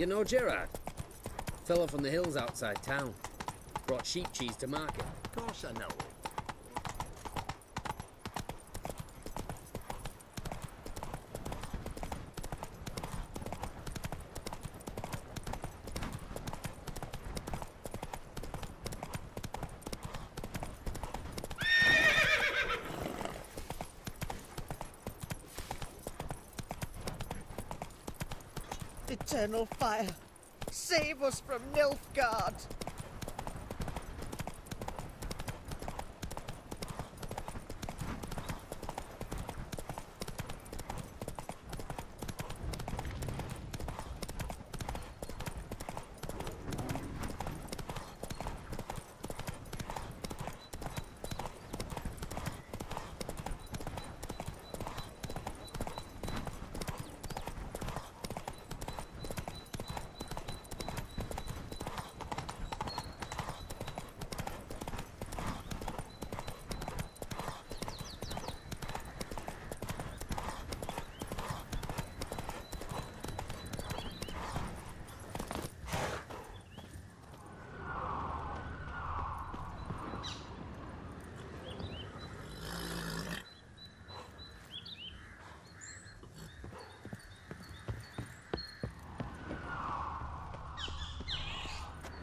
You know Geralt? Fellow from the hills outside town. Brought sheep cheese to market. Of course I know him. Eternal fire, save us from Nilfgaard!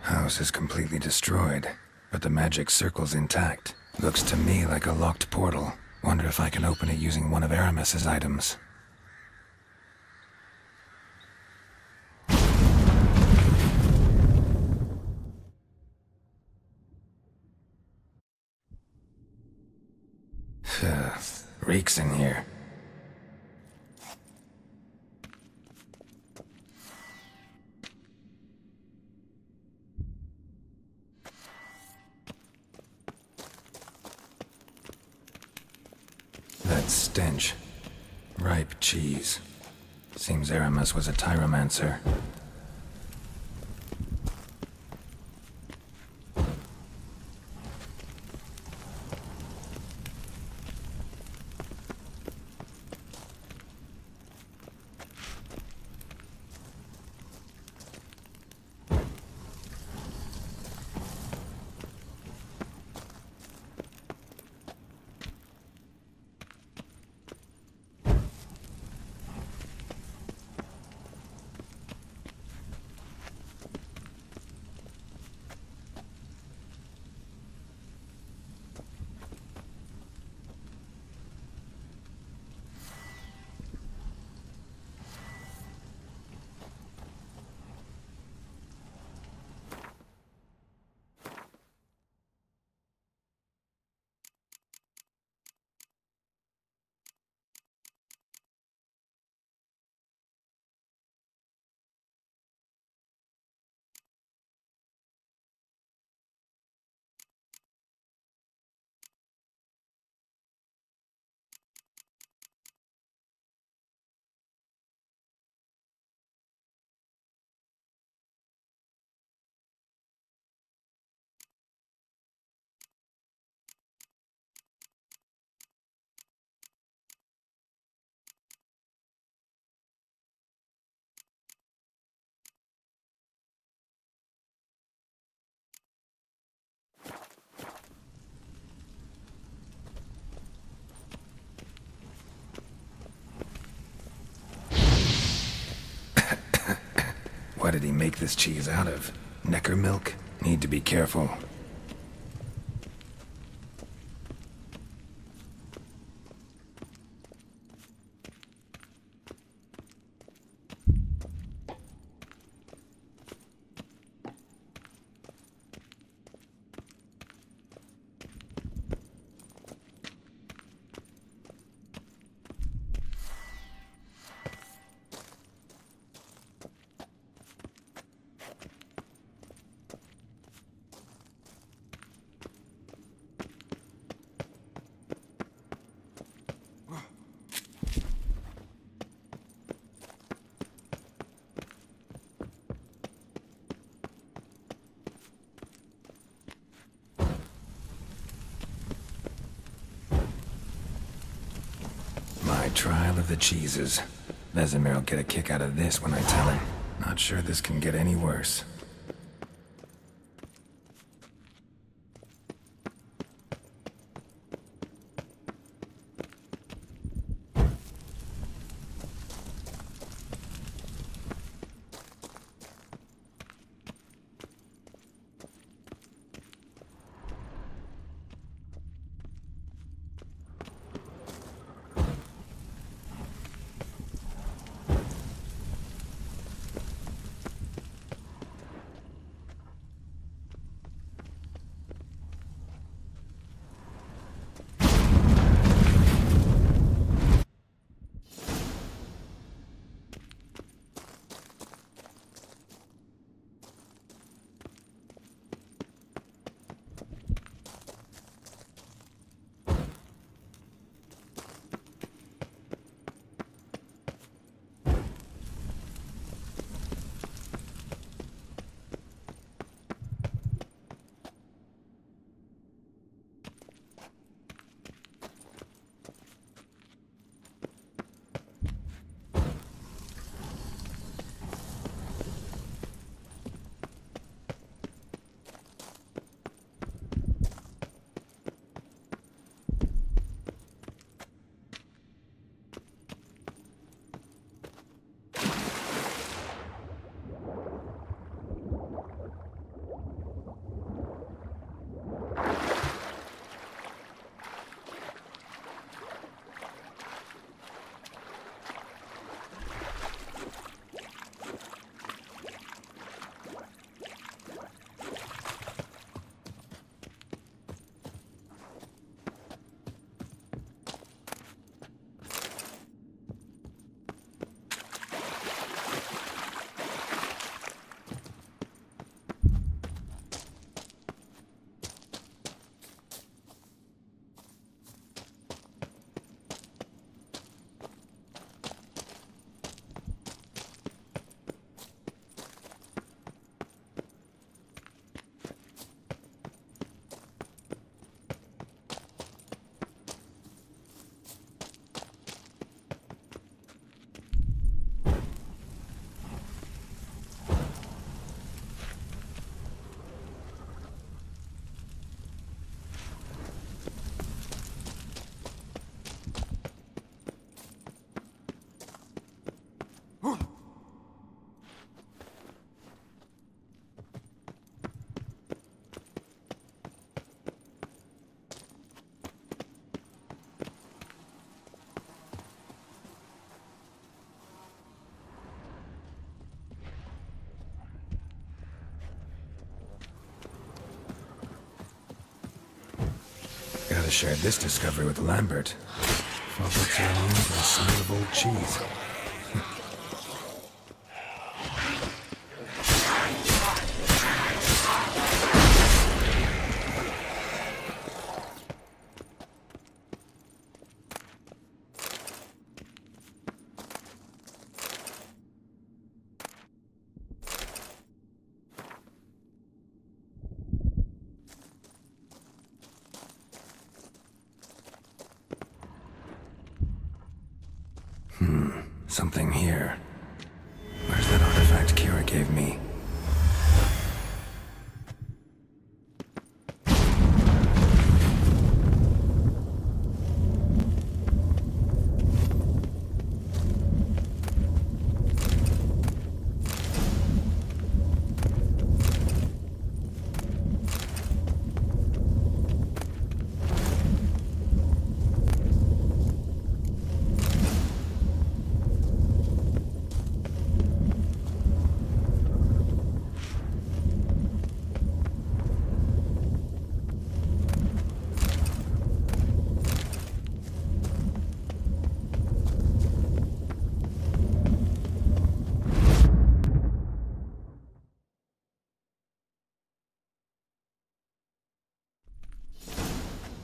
House is completely destroyed, but the magic circle's intact. Looks to me like a locked portal. Wonder if I can open it using one of Aramis's items. Reeks in here. That stench. Ripe cheese. Seems Aramis was a tyromancer. What did he make this cheese out of? Necker milk? Need to be careful. Trial of the cheeses. Vesemir will get a kick out of this when I tell him. Not sure this can get any worse. Gotta share this discovery with Lambert. Fall books are alone for a sign of old cheese. Something here. Where's that artifact Keira gave me?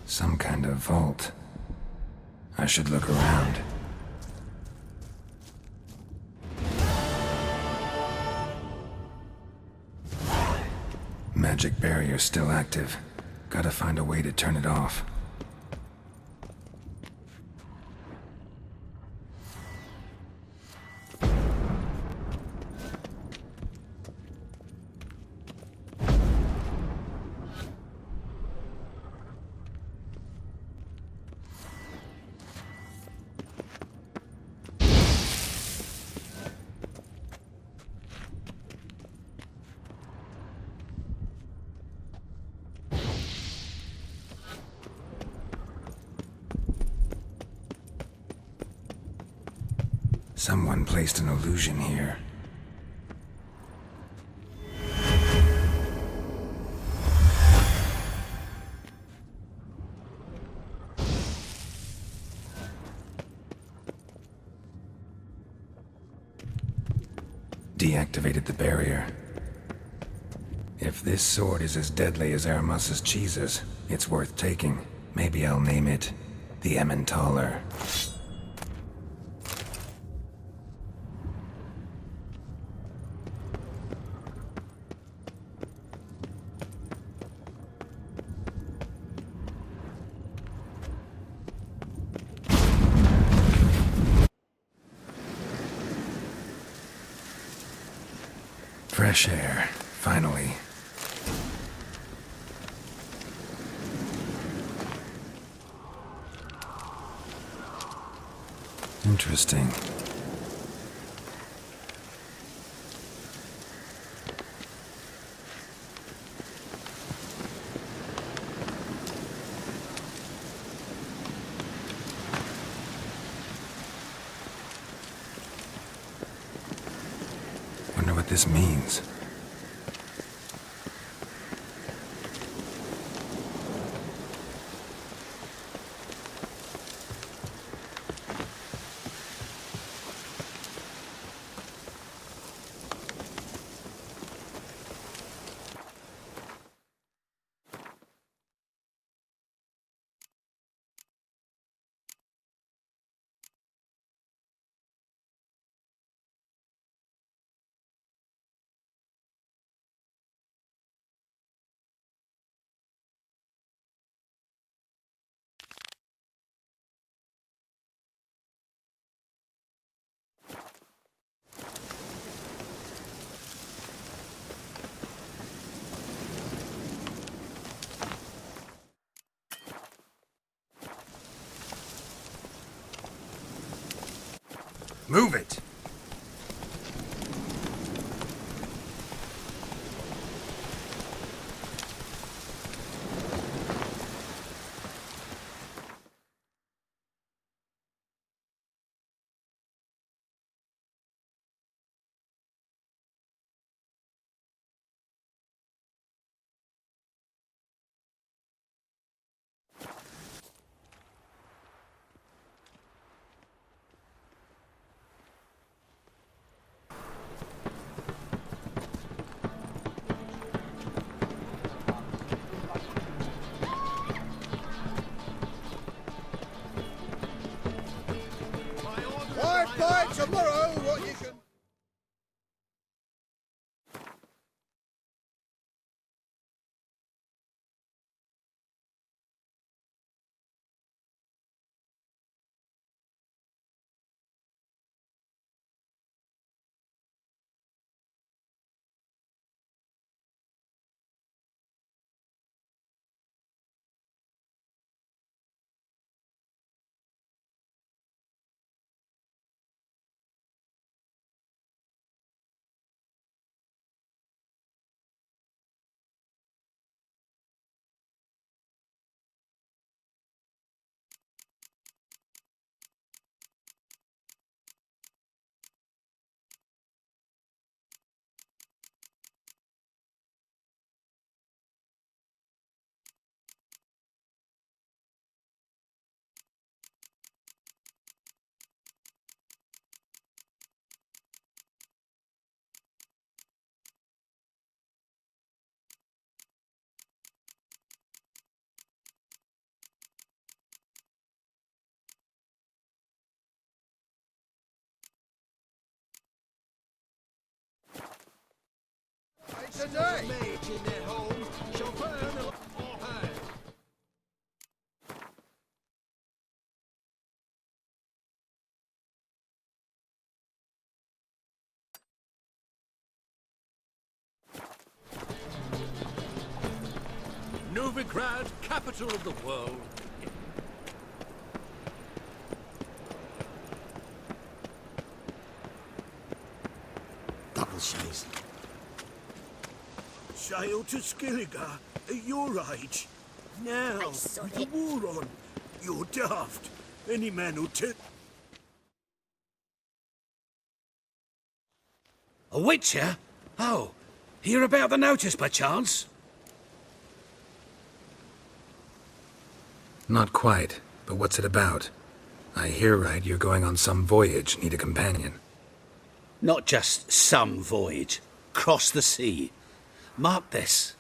Some kind of vault. I should look around. Magic barrier still active. Gotta find a way to turn it off. Someone placed an illusion here. Deactivated the barrier. If this sword is as deadly as Aramus's cheeses, it's worth taking. Maybe I'll name it the Emmentaler. Fresh air, finally. Interesting. Wonder what this means. Move it! Tomorrow, what you can... Today. Novigrad, capital of the world. Double chase. Sail to Skilliga at your age. Now, the war on. You're daft. Any man who'll take... A witcher? Oh, hear about the notice by chance? Not quite, but what's it about? I hear right you're going on some voyage, need a companion. Not just some voyage. Cross the sea. Mark this.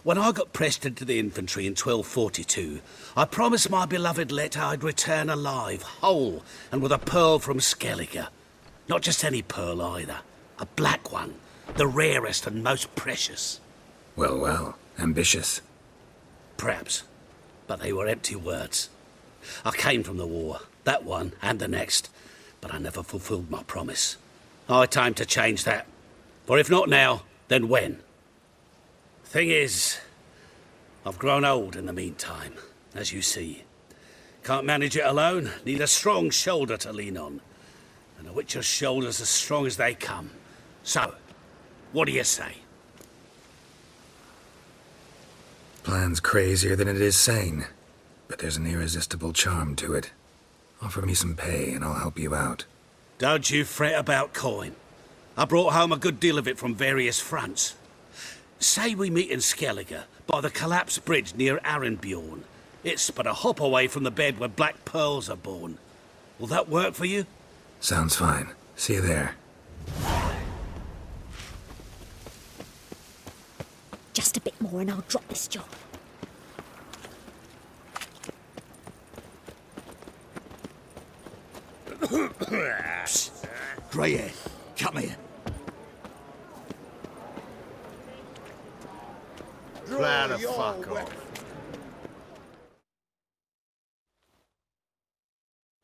When I got pressed into the infantry in 1242, I promised my beloved Letta I'd return alive, whole, and with a pearl from Skellige. Not just any pearl either. A black one. The rarest and most precious. Well, well, ambitious. Perhaps. But they were empty words. I came from the war, that one and the next, but I never fulfilled my promise. High time to change that. For if not now, then when? Thing is, I've grown old in the meantime, as you see. Can't manage it alone, need a strong shoulder to lean on. And a witcher's shoulder's as strong as they come. So, what do you say? Plan's crazier than it is sane, but there's an irresistible charm to it. Offer me some pay and I'll help you out. Don't you fret about coin. I brought home a good deal of it from various fronts. Say we meet in Skellige, by the collapsed bridge near Arenbjorn. It's but a hop away from the bed where black pearls are born. Will that work for you? Sounds fine. See you there. Just a bit more and I'll drop this job. Grey hair, come here. Plow the fuck off.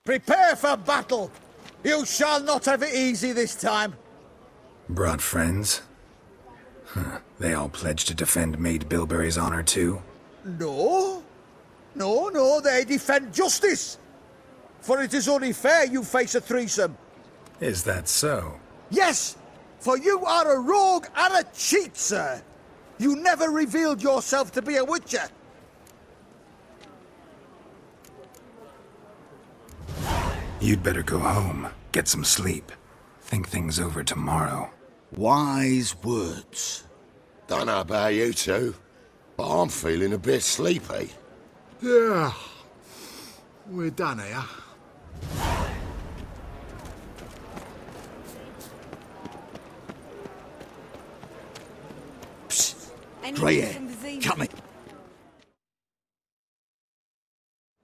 Prepare for battle. You shall not have it easy this time. Brought friends? Huh. They all pledged to defend Maid Bilberry's honor too? No. No, they defend justice. For it is only fair you face a threesome. Is that so? Yes, for you are a rogue and a cheat, sir. You never revealed yourself to be a witcher. You'd better go home, get some sleep. Think things over tomorrow. Wise words. Don't know about you two, but I'm feeling a bit sleepy. Yeah. We're done here. Grey hair, come here.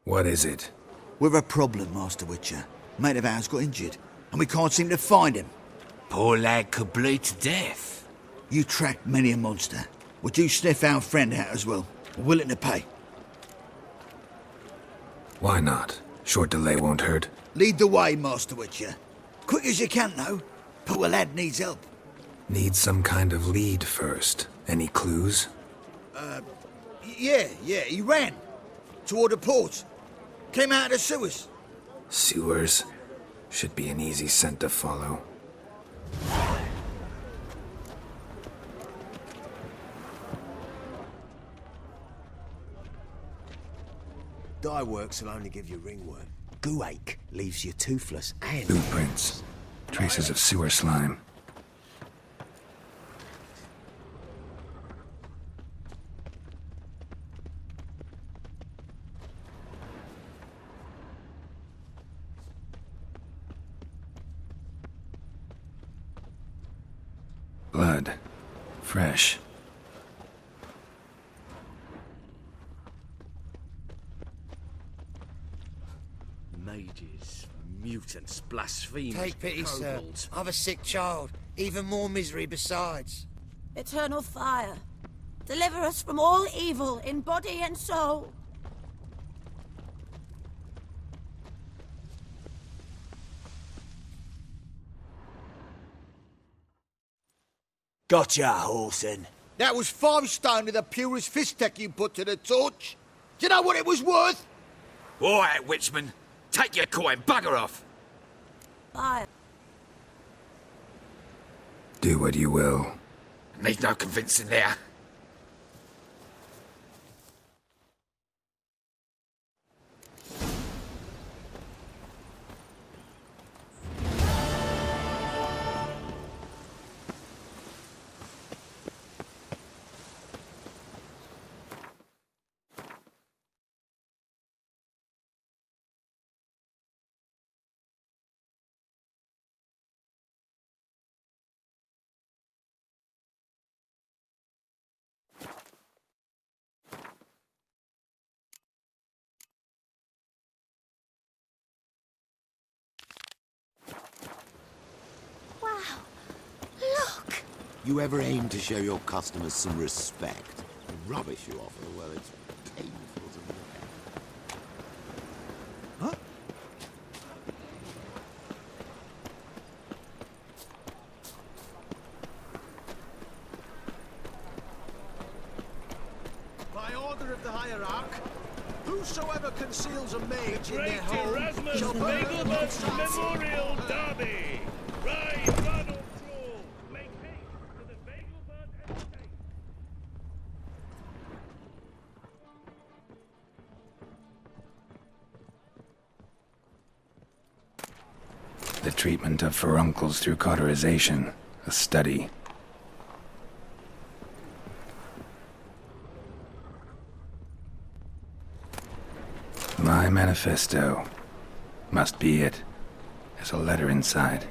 What is it? We're a problem, Master Witcher. Mate of ours got injured, and we can't seem to find him. Poor lad could bleed to death. You tracked many a monster. Would you sniff our friend out as well? We're willing to pay. Why not? Short delay won't hurt. Lead the way, Master Witcher. Quick as you can, though. Poor lad needs help. Need some kind of lead first. Any clues? Yeah, he ran. Toward the port. Came out of the sewers. Sewers? Should be an easy scent to follow. Dye works will only give you ringworm. Goo ache leaves you toothless and... Footprints. Traces of sewer slime. Blood. Fresh. Mages, mutants, blasphemers, Take pity, sir. kobolds. I've a sick child. Even more misery besides. Eternal fire, deliver us from all evil in body and soul. Gotcha, Horson. That was 5 stone of the purest fist tech you put to the torch. Do you know what it was worth? All right, Witchman. Take your coin, bugger off. Fire. Do what you will. Need no convincing there. You ever aim to show your customers some respect? The rubbish you offer, well, it's painful to look at. Huh? By order of the hierarch, whosoever conceals a mage in their home shall burn Vengerberg's Memorial Derby! Ride, run or draw! Make haste to the Vengerberg estate! The treatment of furuncles through cauterization. A study. My manifesto. Must be it. There's a letter inside.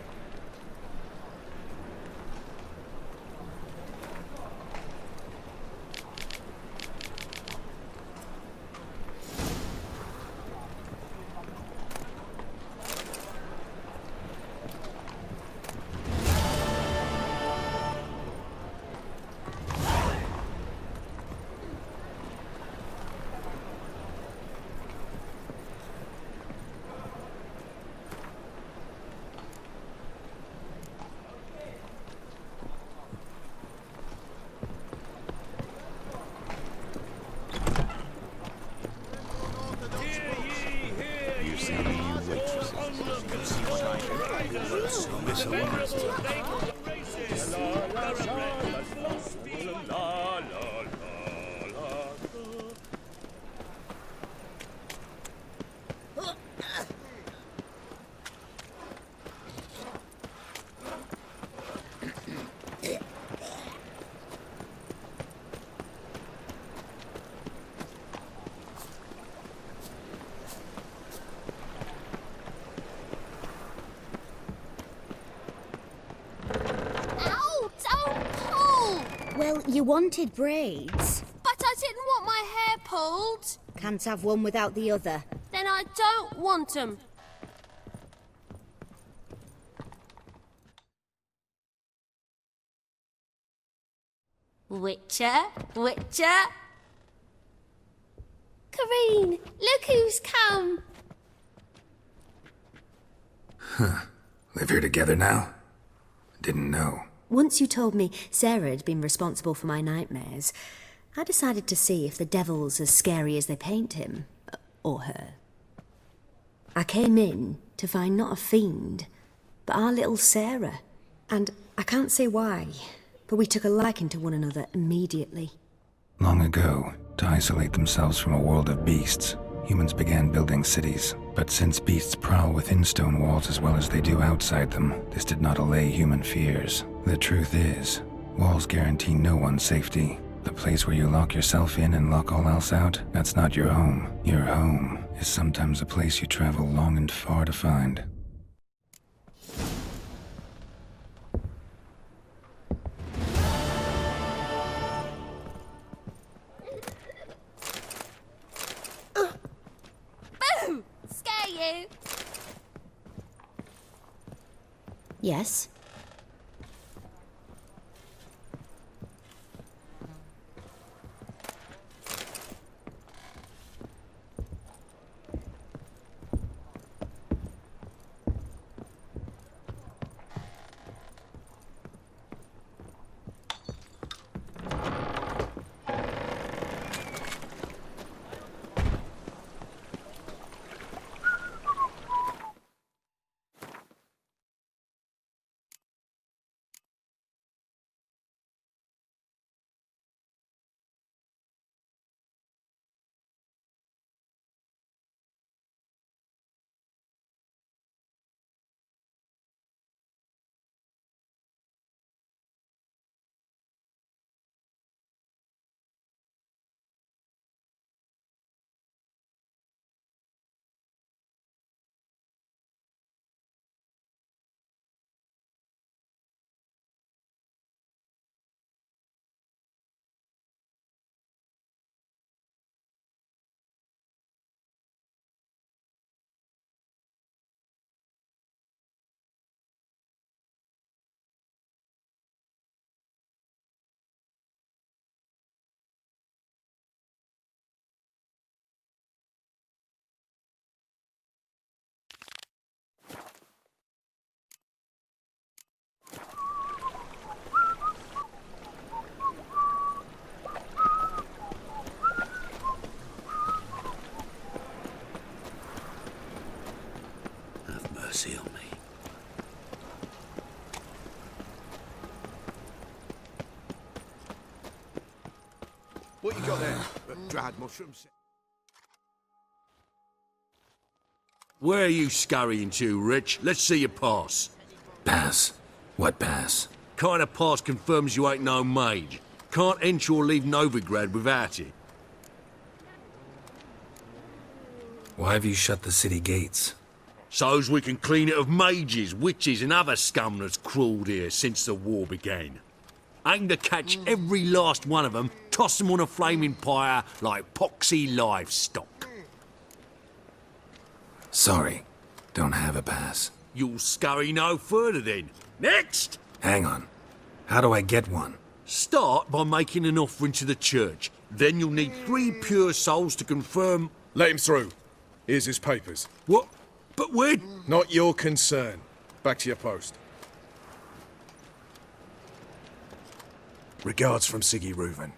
Well, you wanted braids. But I didn't want my hair pulled. Can't have one without the other. Then I don't want them. Witcher, Witcher. Kareen, look who's come. Huh. Live here together now? Didn't know. Once you told me Sarah had been responsible for my nightmares, I decided to see if the devil's as scary as they paint him. Or her. I came in to find not a fiend, but our little Sarah. And I can't say why, but we took a liking to one another immediately. Long ago, to isolate themselves from a world of beasts, humans began building cities. But since beasts prowl within stone walls as well as they do outside them, this did not allay human fears. The truth is, walls guarantee no one's safety. The place where you lock yourself in and lock all else out, that's not your home. Your home is sometimes a place you travel long and far to find. Boo! Scare you? Yes? mercy on me. What you got there? Dried mushrooms. Where are you scurrying to, Rich? Let's see your pass. Pass? What pass? Kind of pass confirms you ain't no mage. Can't enter or leave Novigrad without it. Why have you shut the city gates? So's we can clean it of mages, witches and other scum that's crawled here since the war began. Aim to catch every last one of them, toss them on a flaming pyre like poxy livestock. Sorry, don't have a pass. You'll scurry no further then. Next! Hang on. How do I get one? Start by making an offering to the church. Then you'll need 3 pure souls to confirm... Let him through. Here's his papers. What? But we're... Not your concern. Back to your post. Regards from Siggy Reuven.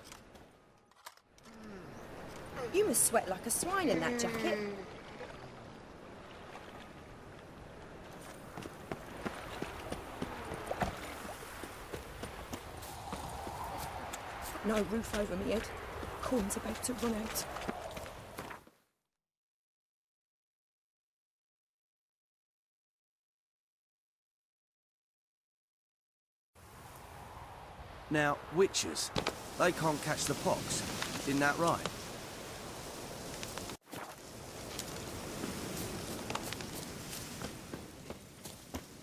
You must sweat like a swine in that jacket. No roof over me head. Corn's about to run out. Now, witches, they can't catch the pox. Isn't that right?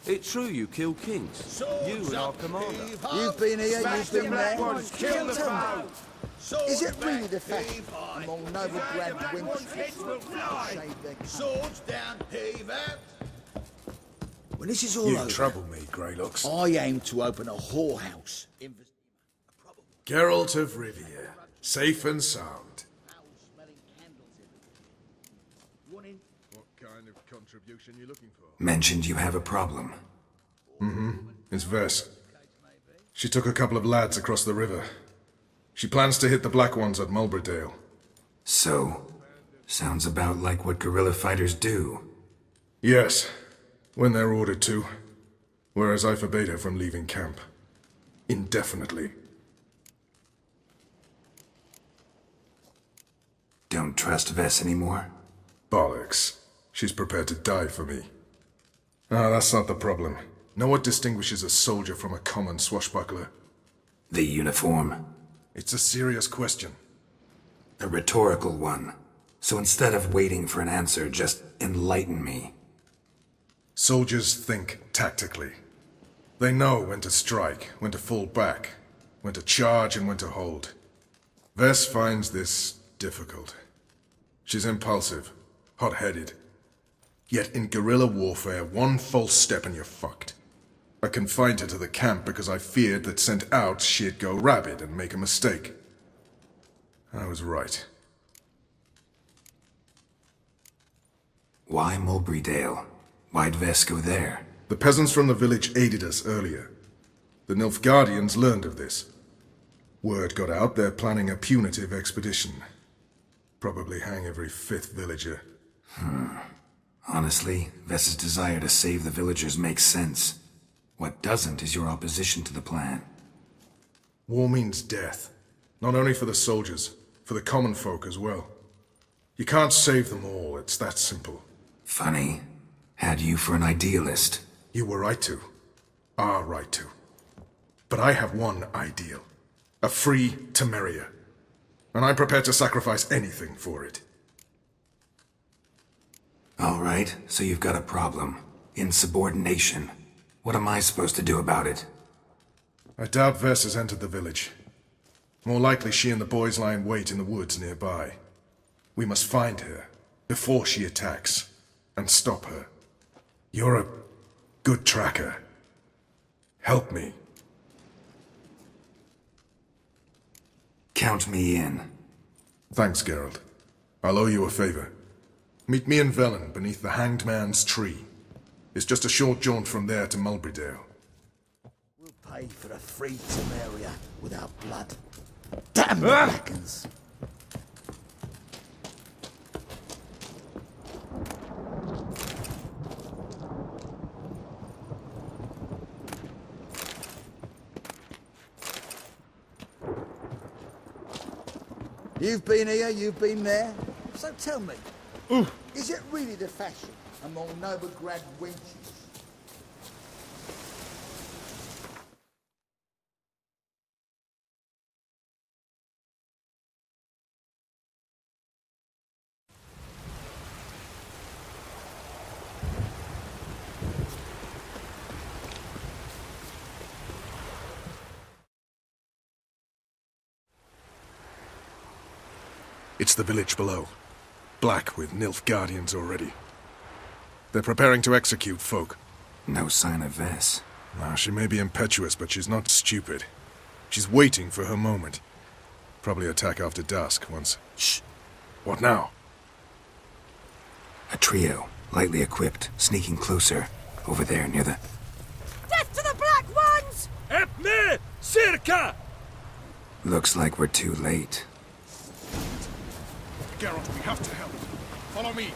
It's true you kill kings. You and our commander. You've been here, you've been there. Kill them. Is it really the fact among Novigrad wench shave their swords down, heave out? When this is all You over, trouble me, Greylocks. I aim to open a whorehouse. Geralt of Rivia, safe and sound. What kind of contribution you looking for? Mentioned you have a problem. Mm-hmm. It's Ves. She took a couple of lads across the river. She plans to hit the Black Ones at Mulberdale. So, sounds about like what guerrilla fighters do. Yes, when they're ordered to. Whereas I forbade her from leaving camp. Indefinitely. Don't trust Ves anymore? Bollocks. She's prepared to die for me. Ah, that's not the problem. Know what distinguishes a soldier from a common swashbuckler? The uniform. It's a serious question. A rhetorical one. So instead of waiting for an answer, just enlighten me. Soldiers think tactically. They know when to strike, when to fall back, when to charge and when to hold. Ves finds this difficult. She's impulsive, hot-headed. Yet in guerrilla warfare, one false step and you're fucked. I confined her to the camp because I feared that sent out she'd go rabid and make a mistake. I was right. Why Mulberrydale? Why'd Ves go there? The peasants from the village aided us earlier. The Nilfgaardians learned of this. Word got out they're planning a punitive expedition. Probably hang every 5th villager. Honestly, Ves's desire to save the villagers makes sense. What doesn't is your opposition to the plan. War means death. Not only for the soldiers, for the common folk as well. You can't save them all, it's that simple. Funny. Had you for an idealist. You were right to. Are right to. But I have one ideal. A free Temeria. And I'm prepared to sacrifice anything for it. All right, so you've got a problem. Insubordination. What am I supposed to do about it? I doubt Ves has entered the village. More likely she and the boys lie in wait in the woods nearby. We must find her, before she attacks, and stop her. You're a good tracker. Help me. Count me in. Thanks, Geralt. I'll owe you a favor. Meet me in Velen, beneath the Hanged Man's tree. It's just a short jaunt from there to Mulberrydale. We'll pay for a free Temeria without blood. Damn the Blackens! You've been here, you've been there. So tell me, is it really the fashion among Novigrad wenches? It's the village below. Black with Nilfgaardians already. They're preparing to execute folk. No sign of Ves. Now, she may be impetuous, but she's not stupid. She's waiting for her moment. Probably attack after dusk once... Shh! What now? A trio, lightly equipped, sneaking closer. Over there, near the... Death to the Black Ones! Help me! Circa! Looks like we're too late. Geralt, we have to help. Follow me.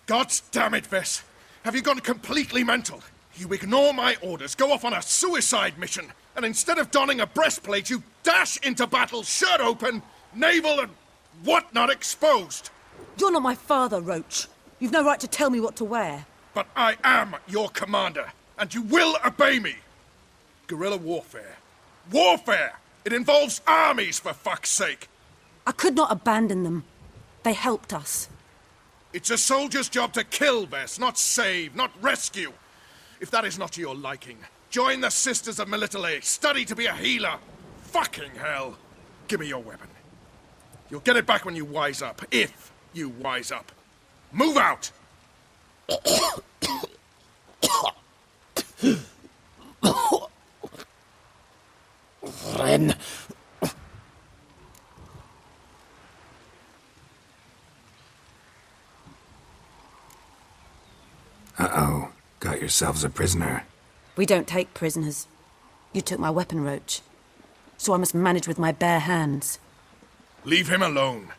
God damn it, Ves! Have you gone completely mental? You ignore my orders, go off on a suicide mission, and instead of donning a breastplate, you dash into battle, shirt open, navel and whatnot exposed! You're not my father, Roach. You've no right to tell me what to wear. But I am your commander, and you will obey me! Guerrilla warfare. Warfare! It involves armies, for fuck's sake! I could not abandon them. They helped us. It's a soldier's job to kill, Ves, not save, not rescue. If that is not to your liking, join the Sisters of Melitele, study to be a healer. Fucking hell. Give me your weapon. You'll get it back when you wise up, if you wise up. Move out! Ren. Uh-oh. Got yourselves a prisoner. We don't take prisoners. You took my weapon, Roach. So I must manage with my bare hands. Leave him alone.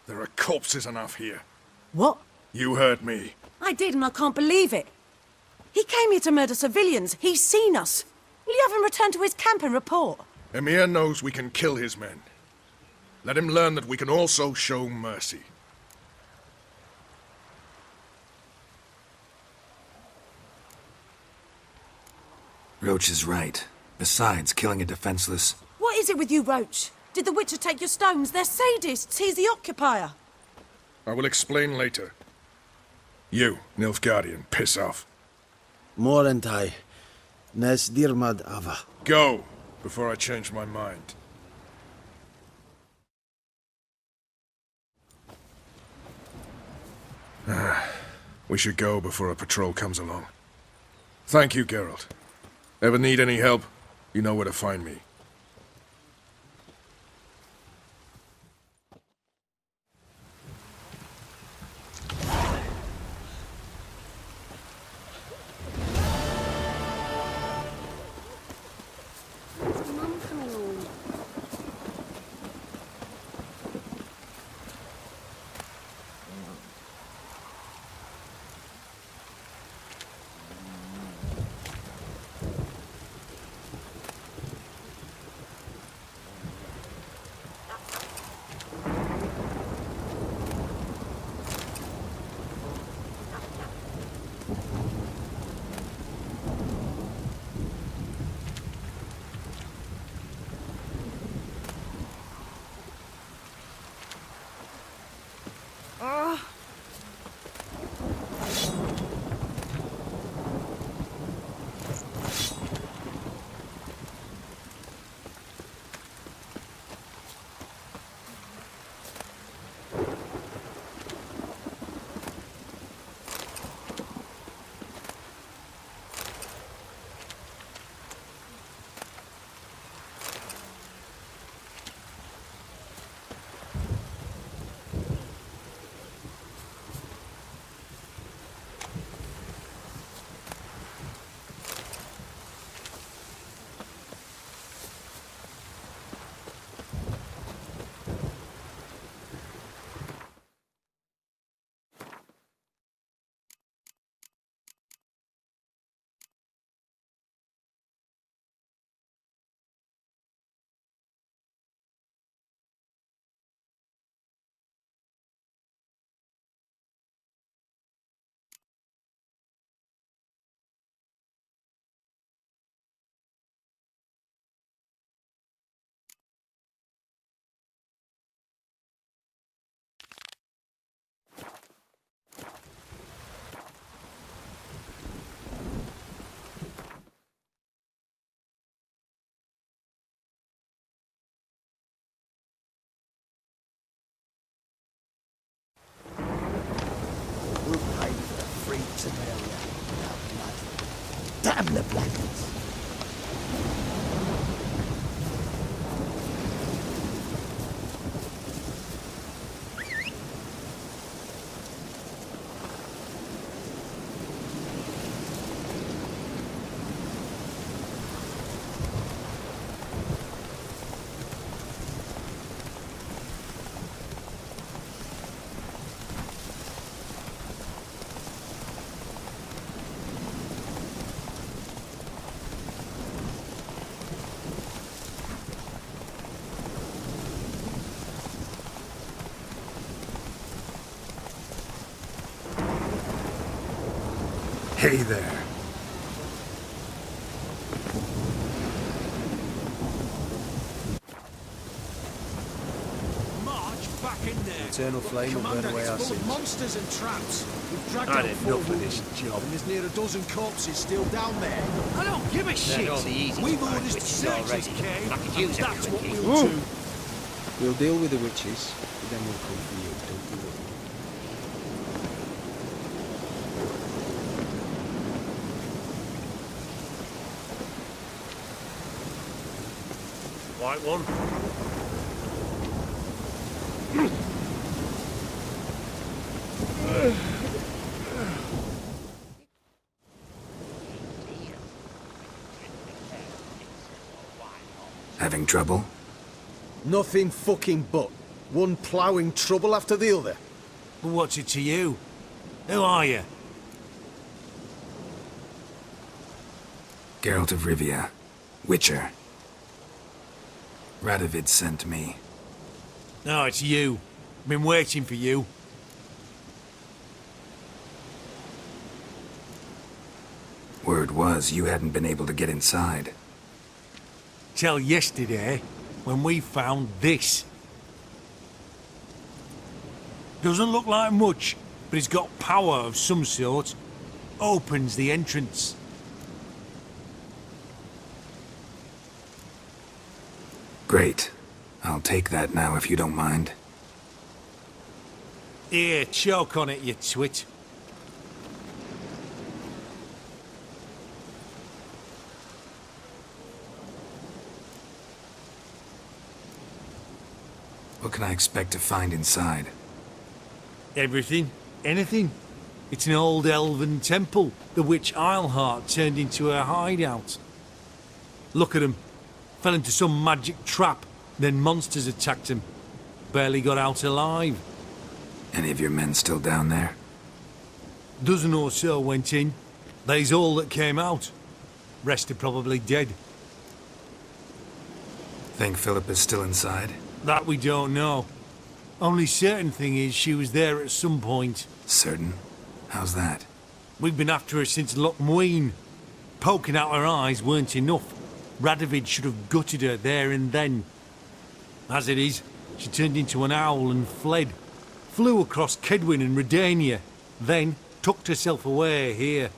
There are corpses enough here. What? You heard me. I did, and I can't believe it. He came here to murder civilians. He's seen us. Will you have him return to his camp and report? Emir knows we can kill his men. Let him learn that we can also show mercy. Roach is right. Besides, killing a defenseless... What is it with you, Roach? Did the Witcher take your stones? They're sadists. He's the occupier. I will explain later. You, Nilfgaardian, piss off. Morentai. Nes dirmad ava. Go, before I change my mind. We should go before a patrol comes along. Thank you, Geralt. Ever need any help, you know where to find me. Damn the blackness. Hey there. March back in there. Eternal flame will burn away our it's full sins. of monsters and traps. We've dragged I out had 4 enough of women, this job. and there's near a dozen corpses still down there. I don't give a shit. all the easy We've part, orders to which is search this already. cave. I could use a That's what quickie. we'll do. We'll deal with the witches, but then we'll come for you. Don't you worry. White one. Having trouble? Nothing fucking but. One ploughing trouble after the other. But what's it to you? Who are you? Geralt of Rivia. Witcher. Radovid sent me. No, it's you. Been waiting for you. Word was you hadn't been able to get inside. Till yesterday, when we found this. Doesn't look like much, but it's got power of some sort. Opens the entrance. Great. I'll take that now if you don't mind. Here, choke on it, you twit. What can I expect to find inside? Everything. Anything. It's an old elven temple, the witch Isleheart turned into her hideout. Look at him. Fell into some magic trap, then monsters attacked him. Barely got out alive. Any of your men still down there? Dozen or so went in. They's all that came out. Rest are probably dead. Think Philip is still inside? That we don't know. Only certain thing is she was there at some point. Certain? How's that? We've been after her since Lochmuin. Poking out her eyes weren't enough. Radovid should have gutted her there and then. As it is, she turned into an owl and fled. Flew across Kedwin and Redania. Then tucked herself away here.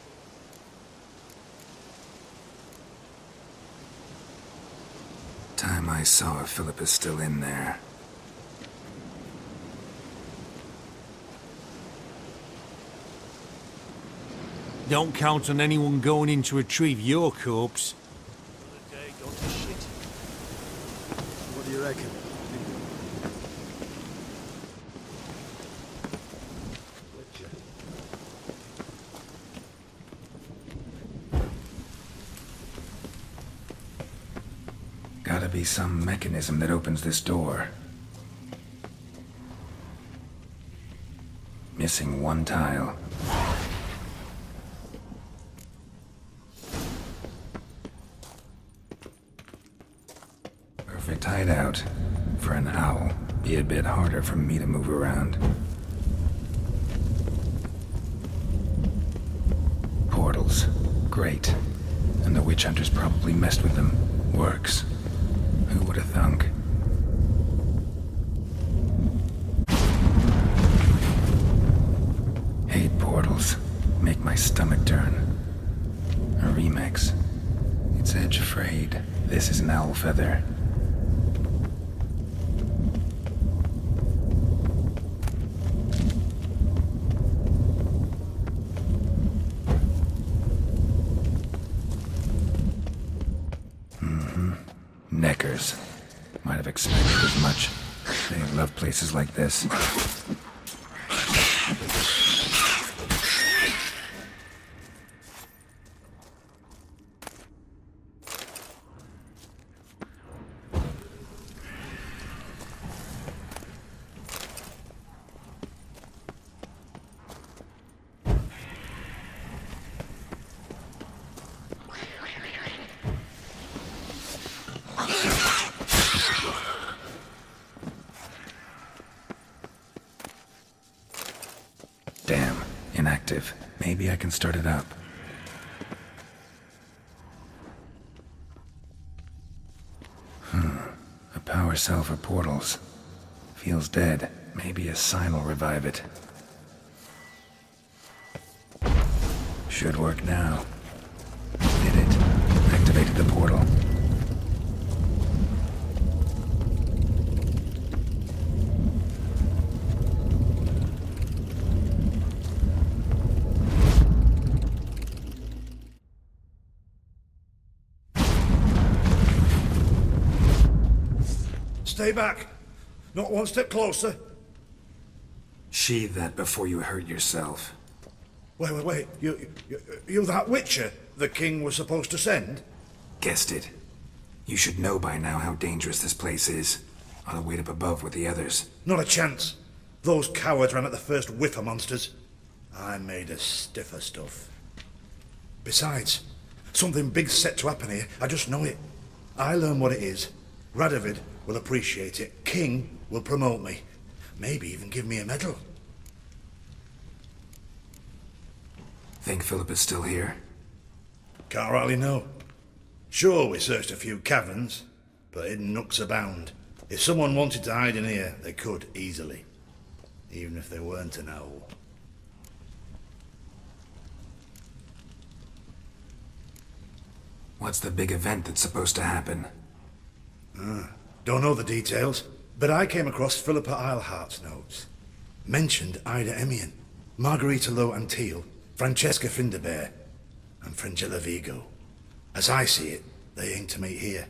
Time I saw if Philip is still in there. Don't count on anyone going in to retrieve your corpse. What do you reckon? Gotta be some mechanism that opens this door. Missing one tile. Perfect hideout. For an owl. Be a bit harder for me to move around. Portals. Great. And the witch hunters probably messed with them. Works. Who would have thunk? Hate portals. Make my stomach turn. A remix. It's edge afraid. This is an owl feather. expected as much. They love places like this. Damn, inactive. Maybe I can start it up. A power cell for portals. Feels dead. Maybe a sign will revive it. Should work now. Did it. Activated the portal. Stay back. Not one step closer. Sheathe that before you hurt yourself. Wait. You that Witcher the king was supposed to send? Guessed it. You should know by now how dangerous this place is. Ought to wait up above with the others. Not a chance. Those cowards ran at the first whiff of monsters. I'm made of stiffer stuff. Besides, something big's set to happen here. I just know it. I learn what it is. Radovid will appreciate it. King will promote me. Maybe even give me a medal. Think Philip is still here? Can't rightly know. Sure, we searched a few caverns, but hidden nooks abound. If someone wanted to hide in here, they could easily. Even if they weren't an owl. What's the big event that's supposed to happen? Don't know the details, but I came across Philippa Eilhart's notes. Mentioned Ida Emian, Margarita Low Antil, Francesca Finderbear, and Fringilla Vigo. As I see it, they aim to meet here.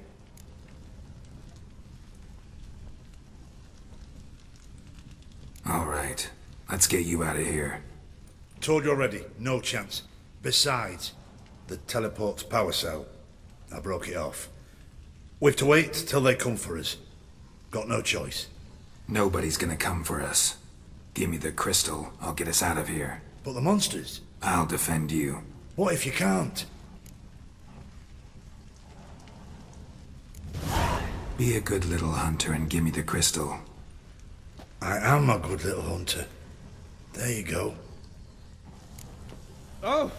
All right, let's get you out of here. Told you already, no chance. Besides, the teleport's power cell. I broke it off. We've to wait till they come for us. Got no choice. Nobody's gonna come for us. Give me the crystal, I'll get us out of here. But the monsters? I'll defend you. What if you can't? Be a good little hunter and give me the crystal. I am a good little hunter. There you go. Oh!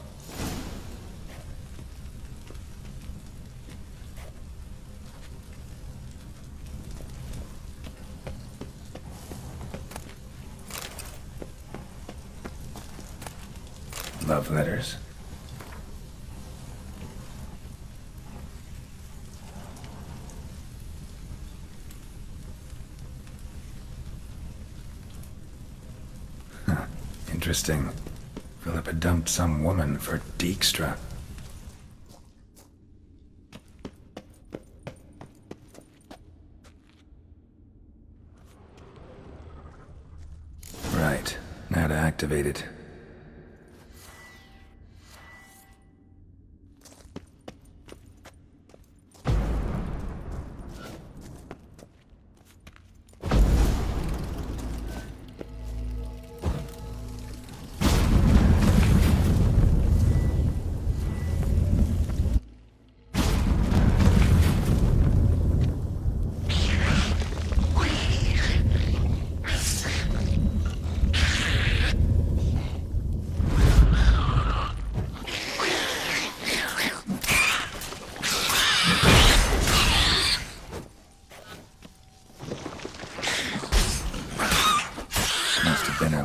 Love letters. Interesting. Philippa dumped some woman for Dijkstra. Right. Now to activate it.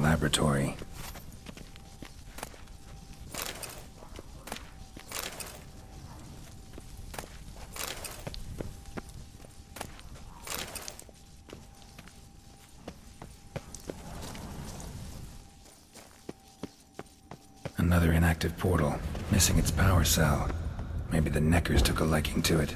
Laboratory. Another inactive portal, missing its power cell. Maybe the Neckers took a liking to it.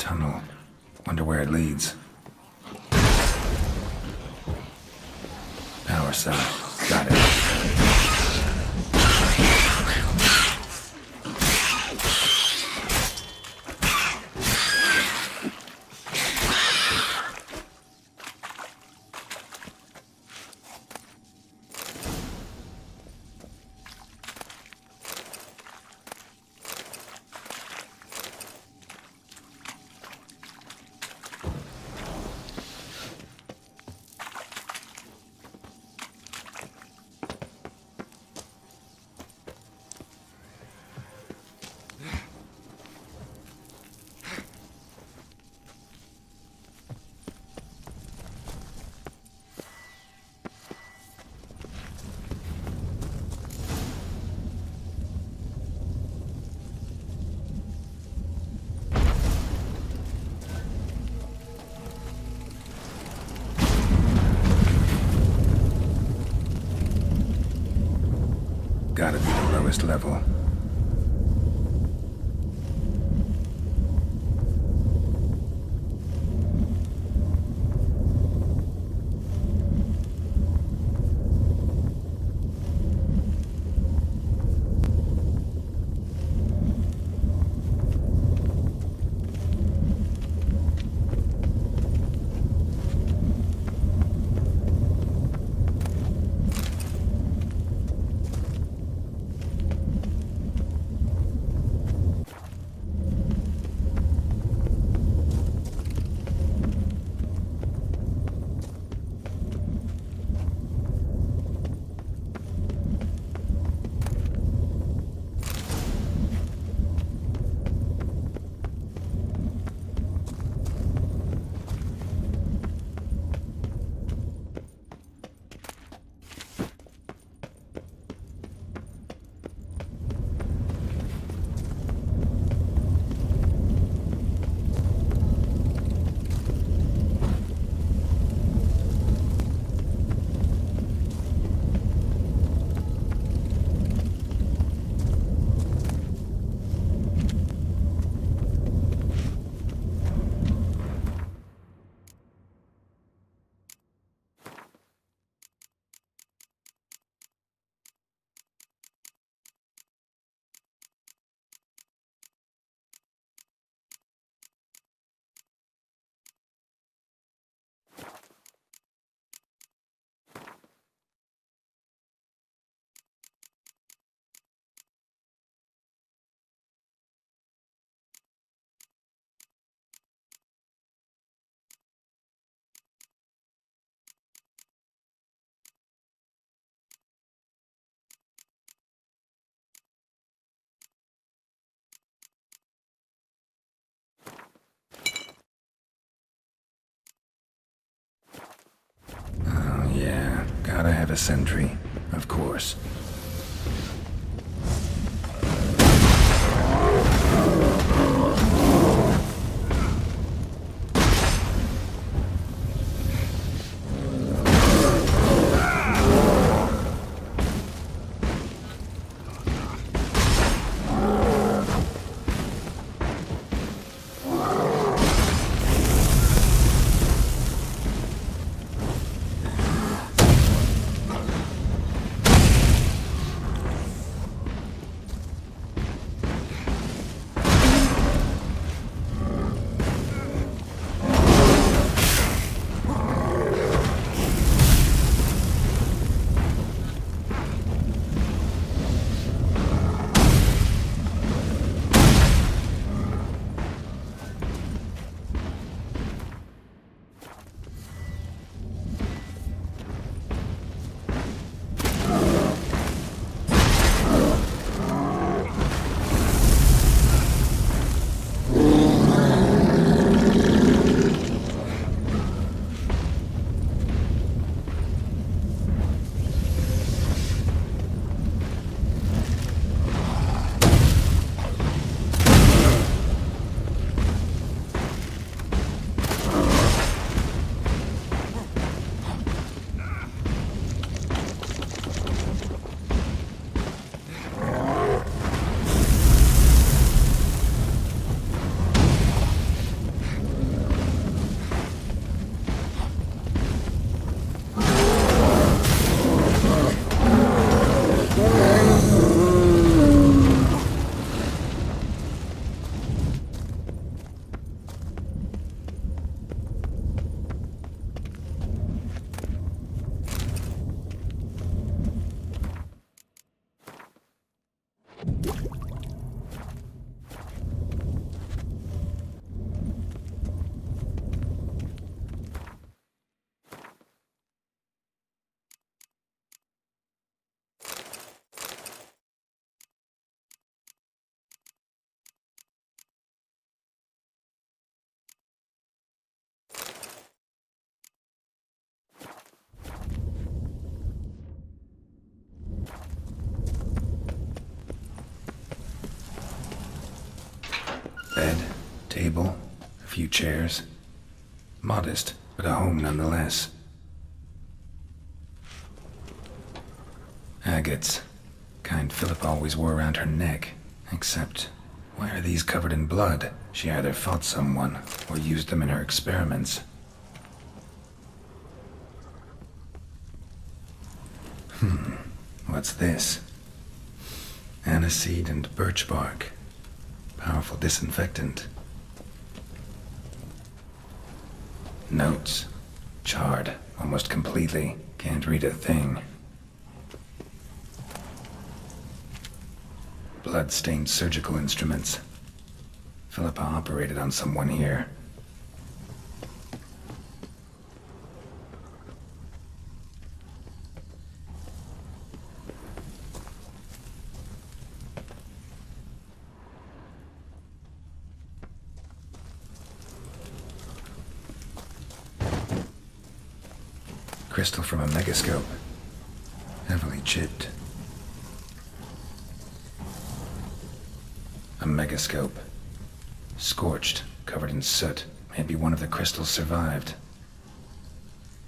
tunnel. Wonder where it leads. Power cell. Got it. Gotta be the lowest level. Yeah, gotta have a sentry, of course. Bed, table, a few chairs. Modest, but a home nonetheless. Agates. Kind Philippa always wore around her neck. Except, why are these covered in blood? She either fought someone, or used them in her experiments. What's this? Aniseed and birch bark. Powerful disinfectant. Notes. Charred, almost completely. Can't read a thing. Blood-stained surgical instruments. Philippa operated on someone here. Crystal from a megascope. Heavily chipped. A megascope. Scorched, covered in soot. Maybe one of the crystals survived.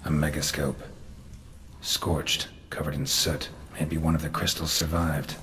A megascope. Scorched, covered in soot. Maybe one of the crystals survived.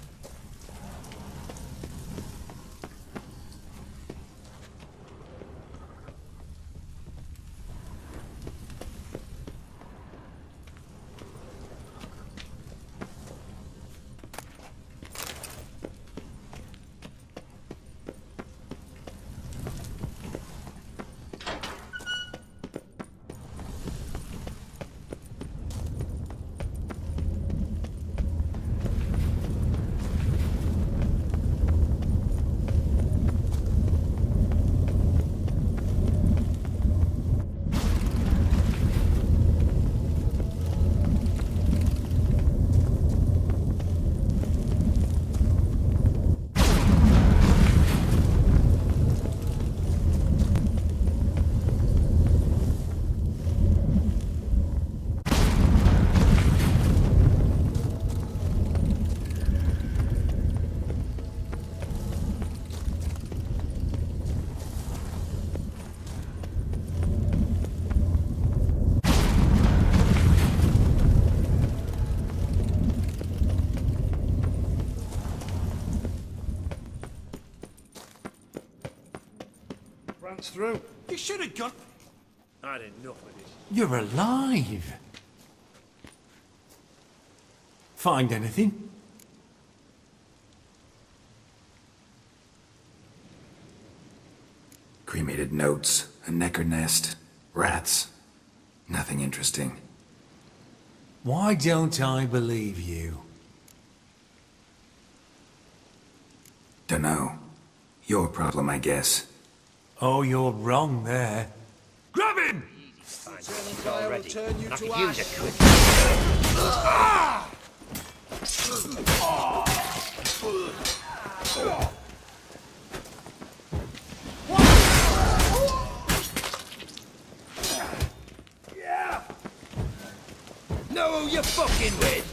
Through. You should have gone. I had enough of this. You're alive. Find anything? Cremated notes, a necker nest, rats. Nothing interesting. Why don't I believe you? Dunno. Your problem, I guess. Oh, you're wrong there. Grab him! Fire will turn you to ash. Know who you're fucking with?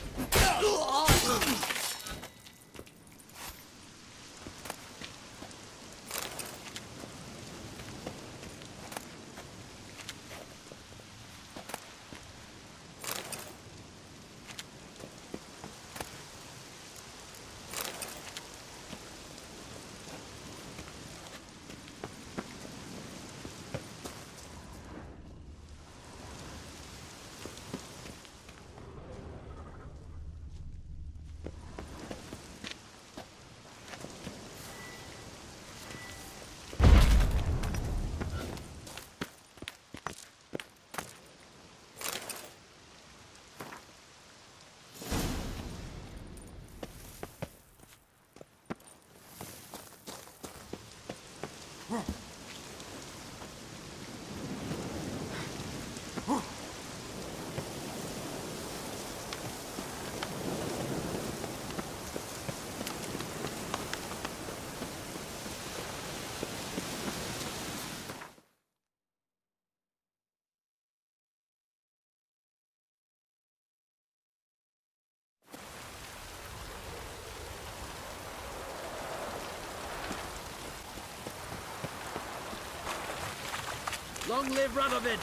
Long live Radovid!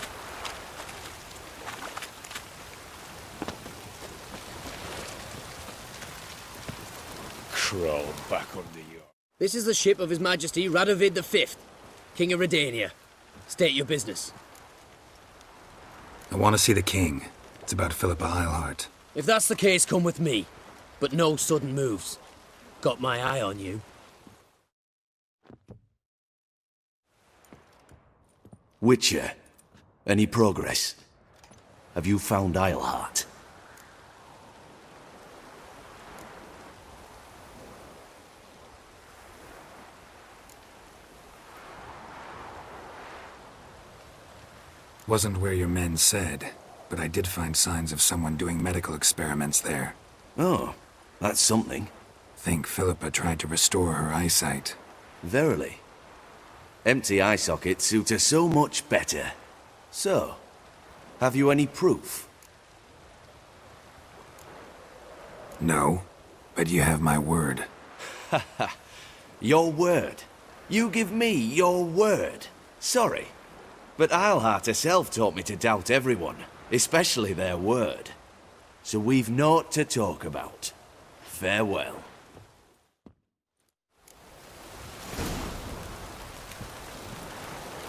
Crawl back under your... This is the ship of His Majesty Radovid V, King of Redania. State your business. I want to see the king. It's about Philippa Eilhart. If that's the case, come with me. But no sudden moves. Got my eye on you. Witcher, any progress? Have you found Eilhart? Wasn't where your men said, but I did find signs of someone doing medical experiments there. Oh, that's something. Think Philippa tried to restore her eyesight. Verily. Empty eye sockets suit her so much better. So, have you any proof? No, but you have my word. Ha ha. Your word? You give me your word? Sorry. But Eilhart herself taught me to doubt everyone, especially their word. So we've naught to talk about. Farewell.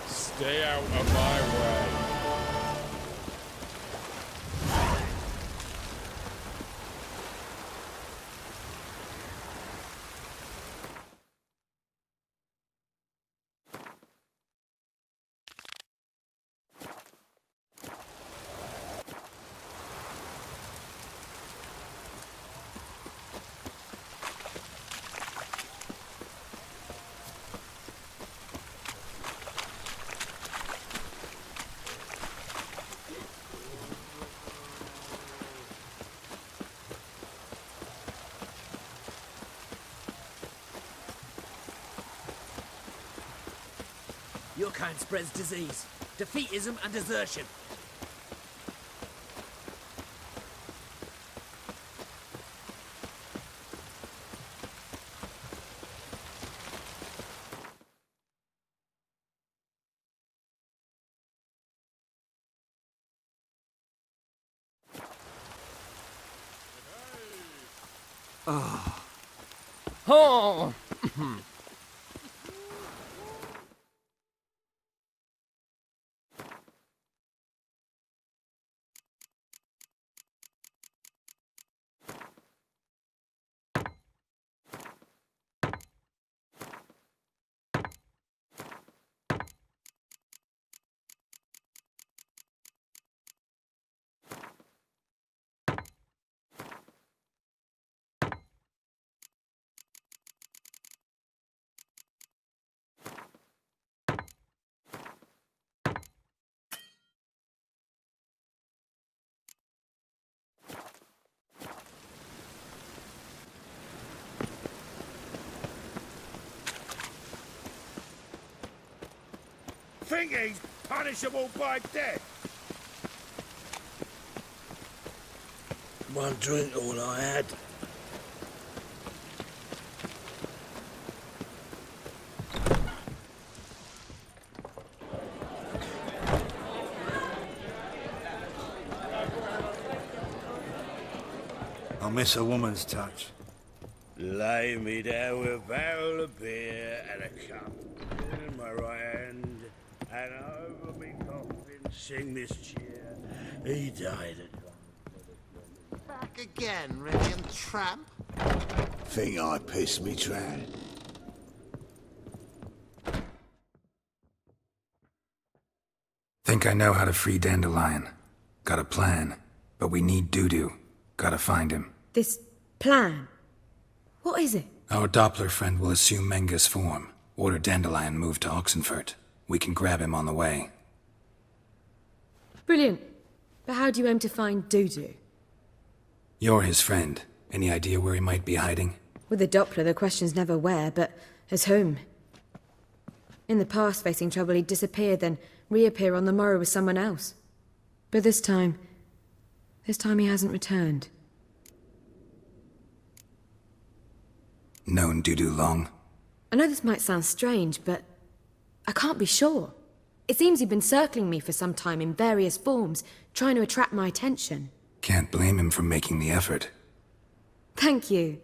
Stay out of my way. Your kind spreads disease, defeatism and desertion. Oh. Think he's punishable by death? One drink all I had. I'll miss a woman's touch. Lay me down with a barrel of beer and a cup in my right hand, and over me coffin sing this cheer. He died at Back again, Rivian tramp. Think I pissed me tramp. Think I know how to free Dandelion. Got a plan, but we need Dudu. Gotta find him. This plan? What is it? Our Doppler friend will assume Menga's form. Order Dandelion moved to Oxenfurt. We can grab him on the way. Brilliant. But how do you aim to find Dudu? You're his friend. Any idea where he might be hiding? With the Doppler, the question's never where, but as whom. In the past, facing trouble, he'd disappear, then reappear on the morrow with someone else. But this time he hasn't returned. Known Dudu long? I know this might sound strange, but I can't be sure. It seems he'd been circling me for some time in various forms, trying to attract my attention. Can't blame him for making the effort. Thank you.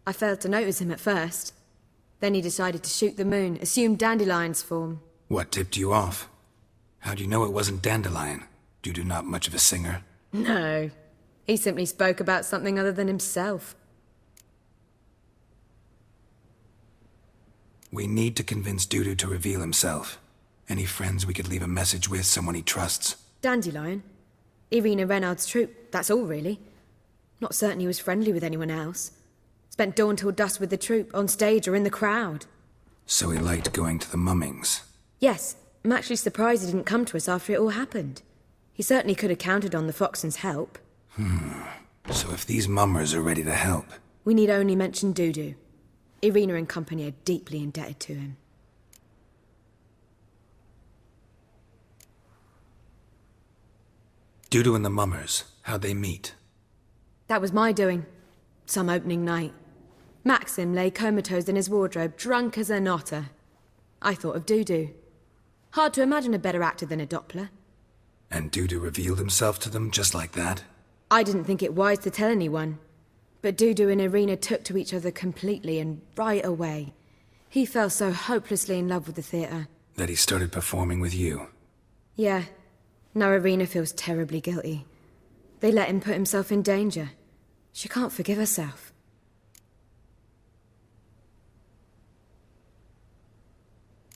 I failed to notice him at first. Then he decided to shoot the moon, assumed Dandelion's form. What tipped you off? How'd you know it wasn't Dandelion? Dudu not much of a singer? No. He simply spoke about something other than himself. We need to convince Dudu to reveal himself. Any friends we could leave a message with, someone he trusts? Dandelion? Irina Renard's troupe, that's all really. Not certain he was friendly with anyone else. Spent dawn till dusk with the troupe, on stage or in the crowd. So he liked going to the mummings? Yes, I'm actually surprised he didn't come to us after it all happened. He certainly could have counted on the Foxen's help. So if these mummers are ready to help... We need only mention Dudu. Irina and company are deeply indebted to him. Dudu and the mummers, how'd they meet? That was my doing. Some opening night. Maxim lay comatose in his wardrobe, drunk as an otter. I thought of Dudu. Hard to imagine a better actor than a Doppler. And Dudu revealed himself to them just like that? I didn't think it wise to tell anyone. But Dudu and Irina took to each other completely and right away. He fell so hopelessly in love with the theatre. That he started performing with you? Yeah. Now Irina feels terribly guilty. They let him put himself in danger. She can't forgive herself.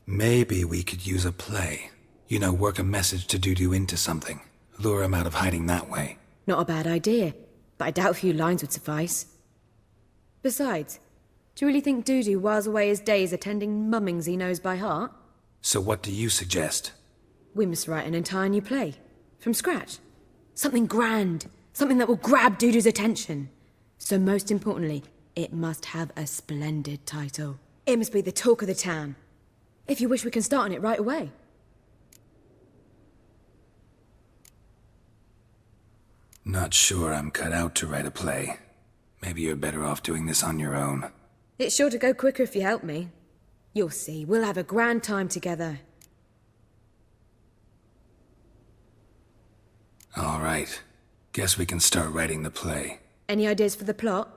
Maybe we could use a play. You know, work a message to Dudu into something. Lure him out of hiding that way. Not a bad idea, but I doubt a few lines would suffice. Besides, do you really think Dudu whiles away his days attending mummings he knows by heart? So what do you suggest? We must write an entire new play. From scratch. Something grand. Something that will grab Dudu's attention. So most importantly, it must have a splendid title. It must be the talk of the town. If you wish, we can start on it right away. Not sure I'm cut out to write a play. Maybe you're better off doing this on your own. It's sure to go quicker if you help me. You'll see, we'll have a grand time together. All right. Guess we can start writing the play. Any ideas for the plot?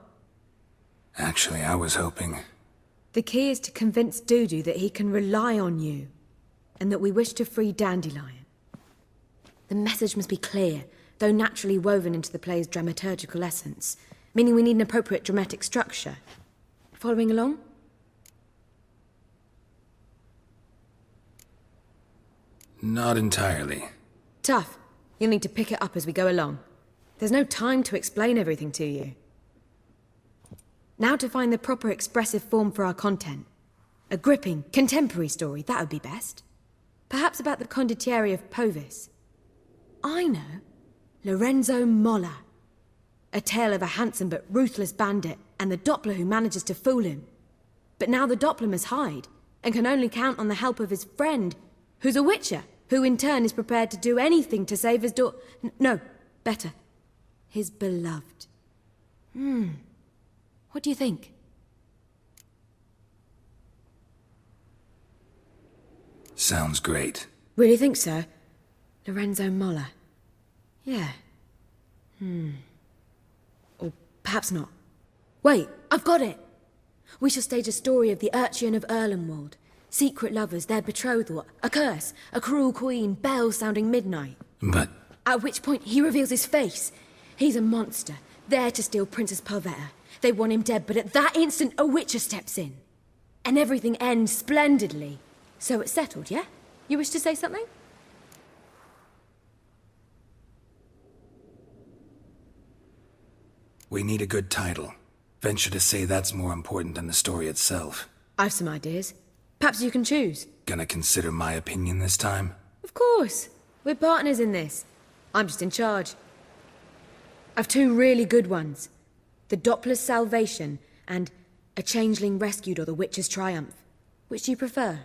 Actually, I was hoping... The key is to convince Dudu that he can rely on you, and that we wish to free Dandelion. The message must be clear, though naturally woven into the play's dramaturgical essence, meaning we need an appropriate dramatic structure. Following along? Not entirely. Tough. You'll need to pick it up as we go along. There's no time to explain everything to you. Now to find the proper expressive form for our content. A gripping, contemporary story, that would be best. Perhaps about the condottieri of Povis. I know. Lorenzo Molla. A tale of a handsome but ruthless bandit and the Doppler who manages to fool him. But now the Doppler must hide and can only count on the help of his friend, who's a witcher, who in turn is prepared to do anything to save his no, better. His beloved. What do you think? Sounds great. Really think so? Lorenzo Molla. Yeah. Or perhaps not. Wait, I've got it! We shall stage a story of the Urchin of Erlenwald. Secret lovers, their betrothal, a curse, a cruel queen, bells sounding midnight. But... At which point he reveals his face. He's a monster, there to steal Princess Parvetta. They want him dead, but at that instant a witcher steps in. And everything ends splendidly. So it's settled, yeah? You wish to say something? We need a good title. Venture to say that's more important than the story itself. I've some ideas. Perhaps you can choose. Gonna consider my opinion this time? Of course. We're partners in this. I'm just in charge. I've two really good ones. The Doppler's Salvation and A Changeling Rescued or the Witcher's Triumph. Which do you prefer?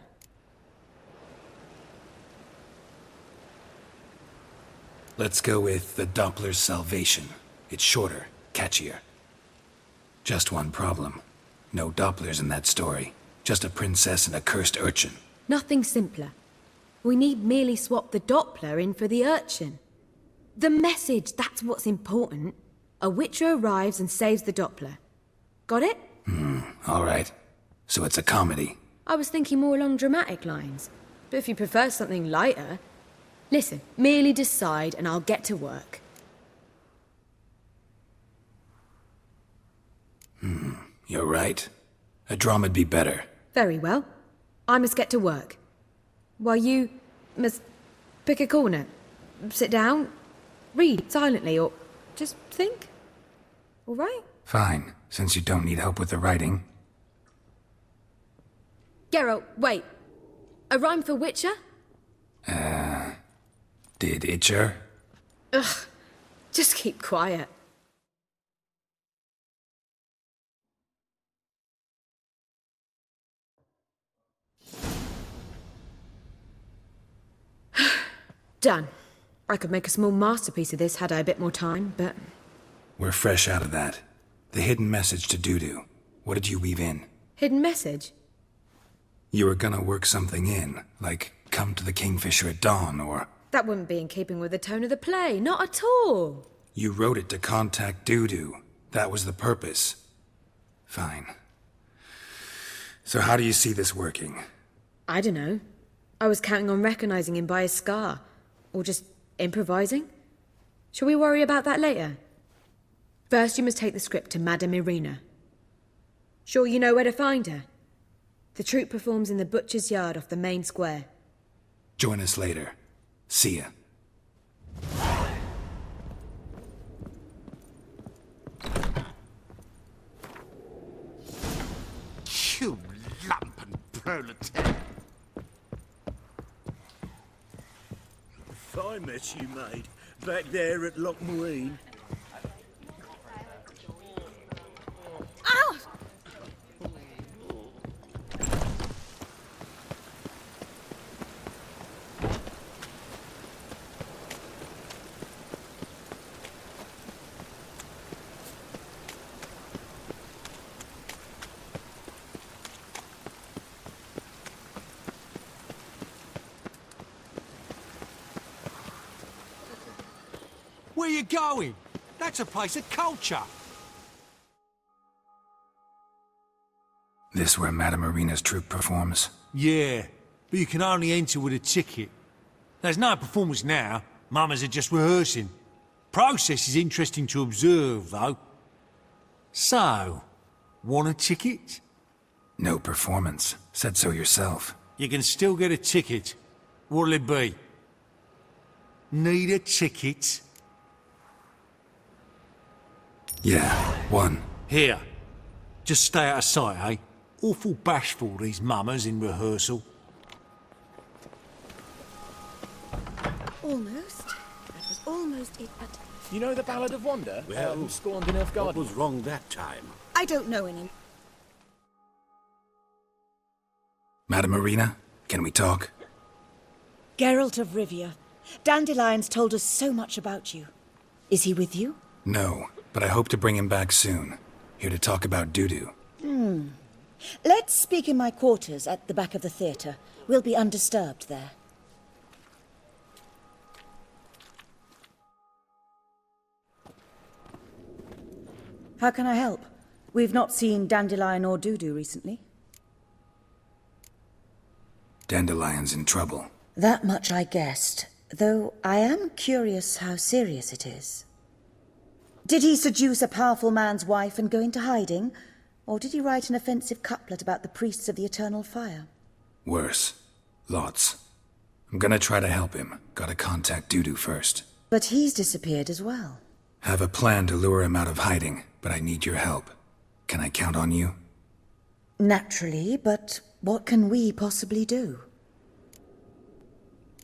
Let's go with The Doppler's Salvation. It's shorter, catchier. Just one problem. No Dopplers in that story. Just a princess and a cursed urchin. Nothing simpler. We need merely swap the Doppler in for the urchin. The message, that's what's important. A Witcher arrives and saves the Doppler. Got it? All right. So it's a comedy. I was thinking more along dramatic lines. But if you prefer something lighter... Listen, merely decide and I'll get to work. You're right. A drama'd be better. Very well. I must get to work. While you must pick a corner. Sit down, read silently, or just think. All right? Fine, since you don't need help with the writing. Geralt, wait. A rhyme for Witcher? Did Itcher? Ugh, just keep quiet. Done. I could make a small masterpiece of this had I a bit more time, but... We're fresh out of that. The hidden message to Dudu. What did you weave in? Hidden message? You were gonna work something in, like come to the Kingfisher at dawn, or... That wouldn't be in keeping with the tone of the play, not at all. You wrote it to contact Dudu. That was the purpose. Fine. So how do you see this working? I don't know. I was counting on recognizing him by his scar. Or just improvising? Shall we worry about that later? First, you must take the script to Madame Irina. Sure you know where to find her? The troupe performs in the butcher's yard off the main square. Join us later. See ya. You lumpen proletariat. Fine mess you made, back there at Loch Marine. Ow! Where you going? That's a place of culture. This where Madame Irina's troupe performs? Yeah, but you can only enter with a ticket. There's no performance now. Mamas are just rehearsing. Process is interesting to observe, though. So, want a ticket? No performance. Said so yourself. You can still get a ticket. What'll it be? Need a ticket? Yeah, one. Here. Just stay out of sight, eh? Awful bashful, these mamas in rehearsal. Almost. That was almost it, but... You know the Ballad of Wanda? Well, who spawned in Nilfgaard? What was wrong that time? I don't know any. Madame Irina, can we talk? Geralt of Rivia. Dandelion's told us so much about you. Is he with you? No, but I hope to bring him back soon. Here to talk about Dudu. Let's speak in my quarters at the back of the theatre. We'll be undisturbed there. How can I help? We've not seen Dandelion or Dudu recently. Dandelion's in trouble. That much I guessed, though I am curious how serious it is. Did he seduce a powerful man's wife and go into hiding? Or did he write an offensive couplet about the priests of the eternal fire? Worse. Lots. I'm gonna try to help him. Gotta contact Dudu first. But he's disappeared as well. Have a plan to lure him out of hiding, but I need your help. Can I count on you? Naturally, but what can we possibly do?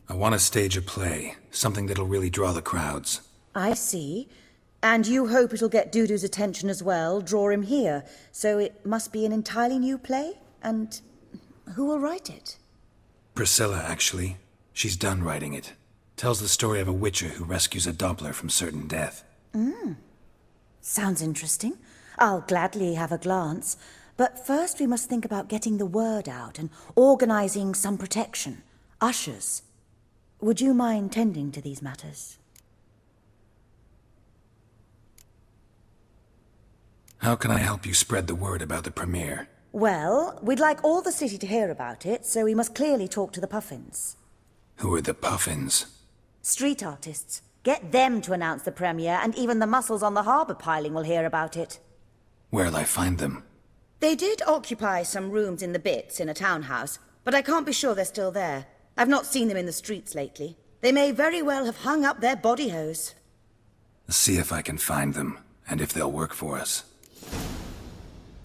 I want to stage a play, something that'll really draw the crowds. I see. And you hope it'll get Dudu's attention as well, draw him here. So it must be an entirely new play? And who will write it? Priscilla, actually. She's done writing it. Tells the story of a witcher who rescues a Doppler from certain death. Sounds interesting. I'll gladly have a glance. But first we must think about getting the word out and organizing some protection. Ushers. Would you mind tending to these matters? How can I help you spread the word about the premiere? Well, we'd like all the city to hear about it, so we must clearly talk to the Puffins. Who are the Puffins? Street artists. Get them to announce the premiere, and even the muscles on the harbour piling will hear about it. Where'll I find them? They did occupy some rooms in the Bits in a townhouse, but I can't be sure they're still there. I've not seen them in the streets lately. They may very well have hung up their body hose. See if I can find them, and if they'll work for us.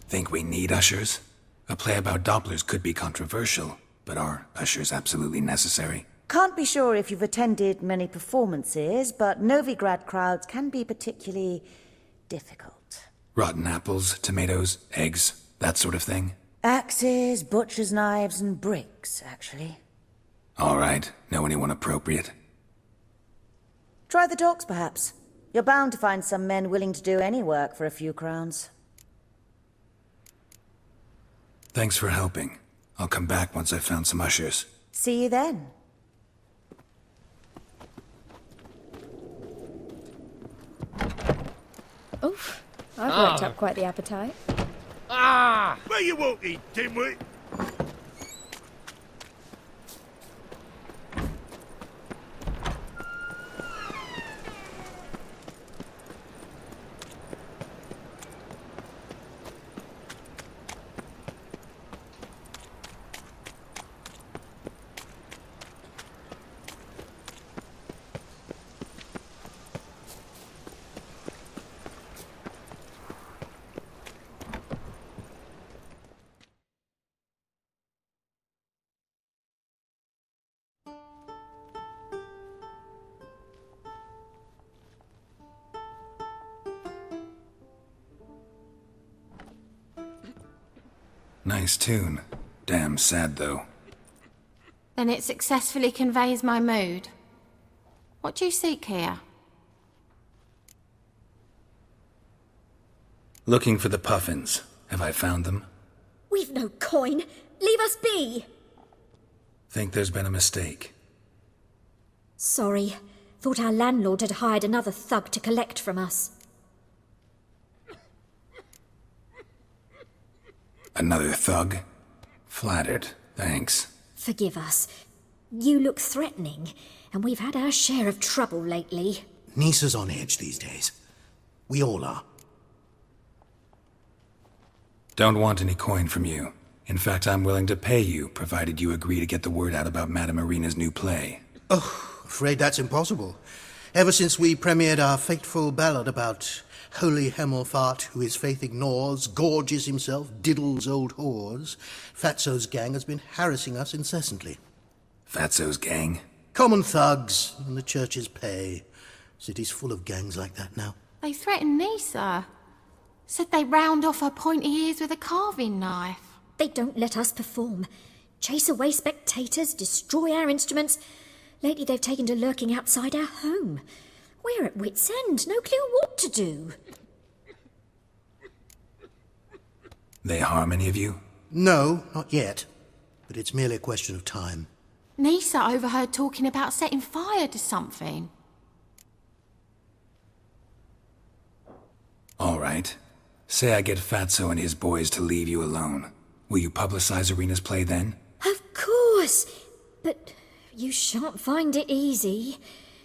Think we need ushers? A play about Dopplers could be controversial, but are ushers absolutely necessary? Can't be sure if you've attended many performances, but Novigrad crowds can be particularly difficult. Rotten apples, tomatoes, eggs, that sort of thing? Axes, butcher's knives, and bricks, actually. All right. Know anyone appropriate? Try the docks, perhaps. You're bound to find some men willing to do any work for a few crowns. Thanks for helping. I'll come back once I've found some ushers. See you then. Oof. I've worked up quite the appetite. Ah! Where you walking, dimwit? Nice tune. Damn sad, though. Then it successfully conveys my mood. What do you seek here? Looking for the Puffins. Have I found them? We've no coin. Leave us be. Think there's been a mistake. Sorry. Thought our landlord had hired another thug to collect from us. Another thug? Flattered, thanks. Forgive us. You look threatening, and we've had our share of trouble lately. Nisa's on edge these days. We all are. Don't want any coin from you. In fact, I'm willing to pay you, provided you agree to get the word out about Madame Irina's new play. Oh, afraid that's impossible. Ever since we premiered our fateful ballad about Holy Hemelfart, who his faith ignores, gorges himself, diddles old whores, Fatso's gang has been harassing us incessantly. Fatso's gang? Common thugs in the church's pay. City's full of gangs like that now. They threatened Nisa. Said they round off her pointy ears with a carving knife. They don't let us perform. Chase away spectators, destroy our instruments. Lately they've taken to lurking outside our home. We're at wit's end, no clue what to do. They harm any of you? No, not yet. But it's merely a question of time. Nisa overheard talking about setting fire to something. All right. Say I get Fatso and his boys to leave you alone. Will you publicize Irina's play then? Of course. But you shan't find it easy.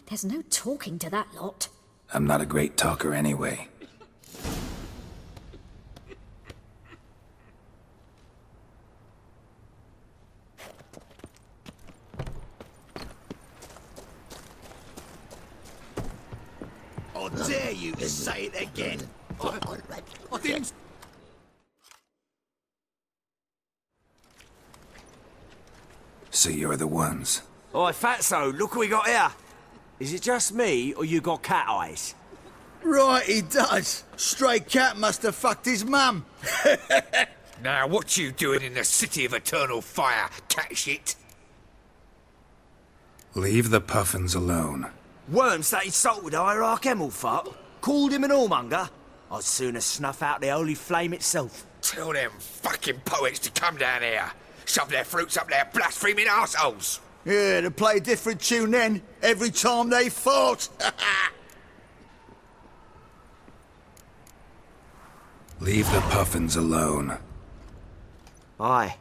There's no talking to that lot. I'm not a great talker anyway. I dare you to say it again. I didn't... So you're the ones. Oi, Fatso, look what we got here. Is it just me, or you got cat eyes? Right, he does. Stray cat must have fucked his mum. Now, what you doing in the city of eternal fire, cat shit? Leave the Puffins alone. Worms that insulted Hierarch Hemelfart? Called him an whoremonger? I'd sooner snuff out the holy flame itself. Tell them fucking poets to come down here. Shove their fruits up their blaspheming arseholes. Yeah, to play a different tune then, every time they fought. Leave the puffins alone. Aye,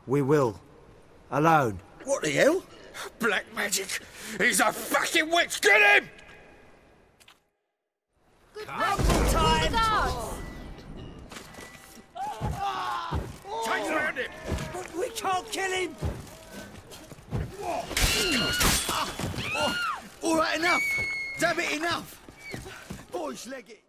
we will. Alone. What the hell? Black magic! He's a fucking witch! Get him! Time! Take around him! We can't kill him! All right, enough! Damn it, enough! Boys, leg it!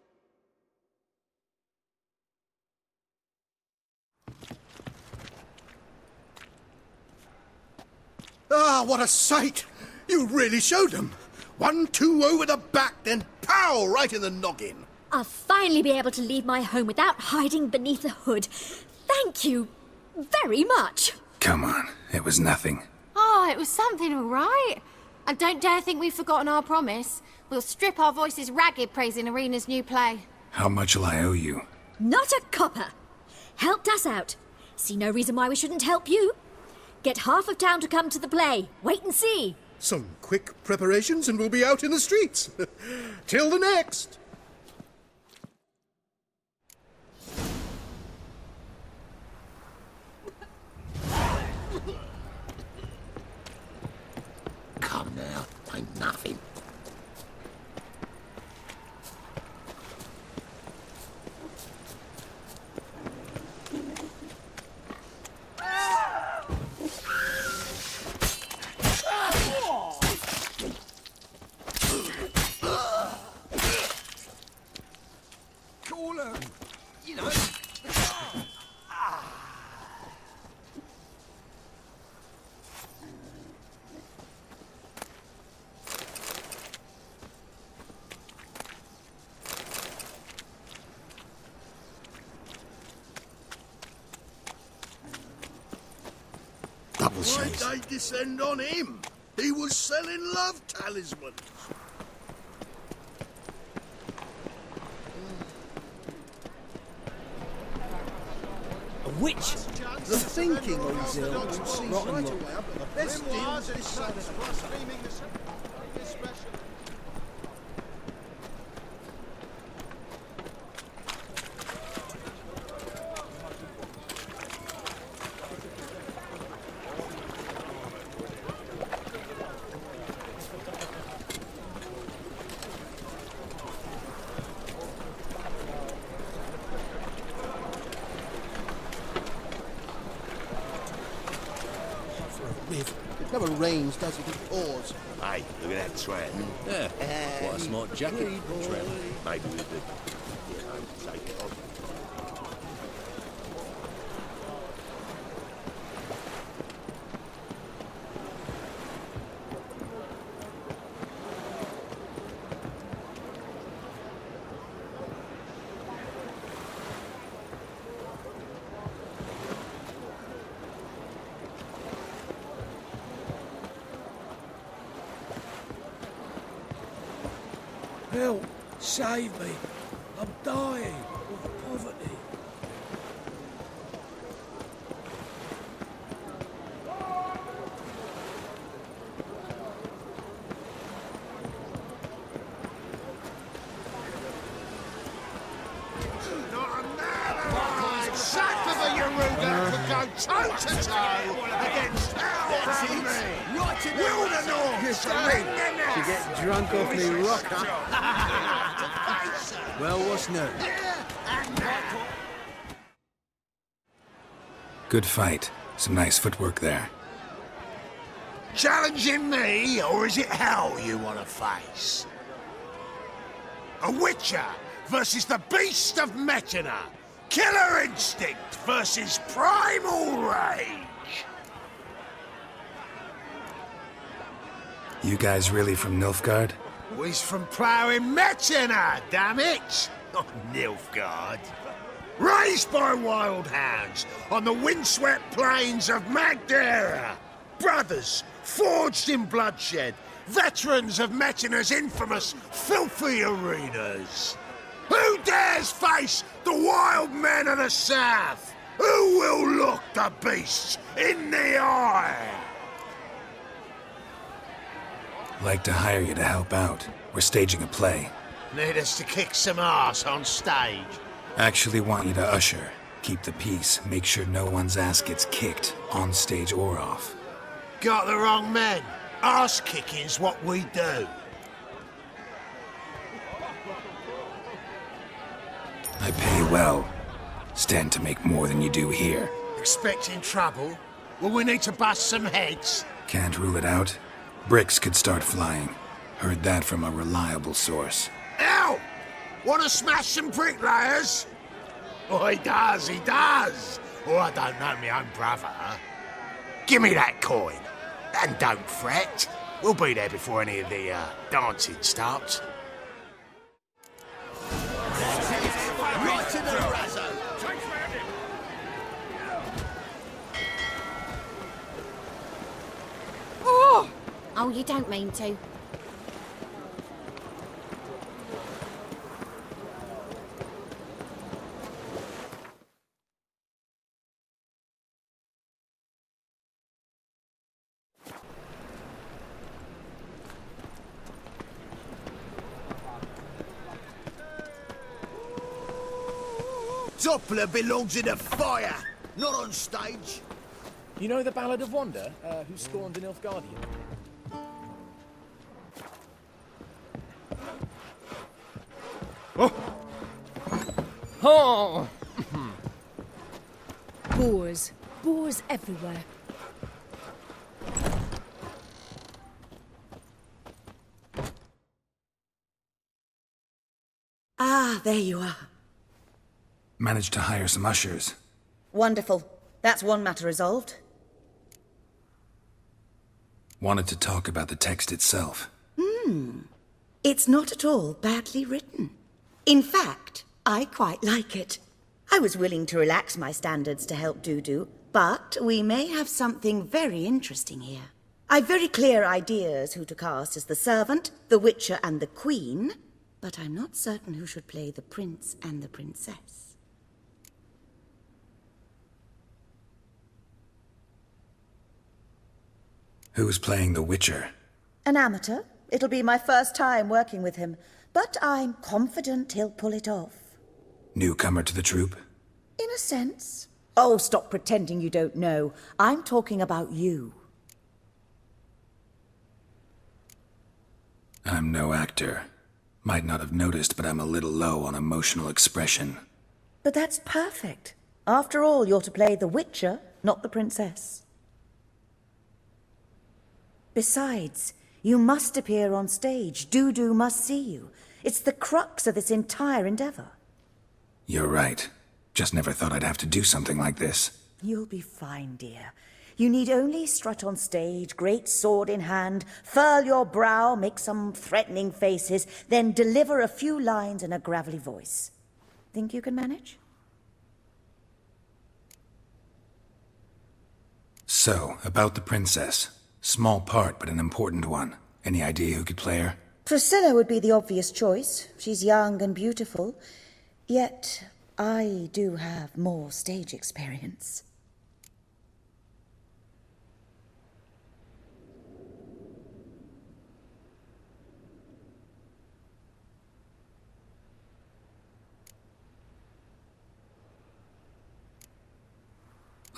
Ah, what a sight! You really showed them. 1-2 over the back, then pow, right in the noggin. I'll finally be able to leave my home without hiding beneath a hood. Thank you very much. Come on, it was nothing. Oh, it was something, all right. And don't dare think we've forgotten our promise. We'll strip our voices ragged praising Arena's new play. How much will I owe you? Not a copper. Helped us out. See no reason why we shouldn't help you. Get half of town to come to the play. Wait and see. Some quick preparations and we'll be out in the streets. Till the next. Come now, ain't nothing. Call her, you know. Why'd they descend on him? He was selling love talismans. A witch? The thinking on Geralt, rotten lot. The best deals this side of the It never rains, does it? It pours. Hey, look at that tram. Yeah, what a smart jacket. Tram. Maybe we could, take it off. Help! Save me! I'm dying of poverty. You get drunk off me rocker. Well, what's new? Good fight. Some nice footwork there. Challenging me, or is it hell you want to face? A Witcher versus the Beast of Metina. Killer instinct versus primal rage. You guys really from Nilfgaard? We's from ploughing Metina, damn it! Not Nilfgaard. Raised by wild hounds on the windswept plains of Magdera. Brothers, forged in bloodshed. Veterans of Metina's infamous filthy arenas. Who dares face the wild men of the south? Who will look the beasts in the eye? Like to hire you to help out. We're staging a play. Need us to kick some ass on stage. Actually want you to usher. Keep the peace. Make sure no one's ass gets kicked, on stage or off. Got the wrong men. Ass kicking's what we do. I pay well. Stand to make more than you do here. Expecting trouble? Will we need to bust some heads? Can't rule it out. Bricks could start flying. Heard that from a reliable source. Ow! Want to smash some bricklayers? Oh, he does, he does. Oh, I don't know my own brother. Give me that coin. And don't fret. We'll be there before any of the, dancing starts. Right to the razzo. Oh! Oh, you don't mean to. Doppler belongs in a fire, not on stage. You know the Ballad of Wanda, who scorned an Nilfgaardian? Oh! Boars. Boars everywhere. Ah, there you are. Managed to hire some ushers. Wonderful. That's one matter resolved. Wanted to talk about the text itself. It's not at all badly written. In fact, I quite like it. I was willing to relax my standards to help Dudu, but we may have something very interesting here. I've very clear ideas who to cast as the servant, the witcher, and the queen, but I'm not certain who should play the prince and the princess. Who's playing the Witcher? An amateur. It'll be my first time working with him, but I'm confident he'll pull it off. Newcomer to the troupe? In a sense. Oh, stop pretending you don't know. I'm talking about you. I'm no actor. Might not have noticed, but I'm a little low on emotional expression. But that's perfect. After all, you're to play the Witcher, not the princess. Besides, you must appear on stage. Dudu must see you. It's the crux of this entire endeavor. You're right. Just never thought I'd have to do something like this. You'll be fine, dear. You need only strut on stage, great sword in hand, furl your brow, make some threatening faces, then deliver a few lines in a gravelly voice. Think you can manage? So, about the princess. Small part, but an important one. Any idea who could play her? Priscilla would be the obvious choice. She's young and beautiful. Yet, I do have more stage experience.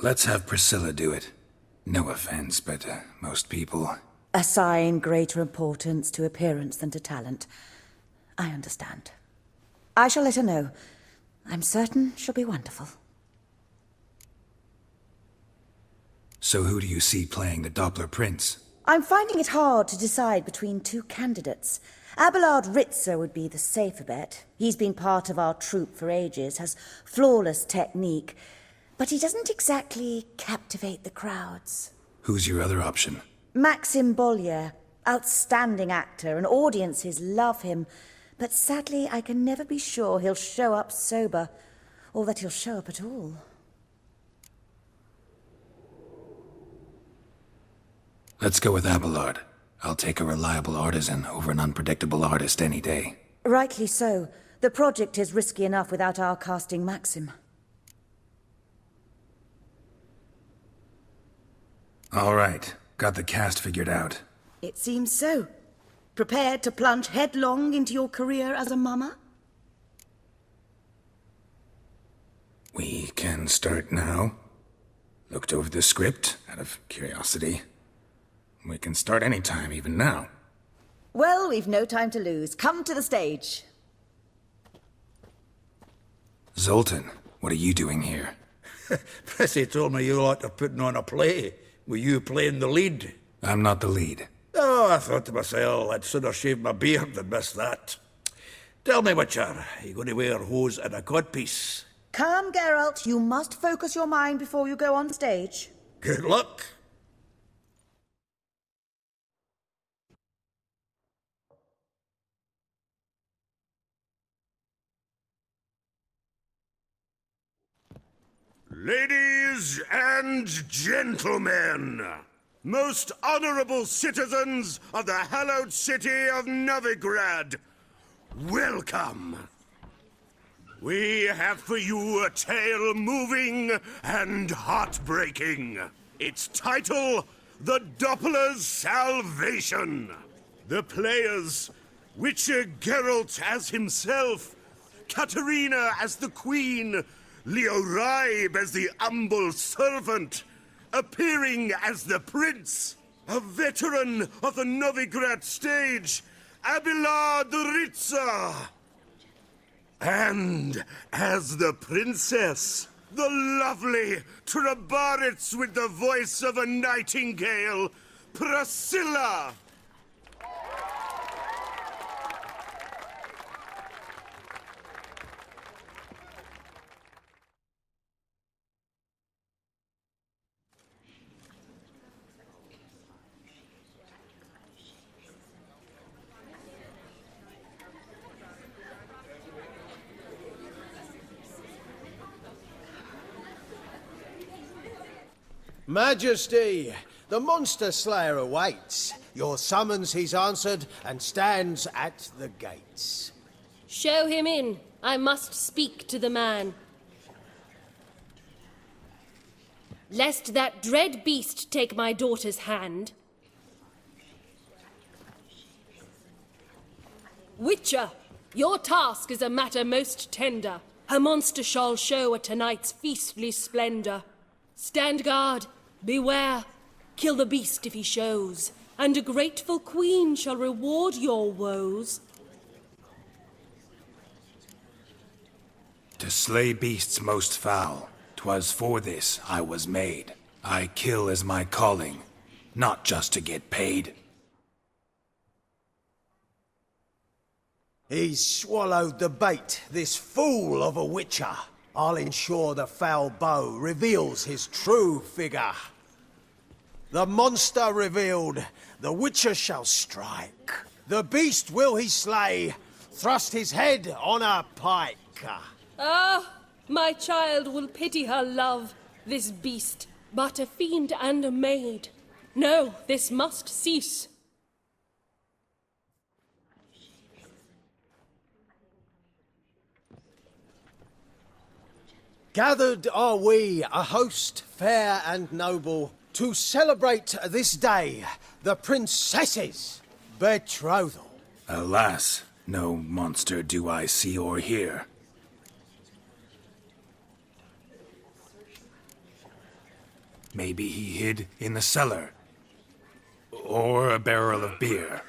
Let's have Priscilla do it. No offense, but most people... Assign greater importance to appearance than to talent. I understand. I shall let her know. I'm certain she'll be wonderful. So who do you see playing the Doppler Prince? I'm finding it hard to decide between two candidates. Abelard Ritzer would be the safer bet. He's been part of our troupe for ages, has flawless technique, but he doesn't exactly captivate the crowds. Who's your other option? Maxim Bollier, outstanding actor, and audiences love him. But sadly, I can never be sure he'll show up sober, or that he'll show up at all. Let's go with Abelard. I'll take a reliable artisan over an unpredictable artist any day. Rightly so. The project is risky enough without our casting Maxim. All right. Got the cast figured out. It seems so. Prepared to plunge headlong into your career as a mama? We can start now. Looked over the script out of curiosity. We can start any time, even now. Well, we've no time to lose. Come to the stage. Zoltan, what are you doing here? Prissy told me you liked to putting on a play. Were you playing the lead? I'm not the lead. Oh, I thought to myself, I'd sooner shave my beard than miss that. Tell me, Witcher, are you going to wear hose and a codpiece? Calm, Geralt. You must focus your mind before you go on stage. Good luck. Ladies and gentlemen, most honorable citizens of the hallowed city of Novigrad, welcome. We have for you a tale moving and heartbreaking. Its title, The Doppler's Salvation. The players, Witcher Geralt as himself, Katerina as the Queen, Leoraib as the humble servant, appearing as the Prince, a veteran of the Novigrad stage, Abelard Ritza. And as the Princess, the lovely Trabaritz with the voice of a nightingale, Priscilla. Majesty, the monster slayer awaits. Your summons he's answered and stands at the gates. Show him in. I must speak to the man. Lest that dread beast take my daughter's hand. Witcher, your task is a matter most tender. Her monster shall show at tonight's feastly splendor. Stand guard, beware, kill the beast if he shows, and a grateful queen shall reward your woes. To slay beasts most foul, 'twas for this I was made. I kill as my calling, not just to get paid. He's swallowed the bait, this fool of a witcher. I'll ensure the foul bow reveals his true figure. The monster revealed, the witcher shall strike. The beast will he slay, thrust his head on a pike. Ah, my child will pity her love, this beast, but a fiend and a maid. No, this must cease. Gathered are we, a host fair and noble, to celebrate this day, the princess's betrothal. Alas, no monster do I see or hear. Maybe he hid in the cellar, or a barrel of beer.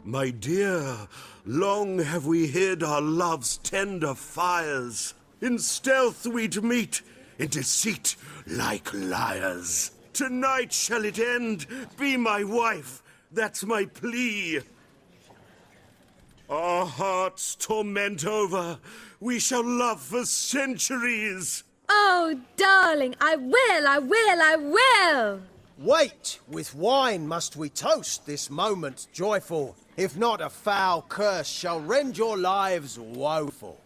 My dear, long have we hid our love's tender fires. In stealth we'd meet, in deceit like liars. Tonight shall it end, be my wife, that's my plea. Our hearts torment over, we shall love for centuries. Oh, darling, I will! Wait, with wine must we toast this moment joyful. If not, a foul curse shall rend your lives woeful.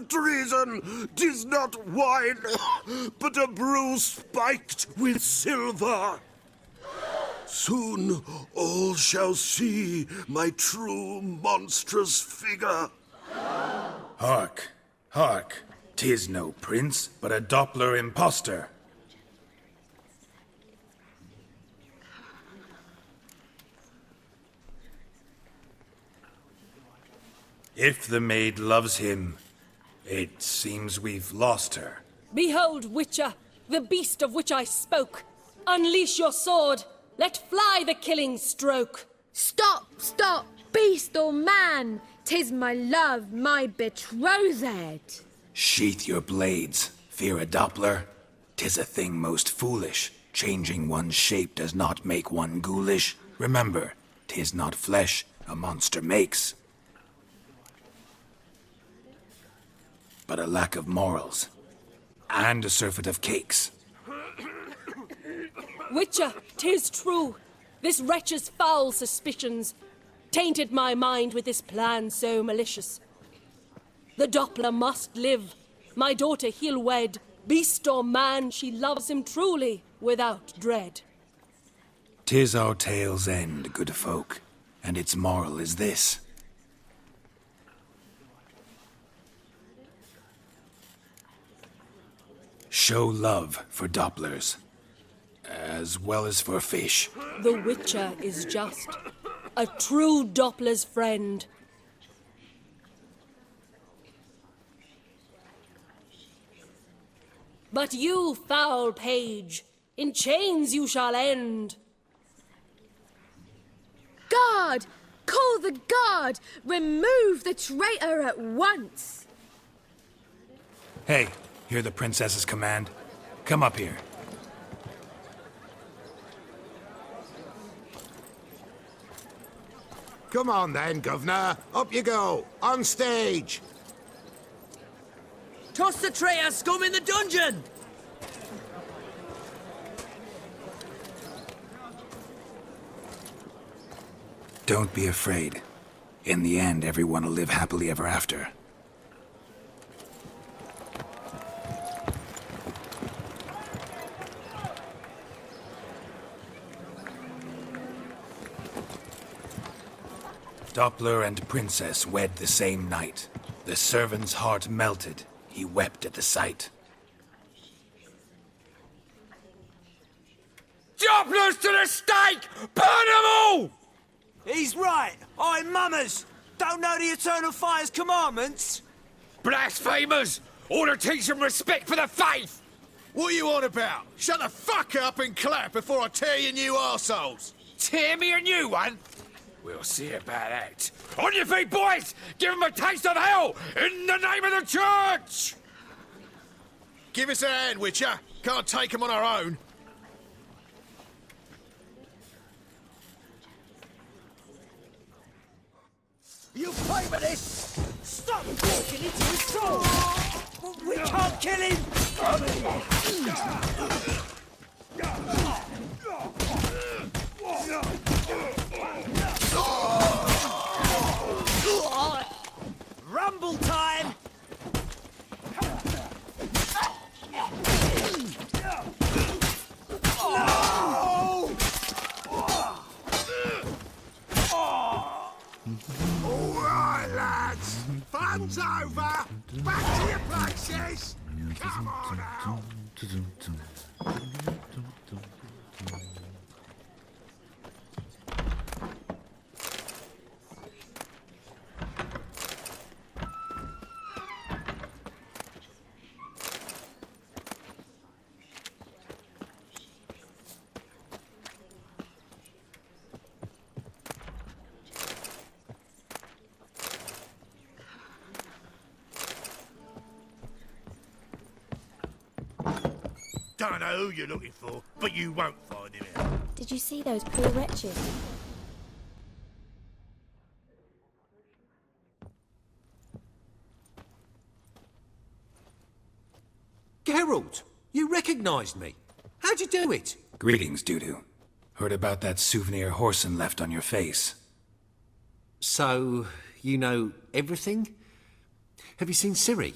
Treason! 'Tis not wine, but a brew spiked with silver. Soon all shall see my true monstrous figure. Hark, hark. 'Tis no prince, but a Doppler impostor. If the maid loves him, it seems we've lost her. Behold, Witcher, the beast of which I spoke. Unleash your sword. Let fly the killing stroke. Stop, stop, beast or man. 'Tis my love, my betrothed. Sheath your blades, fear a Doppler. 'Tis a thing most foolish. Changing one's shape does not make one ghoulish. Remember, 'tis not flesh a monster makes, but a lack of morals, and a surfeit of cakes. Witcher, 'tis true. This wretch's foul suspicions tainted my mind with this plan so malicious. The Doppler must live. My daughter he'll wed. Beast or man, she loves him truly, without dread. 'Tis our tale's end, good folk, and its moral is this. Show love for Dopplers, as well as for fish. The Witcher is just, a true Doppler's friend. But you, foul page, in chains you shall end. Guard! Call the guard! Remove the traitor at once! Hey, hear the princess's command? Come up here. Come on then, Governor. Up you go. On stage. Toss the traitor scum in the dungeon! Don't be afraid. In the end, everyone will live happily ever after. Doppler and princess wed the same night. The servant's heart melted. He wept at the sight. Dopplers to the stake! Burn them all! He's right. I'm mummers. Don't know the Eternal Fire's commandments. Blasphemers! Order teach them respect for the faith! What are you on about? Shut the fuck up and clap before I tear your new arseholes. Tear me a new one? We'll see about that. On your feet, boys! Give them a taste of hell in the name of the church! Give us a hand, Witcher. Can't take them on our own. You pay for this! Stop walking into his soul! We can't kill him! Rumble time! All right, lads. Fun's over. Back to your places. Come on now. Don't know who you're looking for, but you won't find him here. Did you see those poor wretches? Geralt, you recognized me. How'd you do it? Greetings, Dudu. Heard about that souvenir Horson left on your face. So, you know everything? Have you seen Ciri?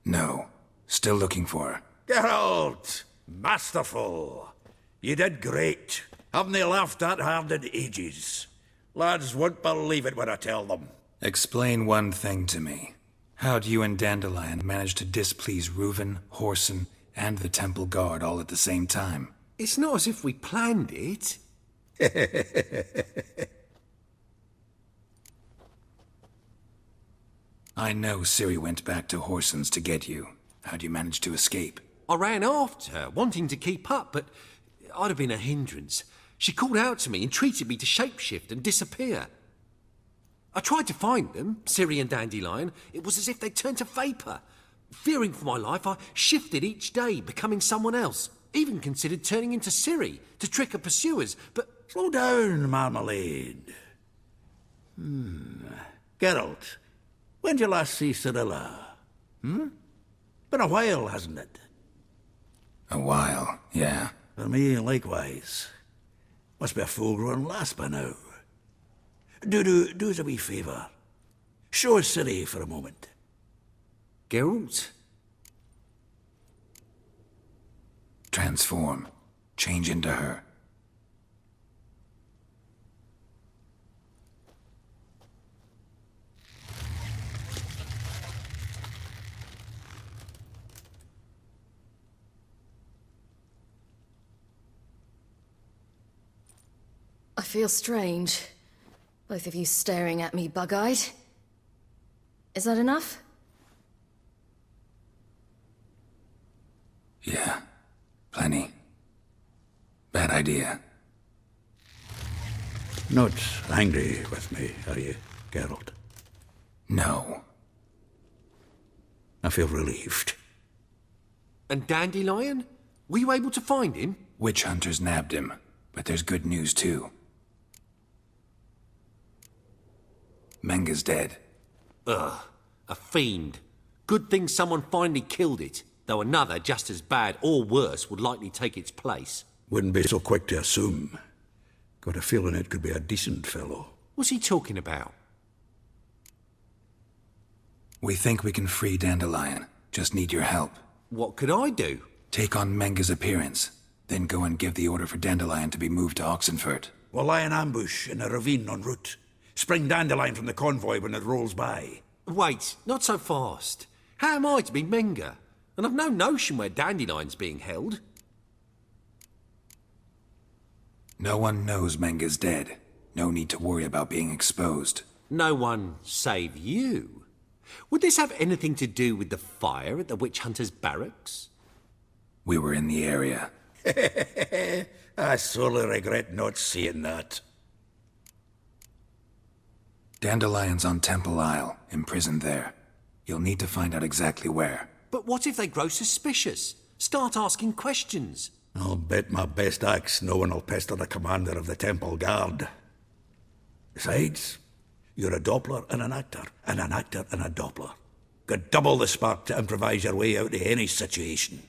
No. Still looking for her. Geralt! Masterful! You did great. Haven't they laughed that hard in ages? Lads won't believe it when I tell them. Explain one thing to me. How'd you and Dandelion manage to displease Reuven, Whoreson, and the Temple Guard all at the same time? It's not as if we planned it. I know Ciri went back to Whoreson's to get you. How'd you manage to escape? I ran after her, wanting to keep up, but I'd have been a hindrance. She called out to me, entreated me to shapeshift and disappear. I tried to find them, Ciri and Dandelion. It was as if they'd turned to vapour. Fearing for my life, I shifted each day, becoming someone else. Even considered turning into Ciri to trick her pursuers, but... Slow down, Marmalade. Geralt, when did you last see Cirilla? Been a while, hasn't it? A while, yeah. For me, likewise. Must be a full-grown lass by now. Do us a wee favour. Show us Ciri for a moment. Geralt? Transform. Change into her. I feel strange. Both of you staring at me bug-eyed. Is that enough? Yeah. Plenty. Bad idea. Not angry with me, are you, Geralt? No. I feel relieved. And Dandelion? Were you able to find him? Witch hunters nabbed him, but there's good news too. Menga's dead. Ugh, a fiend. Good thing someone finally killed it, though another just as bad or worse would likely take its place. Wouldn't be so quick to assume. Got a feeling it could be a decent fellow. What's he talking about? We think we can free Dandelion. Just need your help. What could I do? Take on Menga's appearance, then go and give the order for Dandelion to be moved to Oxenfurt. We'll lie in ambush in a ravine en route. Spring Dandelion from the convoy when it rolls by. Wait, not so fast. How am I to be Menga? And I've no notion where Dandelion's being held. No one knows Menga's dead. No need to worry about being exposed. No one save you. Would this have anything to do with the fire at the witch hunter's barracks? We were in the area. I sorely regret not seeing that. Dandelion's on Temple Isle, imprisoned there. You'll need to find out exactly where. But what if they grow suspicious? Start asking questions? I'll bet my best axe no one will pester the commander of the Temple Guard. Besides, you're a Doppler and an actor and a Doppler. Got double the spark to improvise your way out of any situation.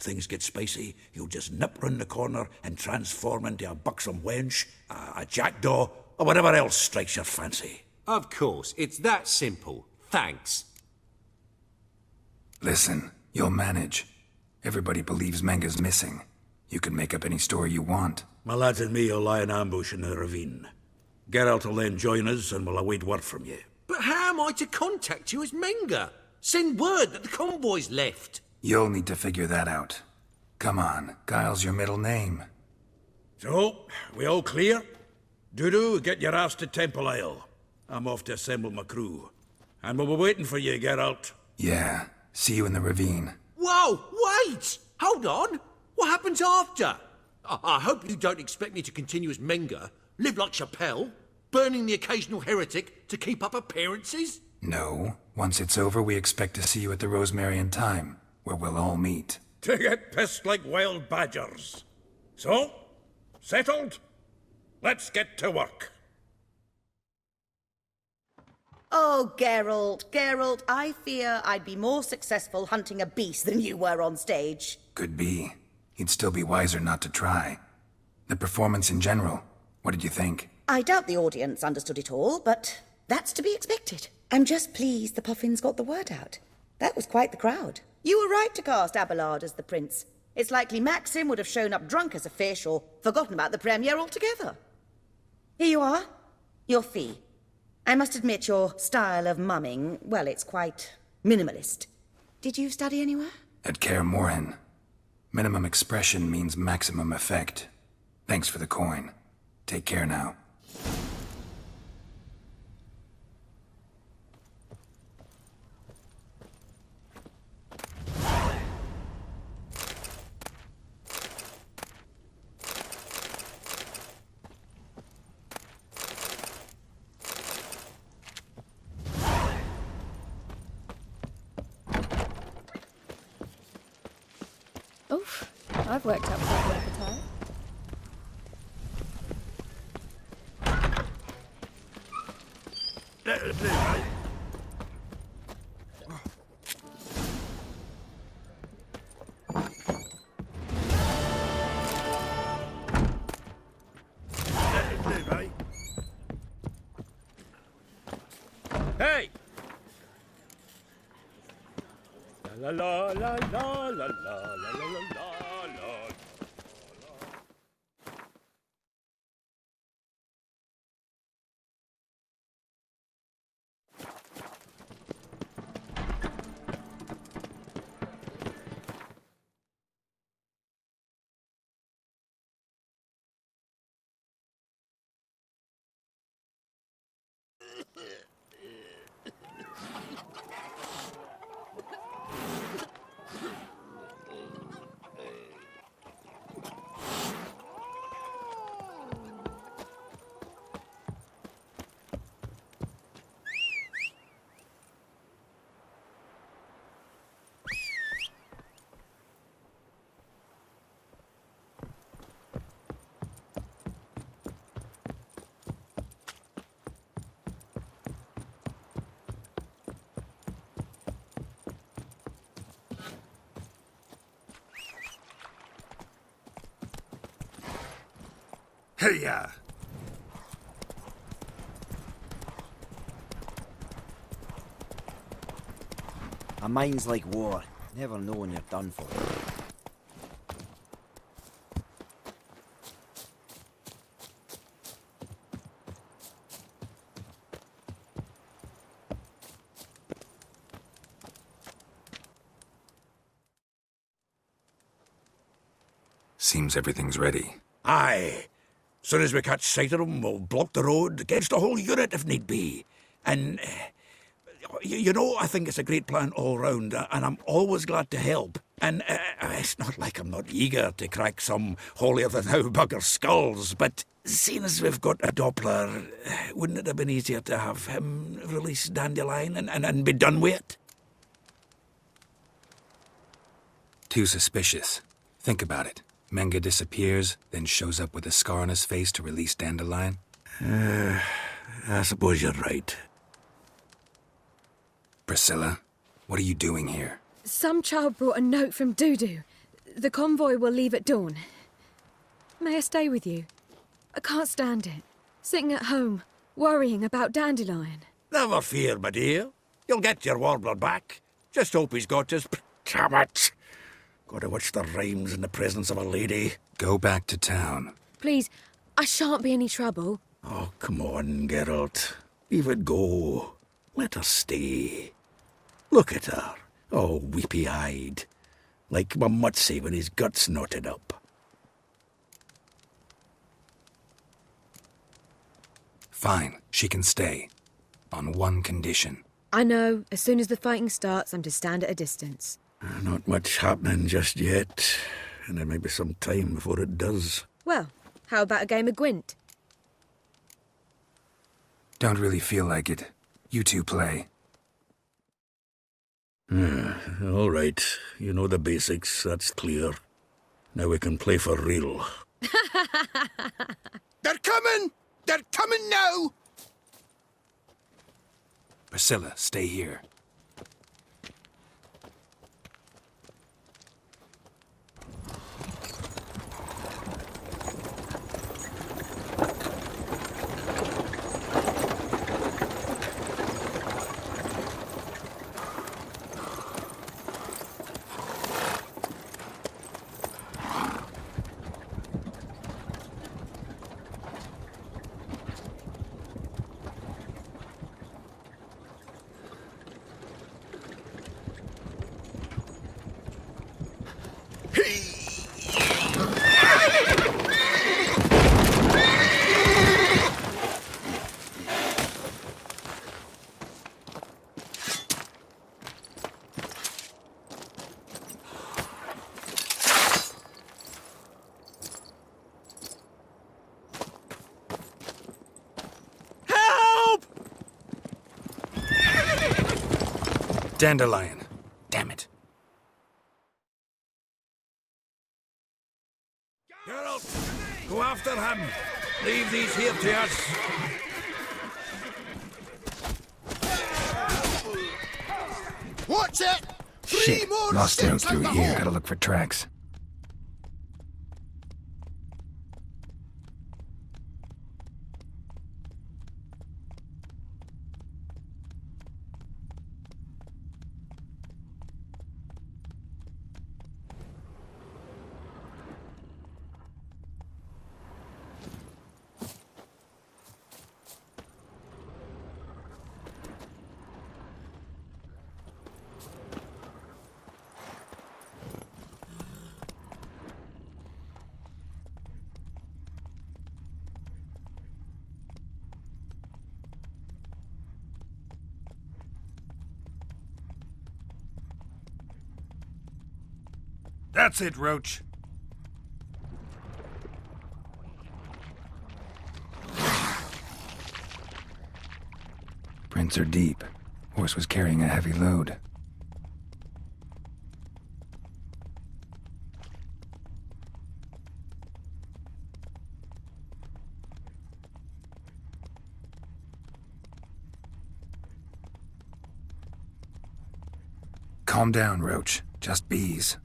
Things get spicy, you'll just nip round the corner and transform into a buxom wench, a jackdaw, or whatever else strikes your fancy. Of course, it's that simple. Thanks. Listen, you'll manage. Everybody believes Menga's missing. You can make up any story you want. My lads and me will lie in ambush in the ravine. Geralt will then join us and we'll await word from you. But how am I to contact you as Menga? Send word that the convoy's left. You'll need to figure that out. Come on, Guile's your middle name. So, we all clear? Dudu, get your ass to Temple Isle. I'm off to assemble my crew. And we'll be waiting for you, Geralt. Yeah, see you in the ravine. Whoa, wait! Hold on! What happens after? I hope you don't expect me to continue as Menga, live like Chappelle, burning the occasional heretic to keep up appearances? No. Once it's over, we expect to see you at the Rosemarian Time, where we'll all meet. To get pissed like wild badgers. So, settled? Let's get to work. Oh, Geralt, I fear I'd be more successful hunting a beast than you were on stage. Could be. He'd still be wiser not to try. The performance in general, what did you think? I doubt the audience understood it all, but that's to be expected. I'm just pleased the Puffins got the word out. That was quite the crowd. You were right to cast Abelard as the prince. It's likely Maxim would have shown up drunk as a fish or forgotten about the premiere altogether. Here you are, your fee. I must admit your style of mumming, well, it's quite minimalist. Did you study anywhere? At Kaer Morhen. Minimum expression means maximum effect. Thanks for the coin. Take care now. Oof, I've worked up quite the appetite. That'll do, mate. That'll do, mate. Hey! La la la la la la la la la la la. Hiya! A mind's like war. Never know when you're done for. Seems everything's ready. Aye. Soon as we catch sight of them, we'll block the road against the whole unit if need be. And, you know, I think it's a great plan all round, and I'm always glad to help. And it's not like I'm not eager to crack some holier-than-thou bugger's skulls, but seeing as we've got a Doppler, wouldn't it have been easier to have him release Dandelion and be done with it? Too suspicious. Think about it. Menga disappears, then shows up with a scar on his face to release Dandelion. I suppose you're right. Priscilla, what are you doing here? Some child brought a note from Dudu. The convoy will leave at dawn. May I stay with you? I can't stand it. Sitting at home, worrying about Dandelion. Never fear, my dear. You'll get your warbler back. Just hope he's got his... Damn it! Gotta watch the rhymes in the presence of a lady. Go back to town. Please, I shan't be any trouble. Oh, come on, Geralt. Leave it go. Let her stay. Look at her. Oh, weepy-eyed. Like my Mutsy when his gut's knotted up. Fine, she can stay. On one condition. I know, as soon as the fighting starts, I'm to stand at a distance. Not much happening just yet, and there may be some time before it does. Well, how about a game of Gwent? Don't really feel like it. You two play. All right. You know the basics, that's clear. Now we can play for real. They're coming! They're coming now! Priscilla, stay here. Dandelion. Damn it. Geralt, go after him. Leave these here to us. Watch it! Shit, lost out through here. Gotta look for tracks. That's it, Roach. Prints are deep. Horse was carrying a heavy load. Calm down, Roach. Just bees.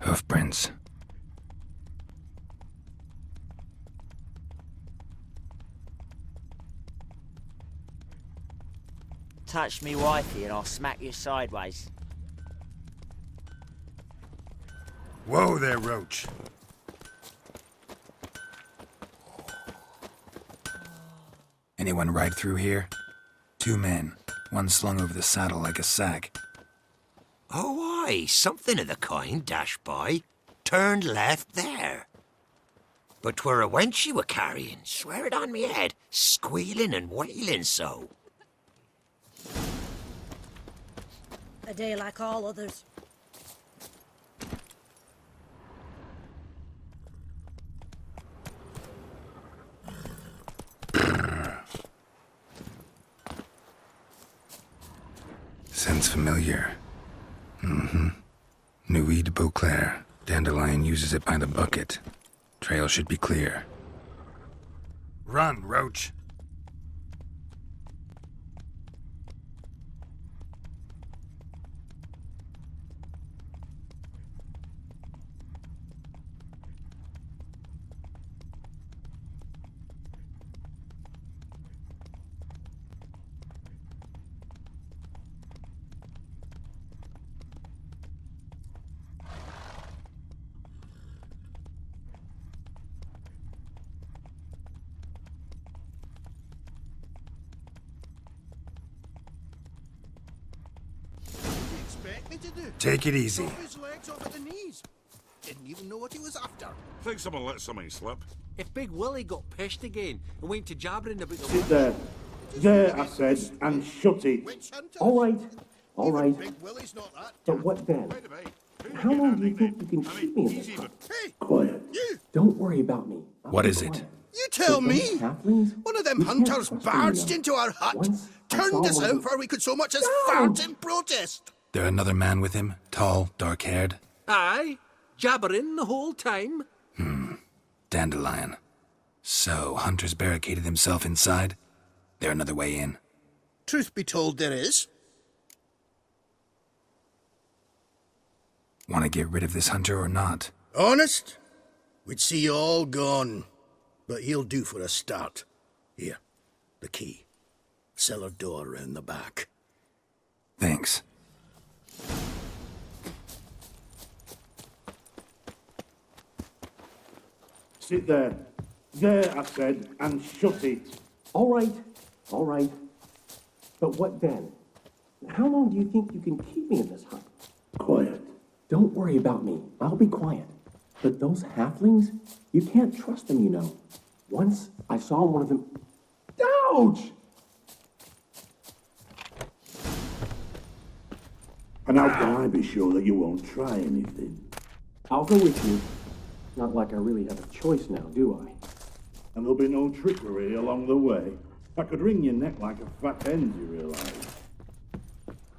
Hoofprints. Touch me wifey and I'll smack you sideways. Whoa there, Roach. Anyone ride through here? 2 men. One slung over the saddle like a sack. Oh, aye, something of the kind dashed by. Turned left there. But 'twere a wench you were carrying, swear it on me head, squealing and wailing so. A day like all others. Sounds familiar. Nuit de Beauclair. Dandelion uses it by the bucket. Trail should be clear. Run, Roach. Take it easy. His legs off at the knees. Didn't even know what he was after. Think someone let something slip. If Big Willie got pissed again and went to jabbering about the... Sit there. There, I said, and shut it. All right. All right. But what then? How long do you think you can keep me in this hut? Quiet. Don't worry about me. What is it? You tell me! One of them hunters barged into our hut, turned us out before we could so much as fart in protest. There another man with him? Tall, dark-haired? Aye, jabbering the whole time. Dandelion. So, Hunter's barricaded himself inside? There another way in? Truth be told, there is. Want to get rid of this Hunter or not? Honest? We'd see you all gone. But he'll do for a start. Here, the key. Cellar door round the back. Thanks. Sit there. There, I said, and shut it. All right. But what then? How long do you think you can keep me in this hut? Quiet. Don't worry about me. I'll be quiet. But those halflings, you can't trust them, you know. Once I saw one of them... Ouch! And how can I be sure that you won't try anything? I'll go with you. Not like I really have a choice now, do I? And there'll be no trickery along the way. I could wring your neck like a fat hen, you realise?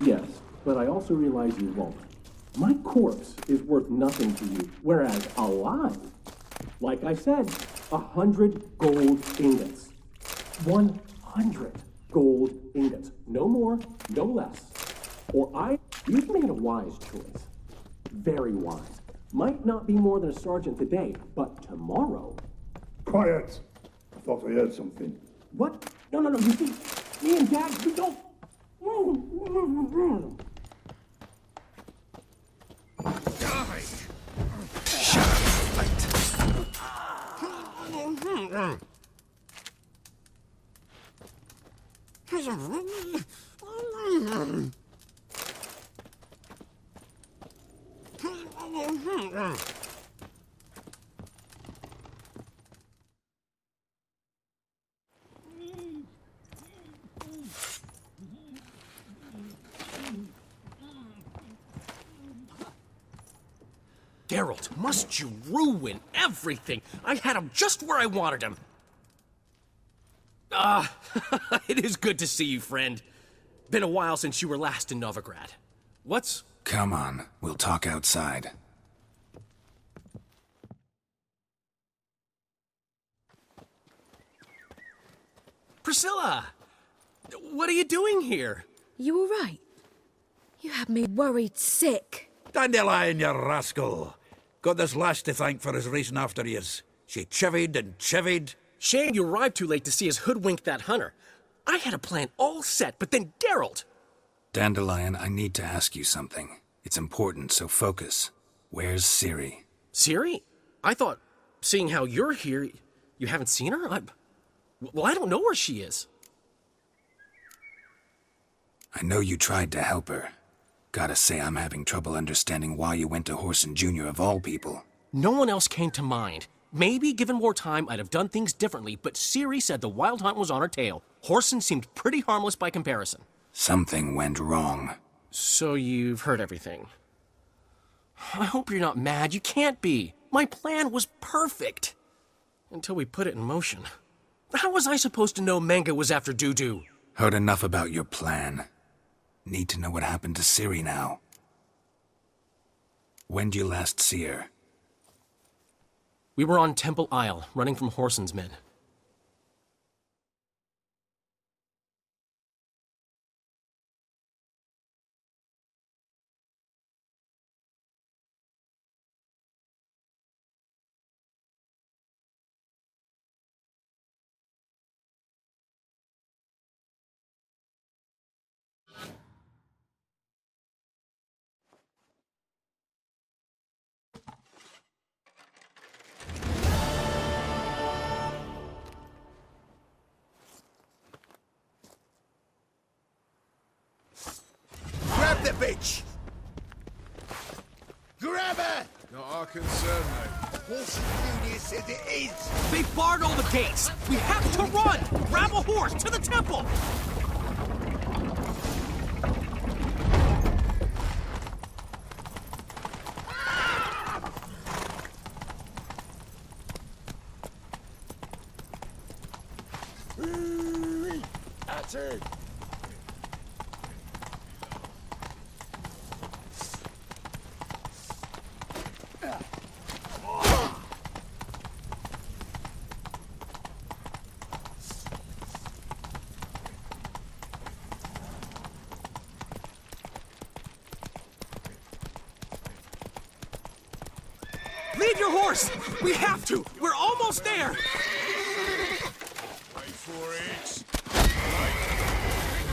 Yes, but I also realize you won't. My corpse is worth nothing to you, whereas alive, like I said, 100 gold ingots. 100 gold ingots. No more, no less. You've made a wise choice. Very wise. Might not be more than a sergeant today, but tomorrow... Quiet! I thought I heard something. What? No, you see, me and Dad, we don't... Die! Shut up, Geralt, must you ruin everything? I had him just where I wanted him. It is good to see you, friend. Been a while since you were last in Novigrad. What's... Come on, we'll talk outside. Priscilla! What are you doing here? You all right? You had me worried sick. Dandelion, you rascal! Got this lass to thank for his racing after yous. She chivied and chivied. Shame you arrived too late to see us hoodwink that hunter. I had a plan all set, but then Geralt... Dandelion, I need to ask you something. It's important, so focus. Where's Ciri? Ciri? I thought, seeing how you're here, you haven't seen her? Well, I don't know where she is. I know you tried to help her. Gotta say, I'm having trouble understanding why you went to Whoreson Jr. of all people. No one else came to mind. Maybe, given more time, I'd have done things differently, but Ciri said the Wild Hunt was on her tail. Whoreson seemed pretty harmless by comparison. Something went wrong. So you've heard everything. I hope you're not mad. You can't be. My plan was perfect. Until we put it in motion. How was I supposed to know Manga was after Dudu? Heard enough about your plan. Need to know what happened to Ciri now. When'd you last see her? We were on Temple Isle, running from Whoreson's men. Grab the bitch! Grab her! Not our concern, mate. Whoreson Jr. says it is! They barred all the gates! We have to run! Grab a horse to the temple! That's it! Leave your horse! We have to! We're almost there! Wait for it.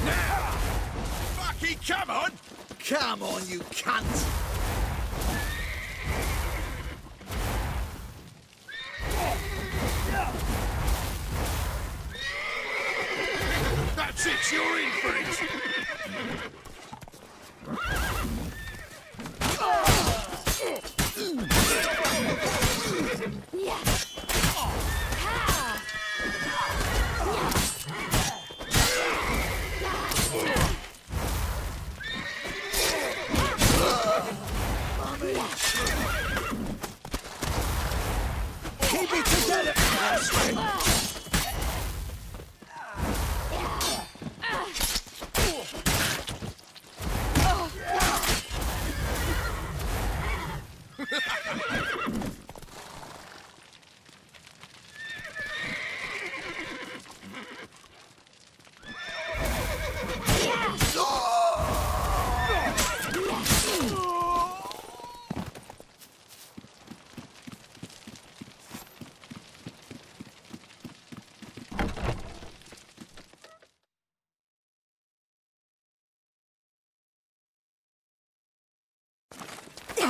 Now! Fucking come on! Come on, you cunt! Subtitles, you're in for it! Keep it together!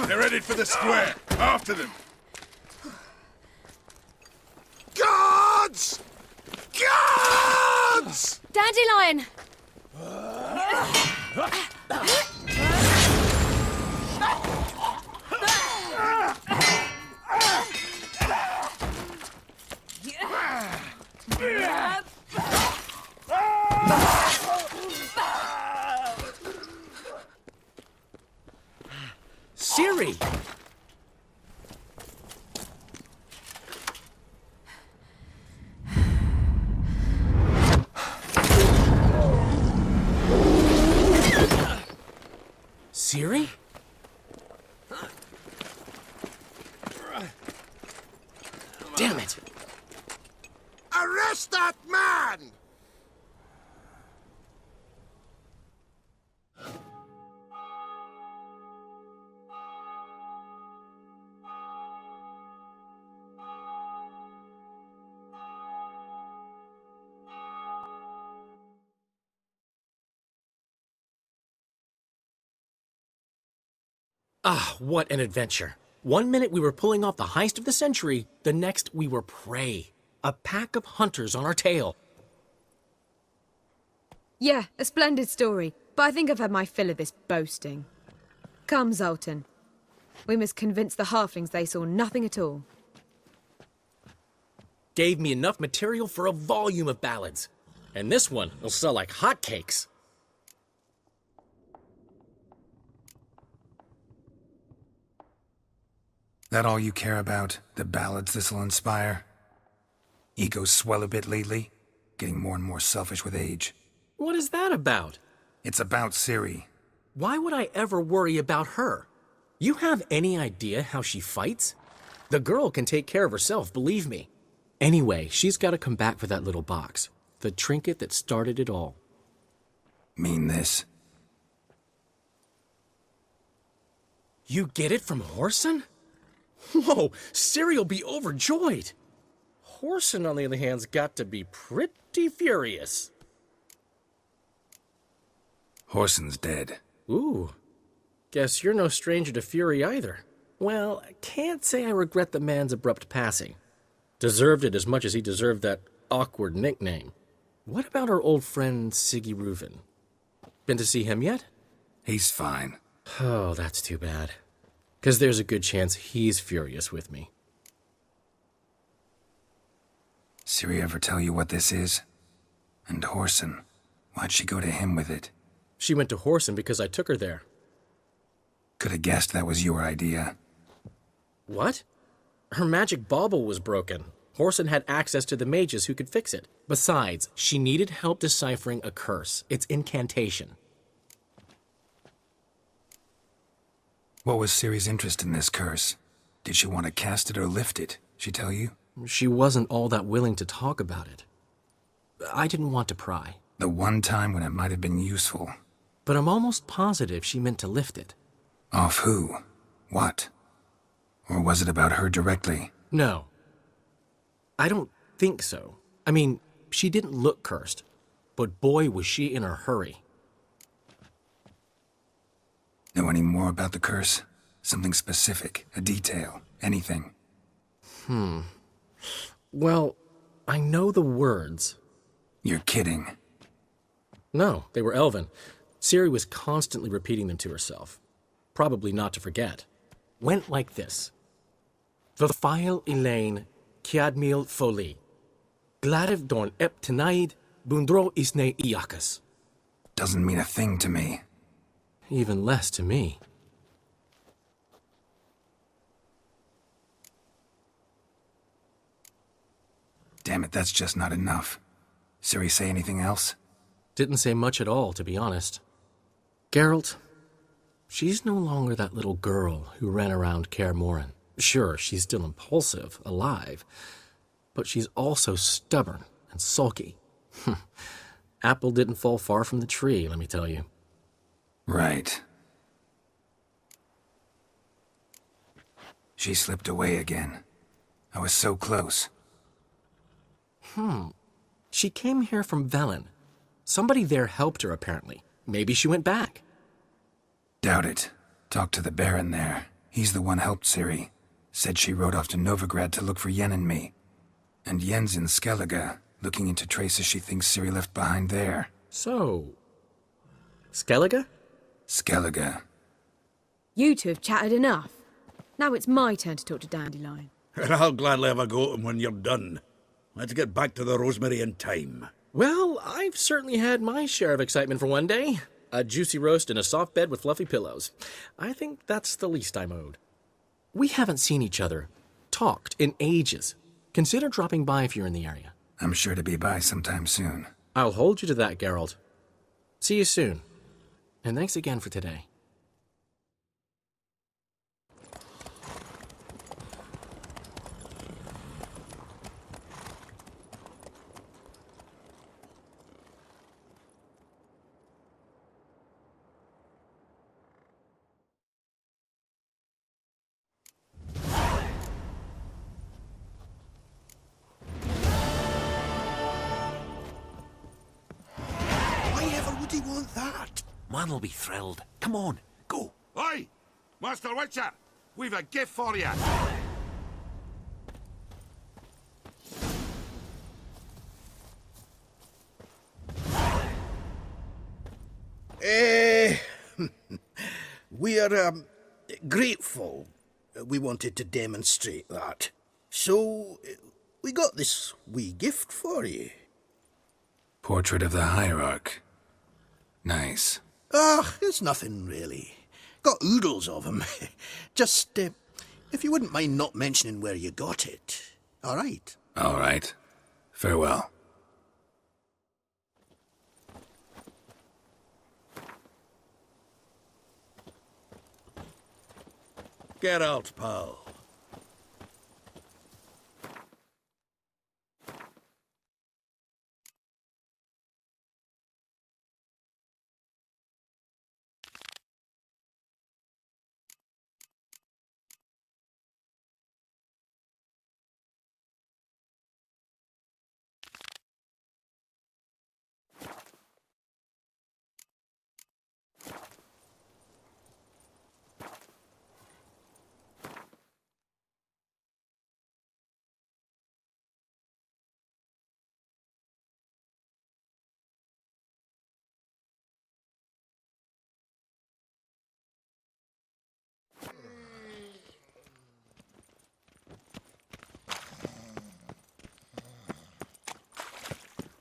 They're headed for the square. After them. Guards! Guards! Dandelion! Ciri! Ciri? Damn it! Arrest that man! Ah, what an adventure. 1 minute we were pulling off the heist of the century, the next we were prey. A pack of hunters on our tail. Yeah, a splendid story, but I think I've had my fill of this boasting. Come, Zoltan. We must convince the halflings they saw nothing at all. Gave me enough material for a volume of ballads. And this one will sell like hotcakes. That all you care about? The ballads this'll inspire? Egos swell a bit lately? Getting more and more selfish with age. What is that about? It's about Ciri. Why would I ever worry about her? You have any idea how she fights? The girl can take care of herself, believe me. Anyway, she's got to come back for that little box. The trinket that started it all. Mean this? You get it from Whoreson? Whoa, Ciri'll be overjoyed. Whoreson, on the other hand's got to be pretty furious. Whoreson's dead. Ooh, guess you're no stranger to fury either. Well, I can't say I regret the man's abrupt passing. Deserved it as much as he deserved that awkward nickname. What about our old friend Siggy Reuven? Been to see him yet? He's fine. Oh, that's too bad. 'Cause there's a good chance he's furious with me. Ciri ever tell you what this is? And Whoreson, why'd she go to him with it? She went to Whoreson because I took her there. Could have guessed that was your idea. What? Her magic bauble was broken. Whoreson had access to the mages who could fix it. Besides, she needed help deciphering a curse. Its incantation. What was Ciri's interest in this curse? Did she want to cast it or lift it? She tell you? She wasn't all that willing to talk about it. I didn't want to pry. The one time when it might have been useful. But I'm almost positive she meant to lift it. Off who? What? Or was it about her directly? No. I don't think so. I mean, she didn't look cursed. But boy, was she in a hurry. Know any more about the curse? Something specific, a detail, anything? Well, I know the words. You're kidding. No, they were Elven. Ciri was constantly repeating them to herself. Probably not to forget. Went like this. Vafile Elaine Kiadmil Foli. Gladev Dorn Ep Tenaid Bundro Isne Iakas. Doesn't mean a thing to me. Even less to me. Damn it, that's just not enough. Ciri say anything else? Didn't say much at all, to be honest. Geralt, she's no longer that little girl who ran around Kaer Morhen. Sure, she's still impulsive, alive, but she's also stubborn and sulky. Apple didn't fall far from the tree, let me tell you. Right. She slipped away again. I was so close. She came here from Velen. Somebody there helped her, apparently. Maybe she went back. Doubt it. Talked to the Baron there. He's the one helped Ciri. Said she rode off to Novigrad to look for Yen and me. And Yen's in Skellige, looking into traces she thinks Ciri left behind there. So... Skellige? Skellige. You two have chatted enough. Now it's my turn to talk to Dandelion. And I'll gladly have a go at him when you're done. Let's get back to the Rosemary in time. Well, I've certainly had my share of excitement for one day. A juicy roast and a soft bed with fluffy pillows. I think that's the least I'm owed. We haven't seen each other, talked, in ages. Consider dropping by if you're in the area. I'm sure to be by sometime soon. I'll hold you to that, Geralt. See you soon. And thanks again for today. Man'll be thrilled. Come on, go. Oi! Master Witcher, we've a gift for you. We're grateful. We wanted to demonstrate that. So, we got this wee gift for you. Portrait of the Hierarch. Nice. It's nothing really. Got oodles of 'em. Just, if you wouldn't mind not mentioning where you got it. All right? All right. Farewell. Geralt, pal.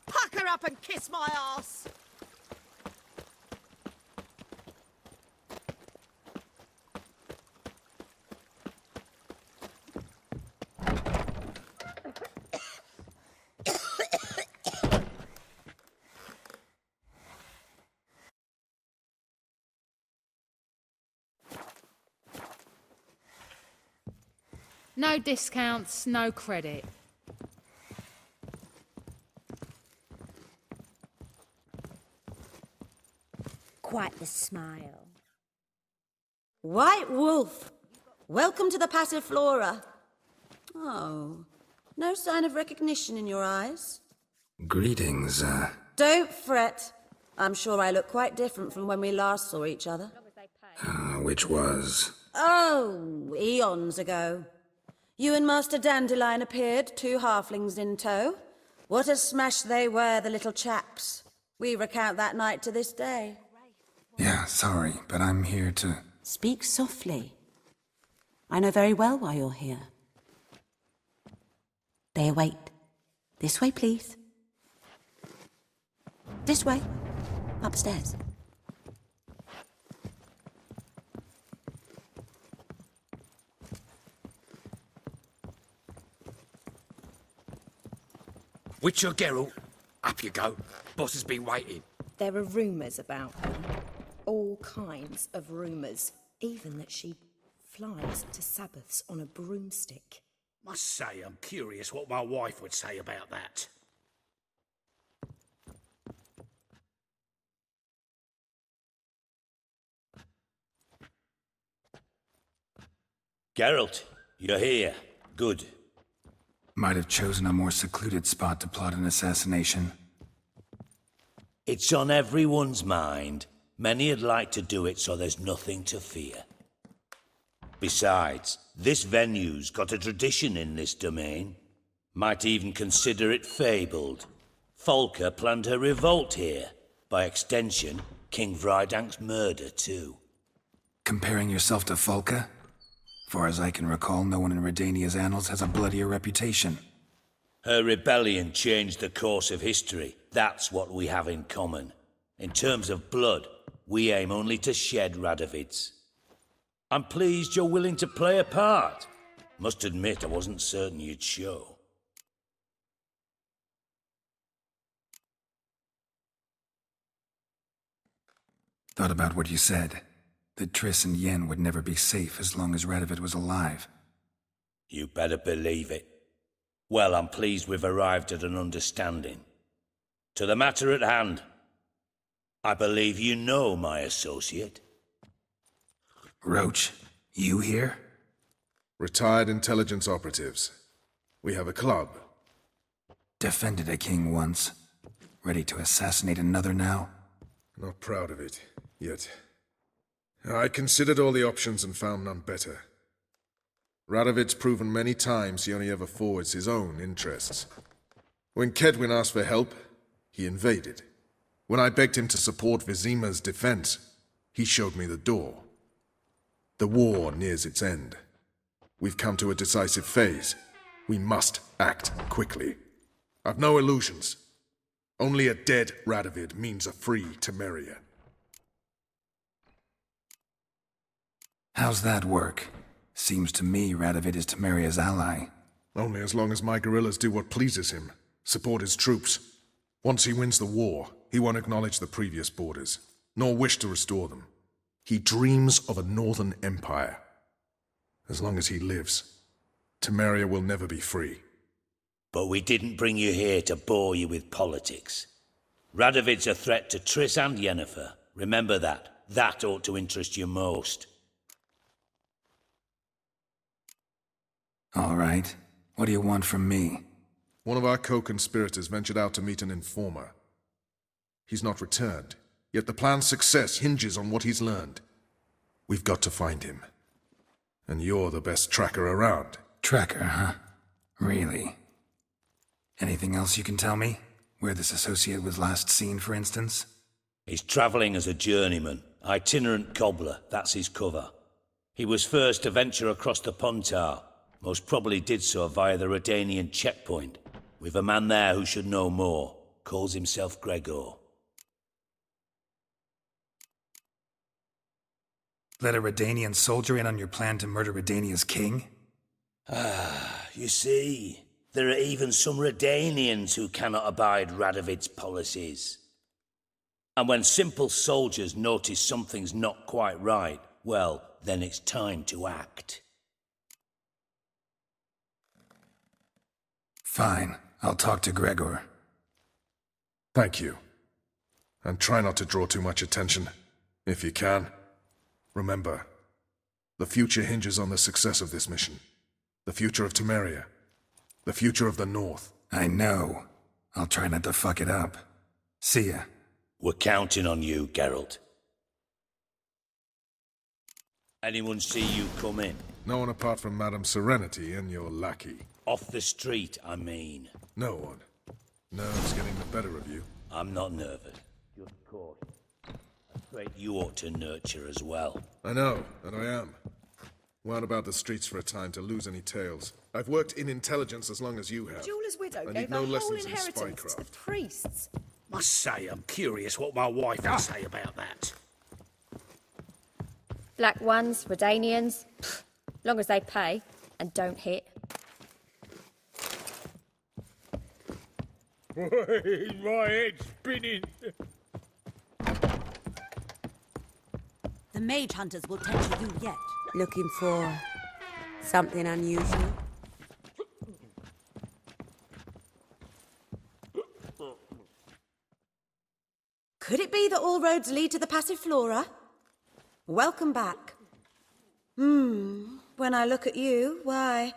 Pack her up and kiss my ass. No discounts, no credit. Quite the smile. White Wolf, welcome to the Passiflora. Oh, no sign of recognition in your eyes? Greetings, Don't fret. I'm sure I look quite different from when we last saw each other. which was... Oh, eons ago. You and Master Dandelion appeared, two halflings in tow. What a smash they were, the little chaps. We recount that night to this day. Yeah, sorry, but I'm here to... Speak softly. I know very well why you're here. They await. This way, please. This way. Upstairs. Witcher Geralt, up you go. Boss has been waiting. There are rumours about her. All kinds of rumours. Even that she flies to Sabbaths on a broomstick. Must say, I'm curious what my wife would say about that. Geralt, you're here. Good. Might have chosen a more secluded spot to plot an assassination. It's on everyone's mind. Many'd like to do it so there's nothing to fear. Besides, this venue's got a tradition in this domain. Might even consider it fabled. Folka planned her revolt here. By extension, King Vrydank's murder too. Comparing yourself to Folka? Far as I can recall, no one in Redania's annals has a bloodier reputation. Her rebellion changed the course of history. That's what we have in common. In terms of blood, we aim only to shed Radovid's. I'm pleased you're willing to play a part. Must admit, I wasn't certain you'd show. Thought about what you said. That Triss and Yen would never be safe as long as Radovid was alive. You better believe it. Well, I'm pleased we've arrived at an understanding. To the matter at hand. I believe you know my associate. Roach, you here? Retired intelligence operatives. We have a club. Defended a king once. Ready to assassinate another now? Not proud of it, yet. I considered all the options and found none better. Radovid's proven many times he only ever forwards his own interests. When Kedwin asked for help, he invaded. When I begged him to support Vesemir's defense, he showed me the door. The war nears its end. We've come to a decisive phase. We must act quickly. I've no illusions. Only a dead Radovid means a free Temeria. How's that work? Seems to me Radovid is Temeria's ally. Only as long as my guerrillas do what pleases him. Support his troops. Once he wins the war, he won't acknowledge the previous borders, nor wish to restore them. He dreams of a northern empire. As long as he lives, Temeria will never be free. But we didn't bring you here to bore you with politics. Radovid's a threat to Triss and Yennefer. Remember that. That ought to interest you most. All right. What do you want from me? One of our co-conspirators ventured out to meet an informer. He's not returned, yet the plan's success hinges on what he's learned. We've got to find him. And you're the best tracker around. Tracker, huh? Really? Anything else you can tell me? Where this associate was last seen, for instance? He's travelling as a journeyman. Itinerant cobbler, that's his cover. He was first to venture across the Pontar. Most probably did so via the Redanian checkpoint. We've a man there who should know more. Calls himself Gregor. Let a Redanian soldier in on your plan to murder Redania's king? You see, there are even some Redanians who cannot abide Radovid's policies. And when simple soldiers notice something's not quite right, well, then it's time to act. Fine. I'll talk to Gregor. Thank you. And try not to draw too much attention, if you can. Remember, the future hinges on the success of this mission. The future of Temeria. The future of the North. I know. I'll try not to fuck it up. See ya. We're counting on you, Geralt. Anyone see you come in? No one apart from Madame Serenity and your lackey. Off the street, I mean. No one. Nerves getting the better of you. I'm not nervous. just caught. A trait you ought to nurture as well. I know, and I am. Wound about the streets for a time to lose any tails. I've worked in intelligence as long as you have. Jeweler's widow I gave need no her whole lessons in inheritance to spycraft. the priests. Must say, I'm curious what my wife will say about that. Black ones, Redanians, long as they pay and don't hit. My head's spinning. The mage hunters will tend to you yet. Looking for something unusual? Could it be that all roads lead to the Passiflora? Welcome back. When I look at you, why,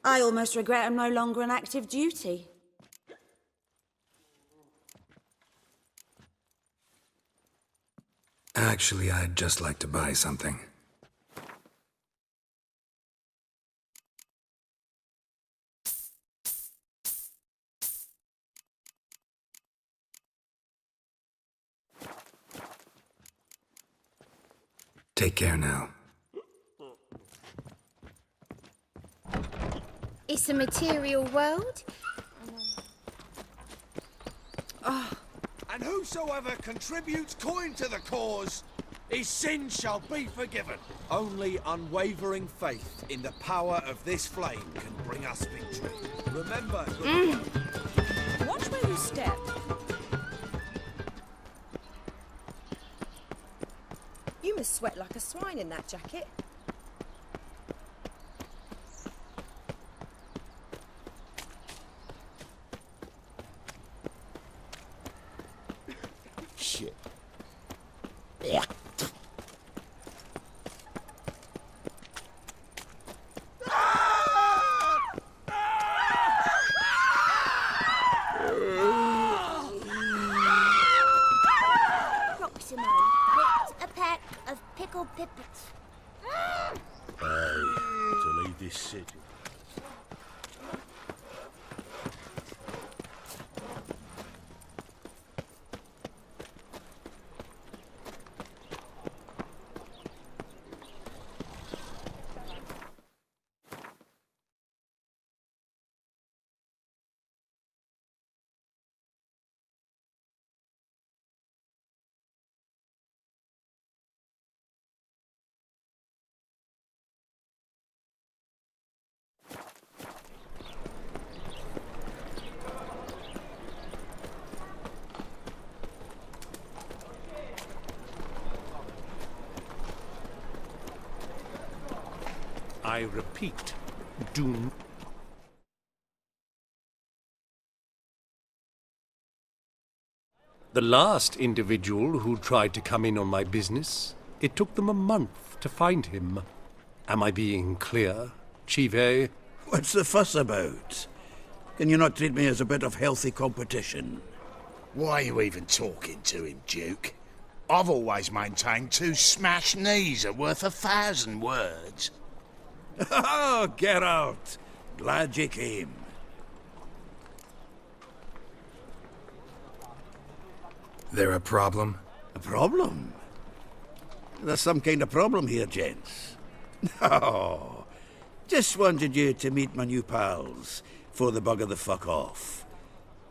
I almost regret I'm no longer on active duty. Actually, I'd just like to buy something. Take care now. It's a material world. And whosoever contributes coin to the cause, his sins shall be forgiven. Only unwavering faith in the power of this flame can bring us victory. Remember, Watch where you step. You must sweat like a swine in that jacket. shit. Yeah. Proximo picked a pack of pickled pippets. To leave this city. I repeat, do. The last individual who tried to come in on my business, it took them a month to find him. Am I being clear, Chive? What's the fuss about? Can you not treat me as a bit of healthy competition? Why are you even talking to him, Duke? I've always maintained 2 smashed knees are worth 1,000 words. Oh, Geralt! Glad you came. There a problem? A problem? There's some kind of problem here, gents. No. Just wanted you to meet my new pals before they bugger the fuck off.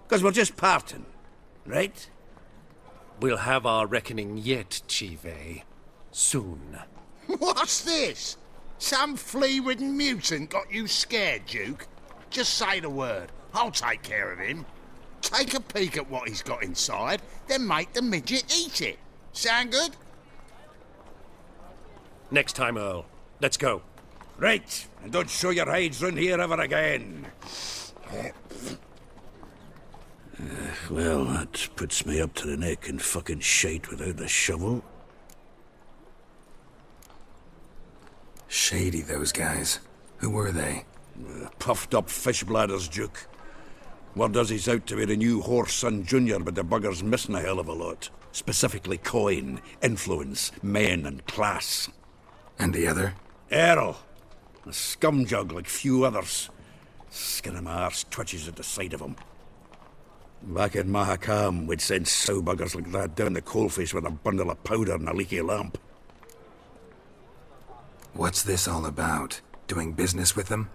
'Cause we're just parting, right? We'll have our reckoning yet, Chive. Soon. What's this? Some flea-ridden mutant got you scared, Duke? Just say the word. I'll take care of him. Take a peek at what he's got inside, then make the midget eat it. Sound good? Next time, Earl. Let's go. Right, and don't show your hides round here ever again. Well, that puts me up to the neck in fucking shite without the shovel. Shady, those guys. Who were they? Puffed up fish bladders, Duke. Word does he's out to be the new Horse Son Jr., but the bugger's missing a hell of a lot. Specifically coin, influence, men, and class. And the other? Earl. A scumjug like few others. Skin of my arse twitches at the sight of him. Back in Mahakam, we'd send sow buggers like that down the coalface with a bundle of powder and a leaky lamp. What's this all about? Doing business with them?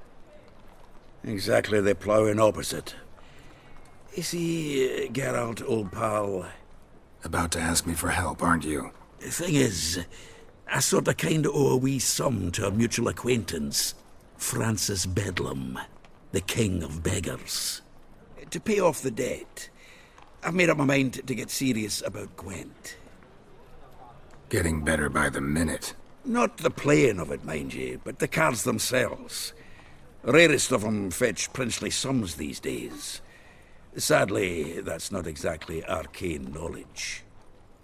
Exactly the ploughing opposite. You see, Geralt, old pal... About to ask me for help, aren't you? The thing is, I sort of kinda owe a wee sum to a mutual acquaintance, Francis Bedlam, the king of beggars. To pay off the debt, I've made up my mind to get serious about Gwent. Getting better by the minute. Not the playing of it, mind you, but the cards themselves. Rarest of them fetch princely sums these days. Sadly, that's not exactly arcane knowledge.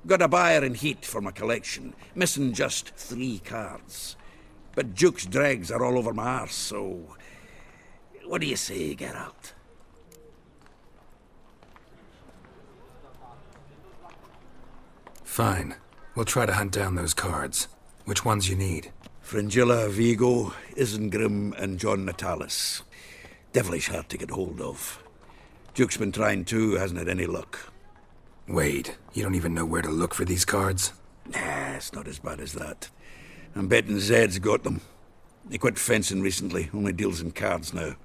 Got a buyer in heat for my collection, missing just 3 cards. But Duke's dregs are all over my arse, so... What do you say, Geralt? Fine. We'll try to hunt down those cards. Which ones you need? Fringilla, Vigo, Isengrim, and John Natalis. Devilish hard to get hold of. Duke's been trying too, hasn't had any luck. Wait, you don't even know where to look for these cards? Nah, it's not as bad as that. I'm betting Zed's got them. He quit fencing recently, only deals in cards now.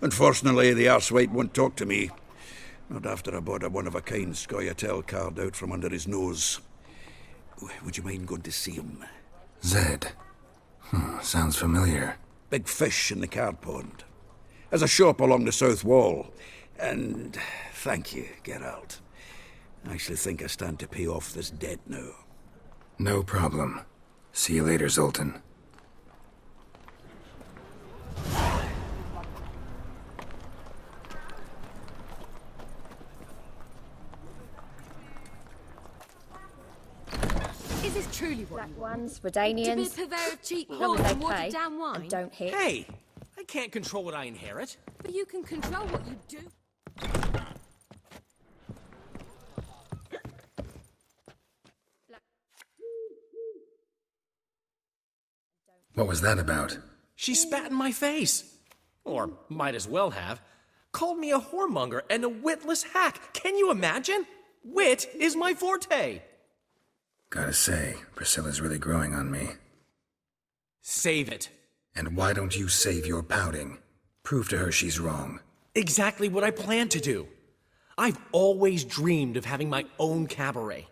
Unfortunately, the arsewipe won't talk to me. Not after I bought a one-of-a-kind Scoia'tael card out from under his nose. Would you mind going to see him? Zed. Sounds familiar. Big fish in the card pond. Has a shop along the south wall. And thank you, Geralt. I actually think I stand to pay off this debt now. No problem. See you later, Zoltan. Is this truly what Black ones, Redanians. To be a purveyor of cheap as long whores as and they pay watered down wine? and don't hit. Hey! I can't control what I inherit. But you can control what you do. What was that about? She spat in my face. Or might as well have. Called me a whoremonger and a witless hack. Can you imagine? Wit is my forte. Gotta say, Priscilla's really growing on me. Save it. And why don't you save your pouting? Prove to her she's wrong. Exactly what I plan to do. I've always dreamed of having my own cabaret.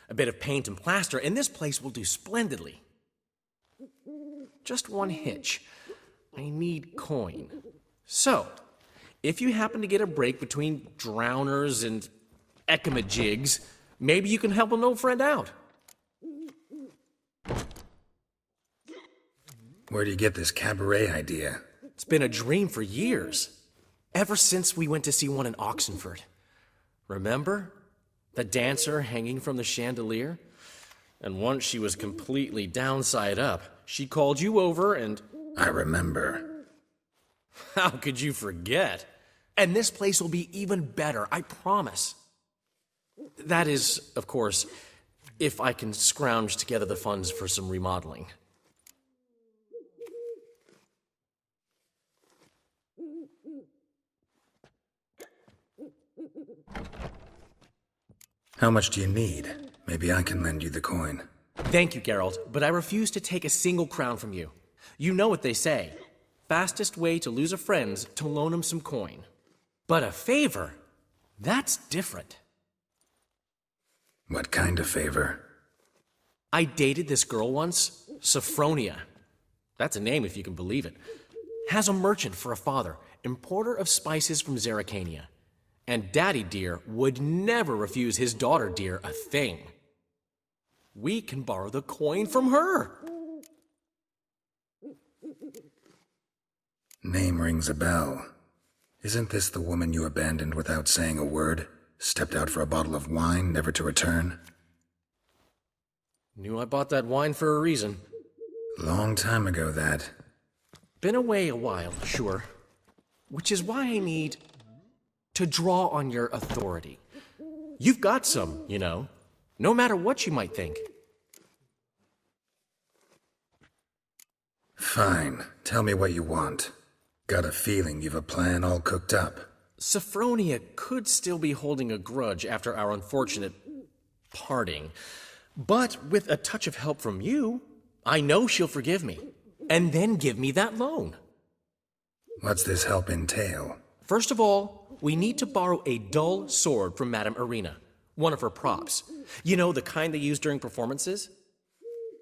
A bit of paint and plaster, and this place will do splendidly. Just one hitch. I need coin. So, if you happen to get a break between drowners and ekamajigs, maybe you can help an old friend out. Where do you get this cabaret idea? It's been a dream for years. Ever since we went to see one in Oxenford. Remember? The dancer hanging from the chandelier? And once she was completely downside up, she called you over and... I remember. How could you forget? And this place will be even better, I promise. That is, of course, if I can scrounge together the funds for some remodeling. How much do you need? Maybe I can lend you the coin. Thank you, Geralt, but I refuse to take a single crown from you. You know what they say. Fastest way to lose a friend's to loan him some coin. But a favor? That's different. What kind of favor? I dated this girl once, Sophronia. That's a name if you can believe it. Has a merchant for a father, importer of spices from Zerrikania. And Daddy Dear would never refuse his daughter Dear a thing. We can borrow the coin from her. Name rings a bell. Isn't this the woman you abandoned without saying a word? Stepped out for a bottle of wine, never to return? Knew I bought that wine for a reason. Long time ago, that. Been away a while, sure. Which is why I need to draw on your authority. You've got some, you know, no matter what you might think. Fine. Tell me what you want. Got a feeling you've a plan all cooked up. Sophronia could still be holding a grudge after our unfortunate parting. But with a touch of help from you, I know she'll forgive me. And then give me that loan. What's this help entail? First of all, we need to borrow a dull sword from Madame Irina, one of her props. You know, the kind they use during performances?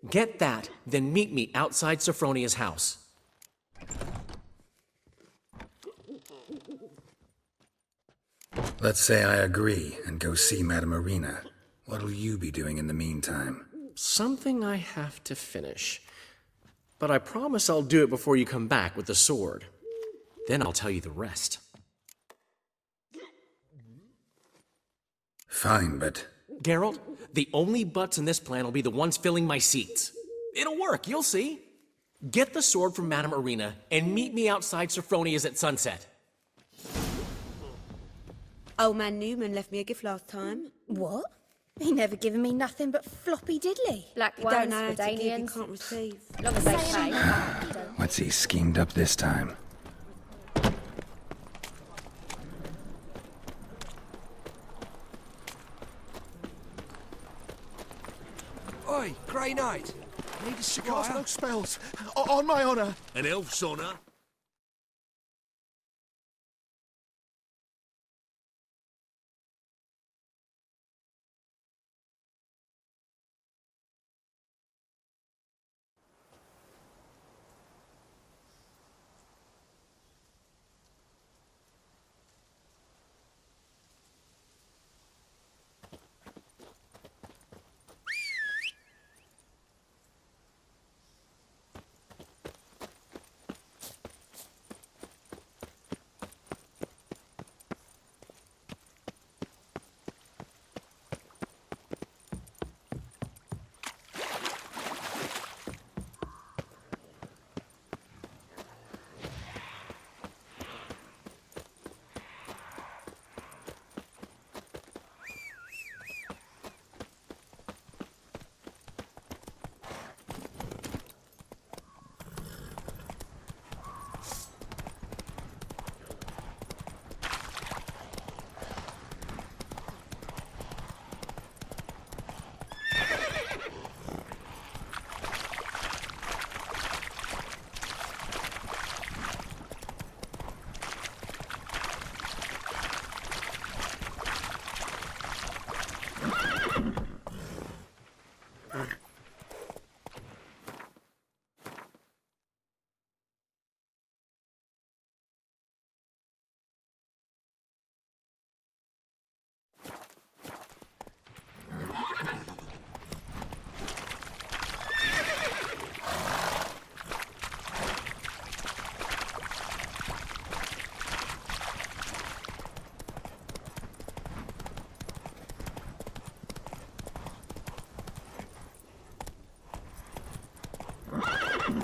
Get that, then meet me outside Sophronia's house. Let's say I agree and go see Madame Irina. What'll you be doing in the meantime? Something I have to finish. But I promise I'll do it before you come back with the sword. Then I'll tell you the rest. Fine, but... Geralt, the only butts in this plan will be the ones filling my seats. It'll work, you'll see. Get the sword from Madame Irina and meet me outside Sophronia's at sunset. Old man Newman left me a gift last time. What? He never given me nothing but floppy diddly. Black you don't know how to give, you can't receive. Long as they pay. What's he schemed up this time? Oi, Grey Knight. Need a cigar? Cast no spells. On my honor. An elf's honor?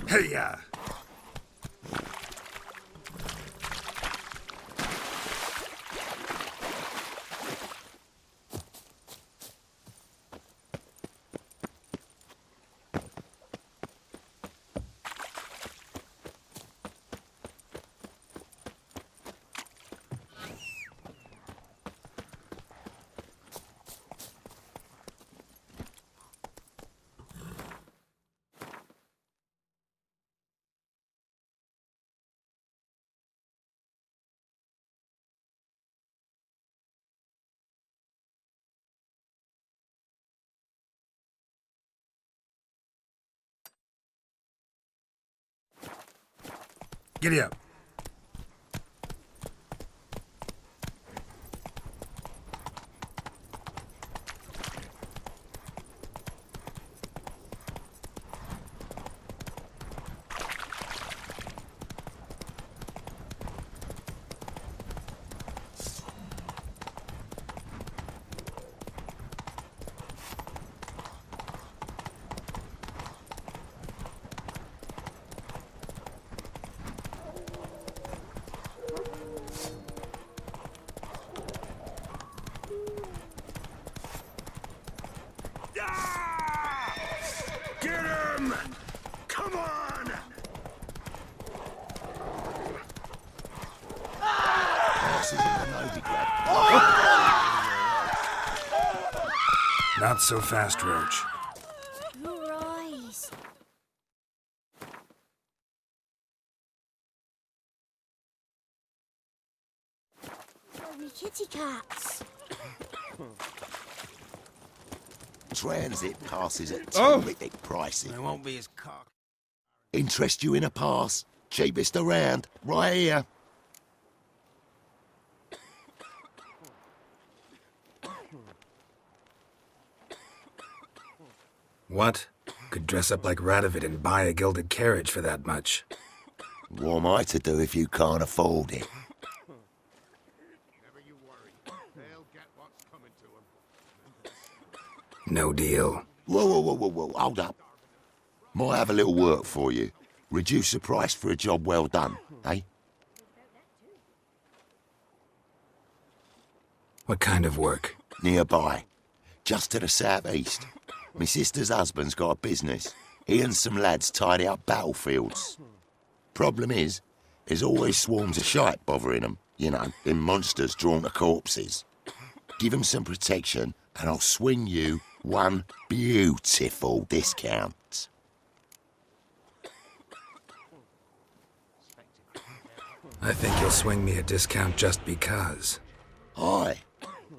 Hey-ya! Giddy up. Not so fast, Roach. Your eyes. Sorry, kitty cats. Transit passes at Oh! terrific prices. They won't be as cock. Interest you in a pass? Cheapest around, right here. What? Could dress up like Radovid and buy a gilded carriage for that much. What am I to do if you can't afford it? No deal. Whoa, hold up. Might have a little work for you. Reduce the price for a job well done, eh? What kind of work? Nearby. Just to the southeast. My sister's husband's got a business. He and some lads tidy up battlefields. Problem is, there's always swarms of shite bothering them. You know, them monsters drawn to corpses. Give them some protection, and I'll swing you one beautiful discount. I think you'll swing me a discount just because. Aye.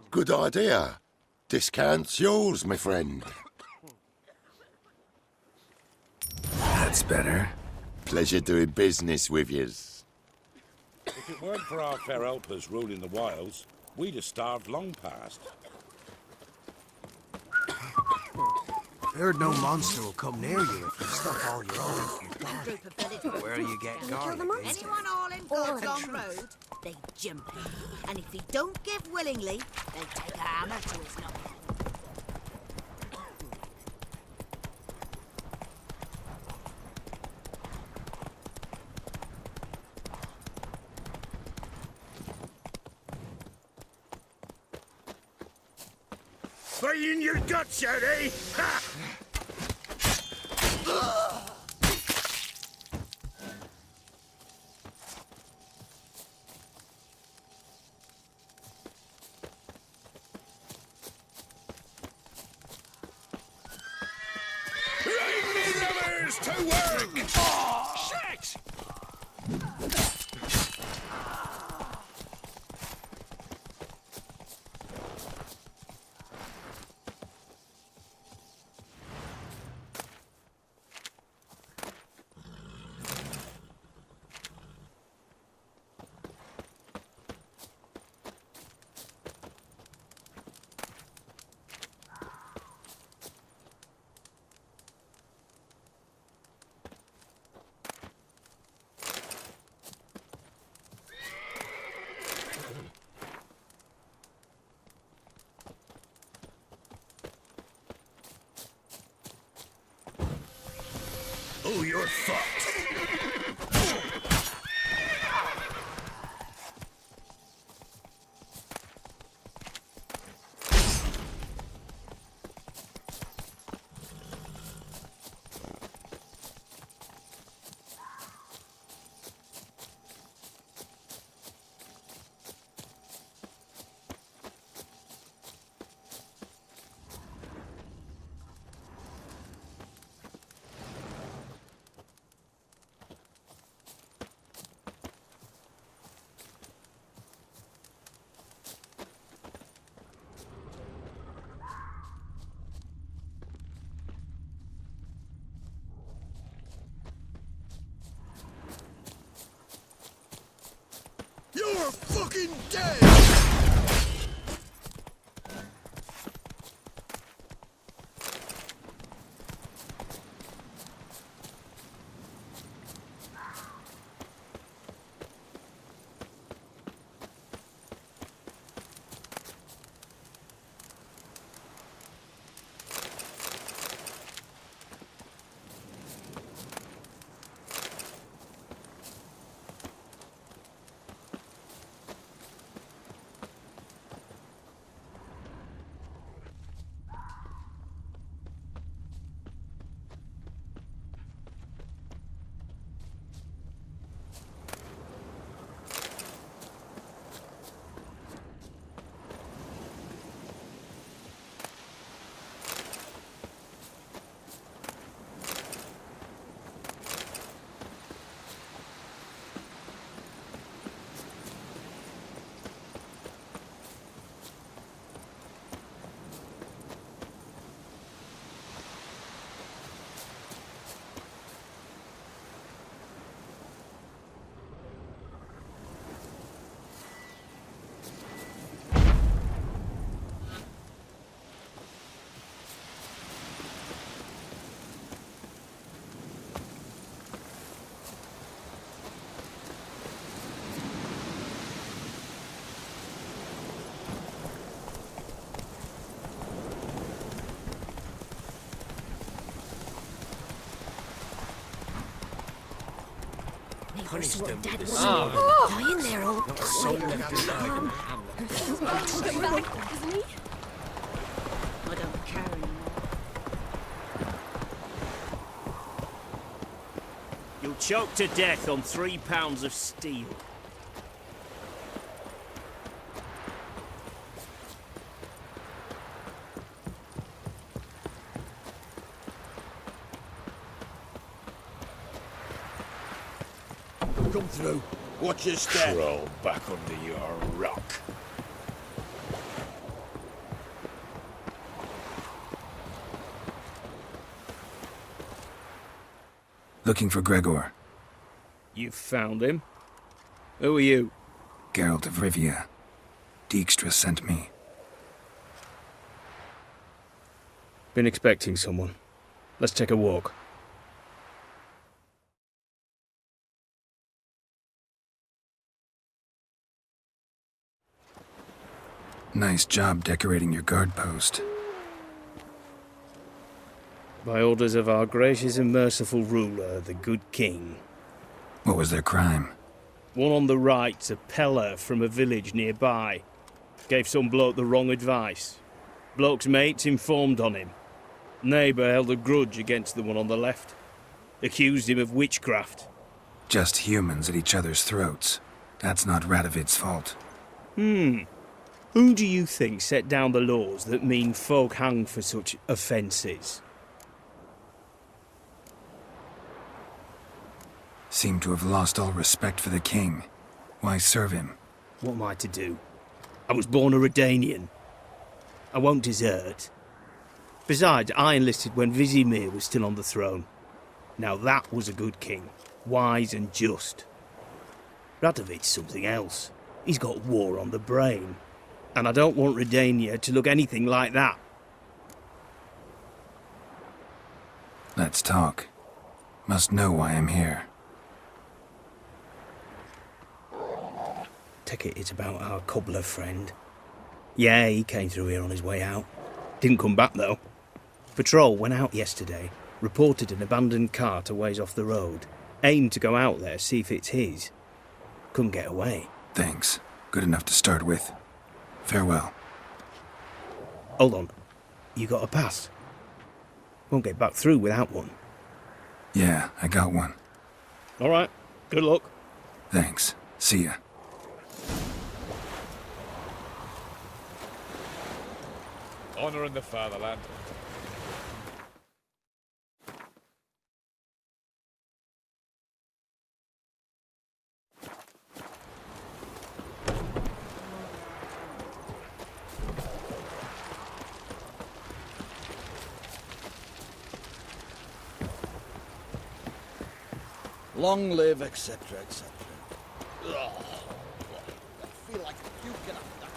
Good idea. Discount's yours, my friend. That's better. Pleasure doing business with yous. If it weren't for our fair helpers ruling the wilds, we'd have starved long past. Heard no monster will come near you if you stuff all your own. Where you get garlic? Anyone all in God's on road, they jump him. And if he don't give willingly, they take a hammer to his knocker. Fighting your guts out, eh? Ha! Lovers to work! Oh, shit! Oh, you're fucked. You're fucking dead! punish them with the Oh. sword. Lying there all Not a soul left alive. Come back, isn't he? I don't care anymore. You'll choke to death on 3 pounds of steel. Come through. Watch your step. Crawl back under your rock. Looking for Gregor. You've found him? Who are you? Geralt of Rivia. Dijkstra sent me. Been expecting someone. Let's take a walk. Nice job decorating your guard post. By orders of our gracious and merciful ruler, the good king. What was their crime? One on the right's a peller from a village nearby. Gave some bloke the wrong advice. Bloke's mates informed on him. Neighbour held a grudge against the one on the left. Accused him of witchcraft. Just humans at each other's throats. That's not Radovid's fault. Who do you think set down the laws that mean folk hang for such offences? Seem to have lost all respect for the king. Why serve him? What am I to do? I was born a Redanian. I won't desert. Besides, I enlisted when Vesemir was still on the throne. Now that was a good king, wise and just. Radovid's something else. He's got war on the brain. And I don't want Redania to look anything like that. Let's talk. Must know why I'm here. Take it it's about our cobbler friend. Yeah, he came through here on his way out. Didn't come back, though. Patrol went out yesterday, reported an abandoned cart a ways off the road. Aimed to go out there, see if it's his. Couldn't get away. Thanks. Good enough to start with. Farewell. Hold on. You got a pass? Won't get back through without one. Yeah, I got one. All right. Good luck. Thanks. See ya. Honor in the fatherland. Long live, etc., etc. I feel like puking up that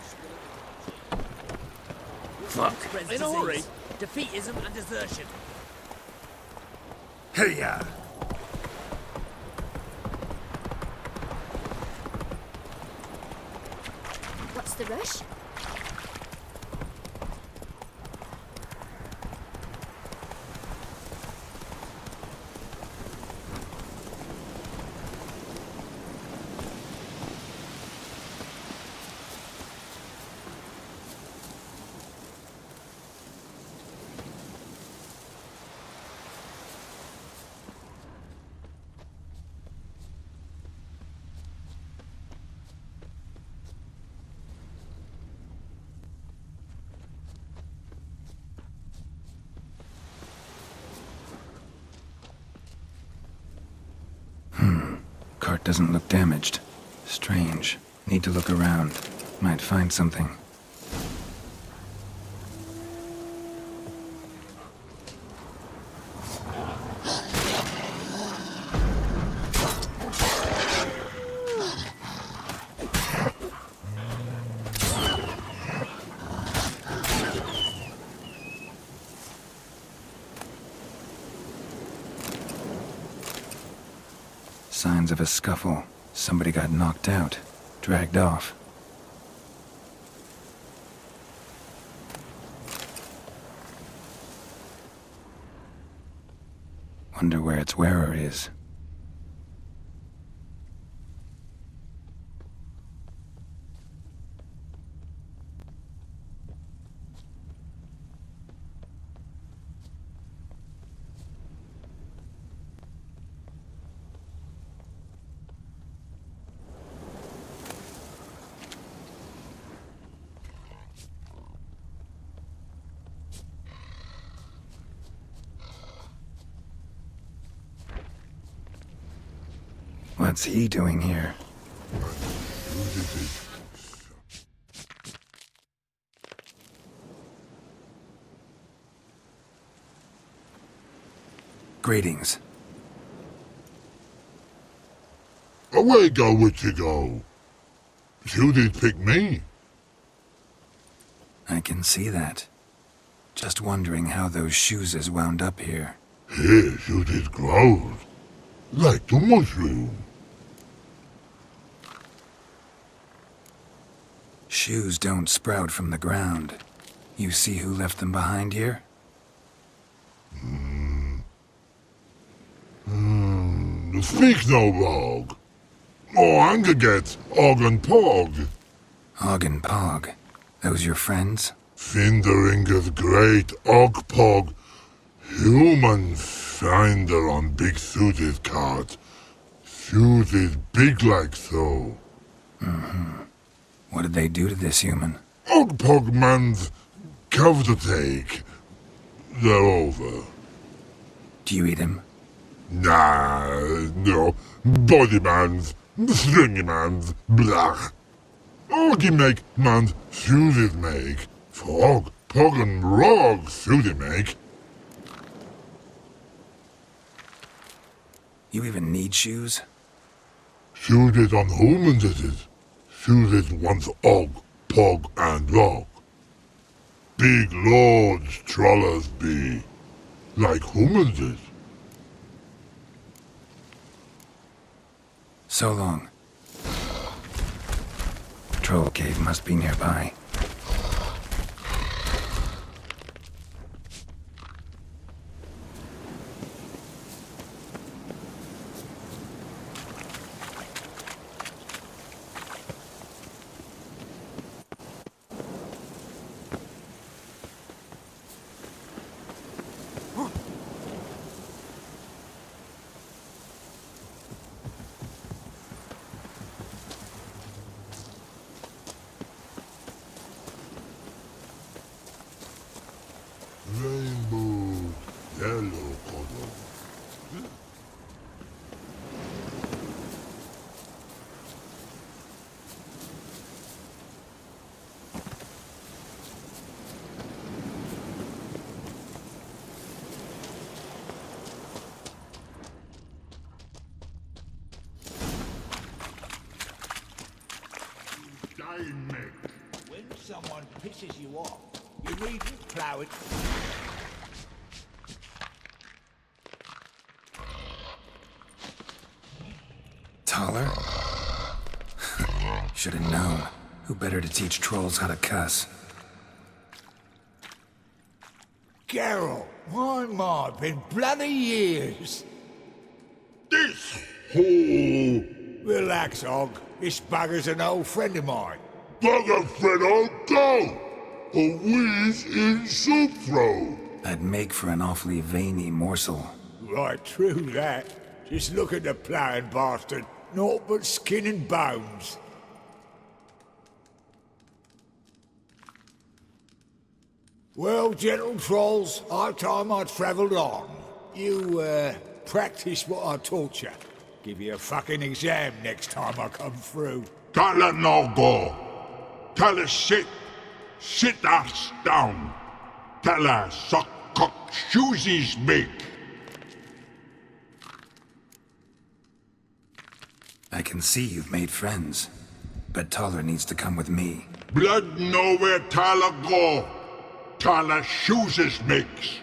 Fuck. In a hurry. Defeatism and desertion. Hiya! What's the rush? Cart doesn't look damaged. Strange. Need to look around. Might find something. Signs of a scuffle. Somebody got knocked out, dragged off. Wonder where its wearer is. What's he doing here? Greetings. Away go with you go. You did pick me. I can see that. Just wondering how those shoes has wound up here. Yes, you did grow. Like the mushroom. Shoes don't sprout from the ground. You see who left them behind here? Speak no rogue. Oh, anger gets Og and Pog. Og and Pog. Those your friends? Finderinger's great Og Pog. Human finder on big suited cart. Suited big like so. Mm-hmm. What did they do to this human? Og Pog man's cover to take. They're over. Do you eat him? Nah, no. Body man's, stringy man's, blah. Oggy make man's suited make. Frog, Pog and Rog suited make. You even need shoes? Suited on humans it is. Suited once Og, Pog and Rog. Big lords trollers be. Like humans is. So long. Troll cave must be nearby. Rainbow, yellow color. When someone pisses you off, you needn't plough it. Taller? Should have known. Who better to teach trolls how to cuss? Geralt, my, been bloody years. This hole. Relax, Og. This bugger's an old friend of mine. Bugger friend old go. A whiz in soup throw. I'd make for an awfully veiny morsel. Right, true that. Just look at the ploughing bastard. Naught but skin and bones. Well, gentle trolls, high time I travelled on. You, practice what I taught you. Give you a fucking exam next time I come through. Tell it no go. Tell it sit. Sit ass down. Tell her suck cock shoesies make. I can see you've made friends, but Taller needs to come with me. Blood nowhere Tala go. Tala shoeses makes.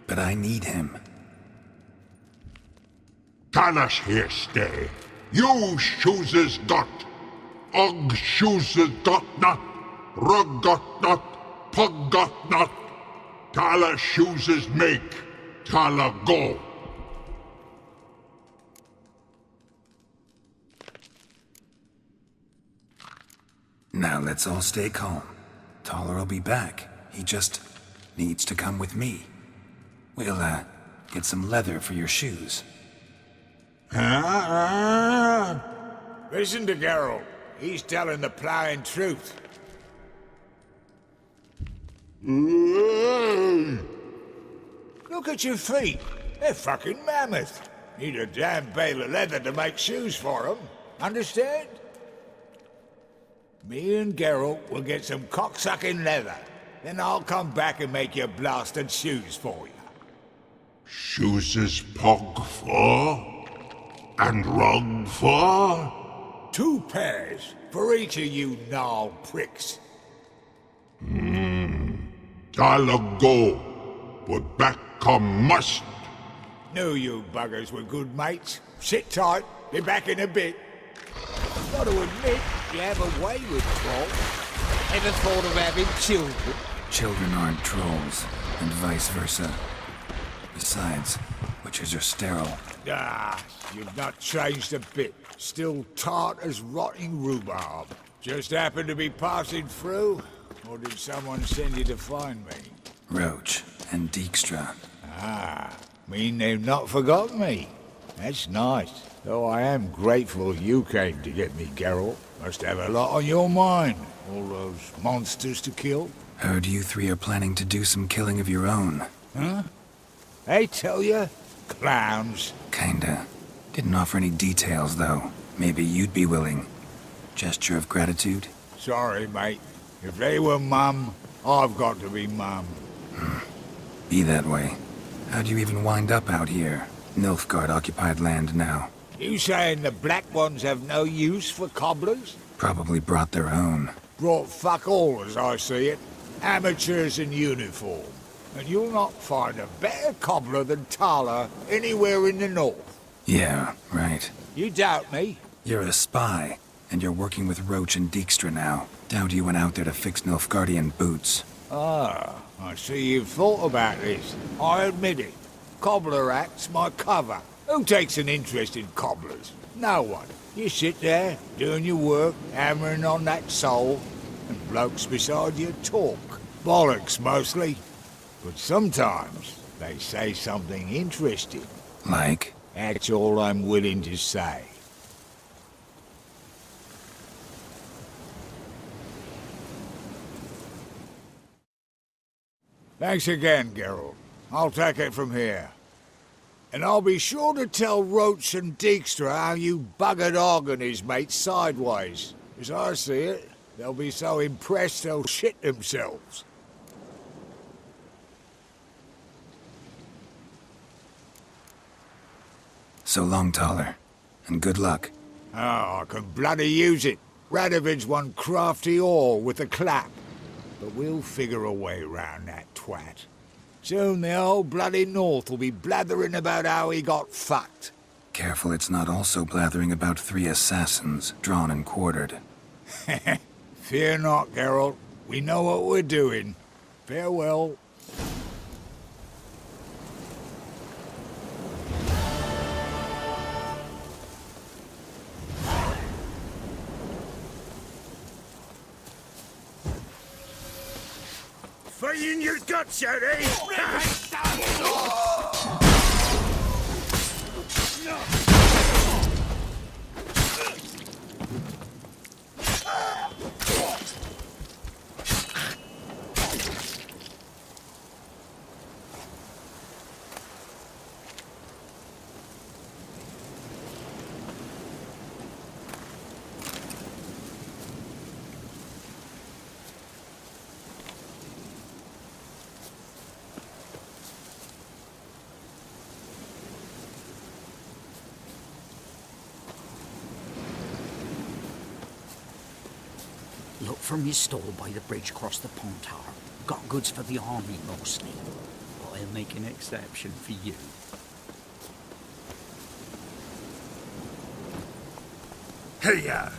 But I need him. Tala's here stay. You shoeses got. Og shoeses got not. Rug got not. Pug got not. Tala shoeses make. Tala go. Now let's all stay calm. Taller will be back. He just needs to come with me. We'll, get some leather for your shoes. Listen to Geralt. He's telling the ploughing truth. Look at your feet. They're fucking mammoth. Need a damn bale of leather to make shoes for 'em. Understand? Me and Geralt will get some cocksucking leather. Then I'll come back and make your blasted shoes for you. Shoes is pog for? And rug for? 2 pairs for each of you gnarled pricks. I'll go, but back come must. Knew you buggers were good mates. Sit tight, be back in a bit. Got to admit, you have a way with trolls. Ever thought of having children? Children aren't trolls, and vice versa. Besides, witches are sterile. Ah, you've not changed a bit. Still tart as rotting rhubarb. Just happened to be passing through? Or did someone send you to find me? Roach and Dijkstra. Ah, mean they've not forgotten me. That's nice. Though I am grateful you came to get me, Geralt. Must have a lot on your mind. All those monsters to kill. Heard you 3 are planning to do some killing of your own. Huh? They tell you? Clowns. Kinda. Didn't offer any details, though. Maybe you'd be willing. Gesture of gratitude? Sorry, mate. If they were mum, I've got to be mum. Be that way. How'd you even wind up out here? Nilfgaard-occupied land now. You saying the black ones have no use for cobblers? Probably brought their own. Brought fuck all, as I see it. Amateurs in uniform. And you'll not find a better cobbler than Tala anywhere in the north. Yeah, right. You doubt me? You're a spy, and you're working with Roach and Dijkstra now. Doubt you went out there to fix Nilfgaardian boots. Ah, I see you've thought about this. I admit it. Cobbler act's my cover. Who takes an interest in cobblers? No one. You sit there, doing your work, hammering on that sole, and blokes beside you talk. Bollocks, mostly. But sometimes they say something interesting. Like? That's all I'm willing to say. Thanks again, Geralt. I'll take it from here. And I'll be sure to tell Roach and Dijkstra how you buggered Og and his mates sideways. As I see it, they'll be so impressed they'll shit themselves. So long, Taller. And good luck. Oh, I can bloody use it. Radovid's one crafty ore with a clap. But we'll figure a way round that twat. Soon the whole bloody North will be blathering about how he got fucked. Careful it's not also blathering about 3 assassins, drawn and quartered. Fear not, Geralt. We know what we're doing. Farewell. Fight in your guts out, eh? Look from your stall by the bridge across the pond tower. Got goods for the army mostly. But I'll make an exception for you. Hey-ya!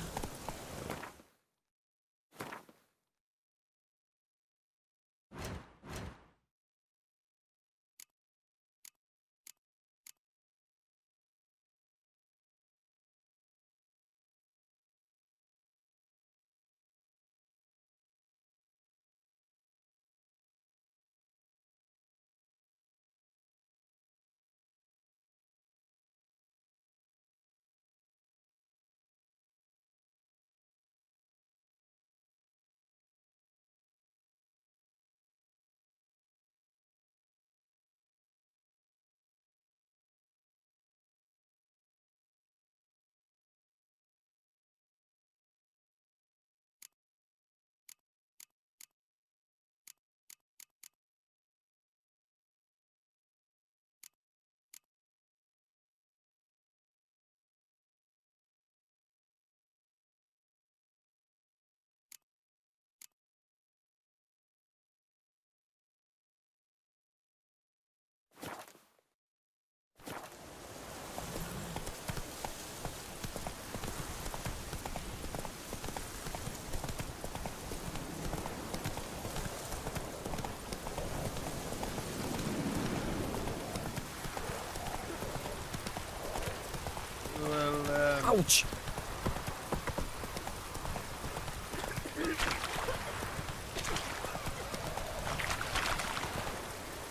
Ouch!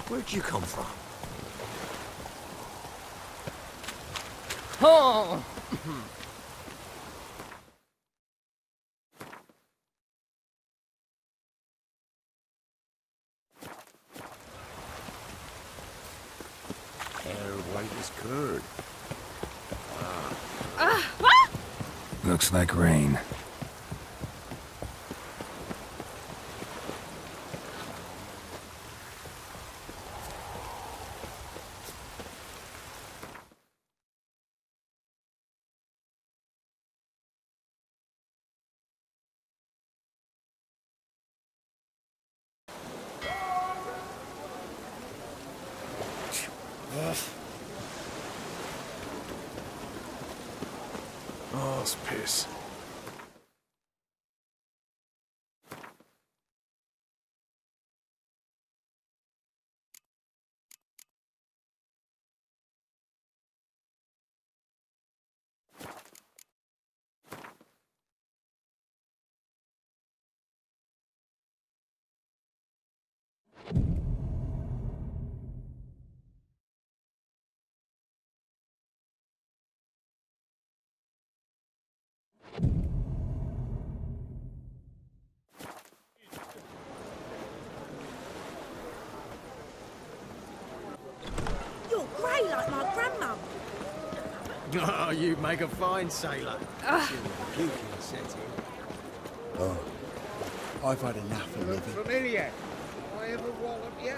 Where'd you come from? Oh! Hair white as curd. Looks like rain. Oh, it's piss. You're grey like my grandmum. Oh, you make a fine sailor. Oh, I've had enough of living. Familiar? I ever wallop you?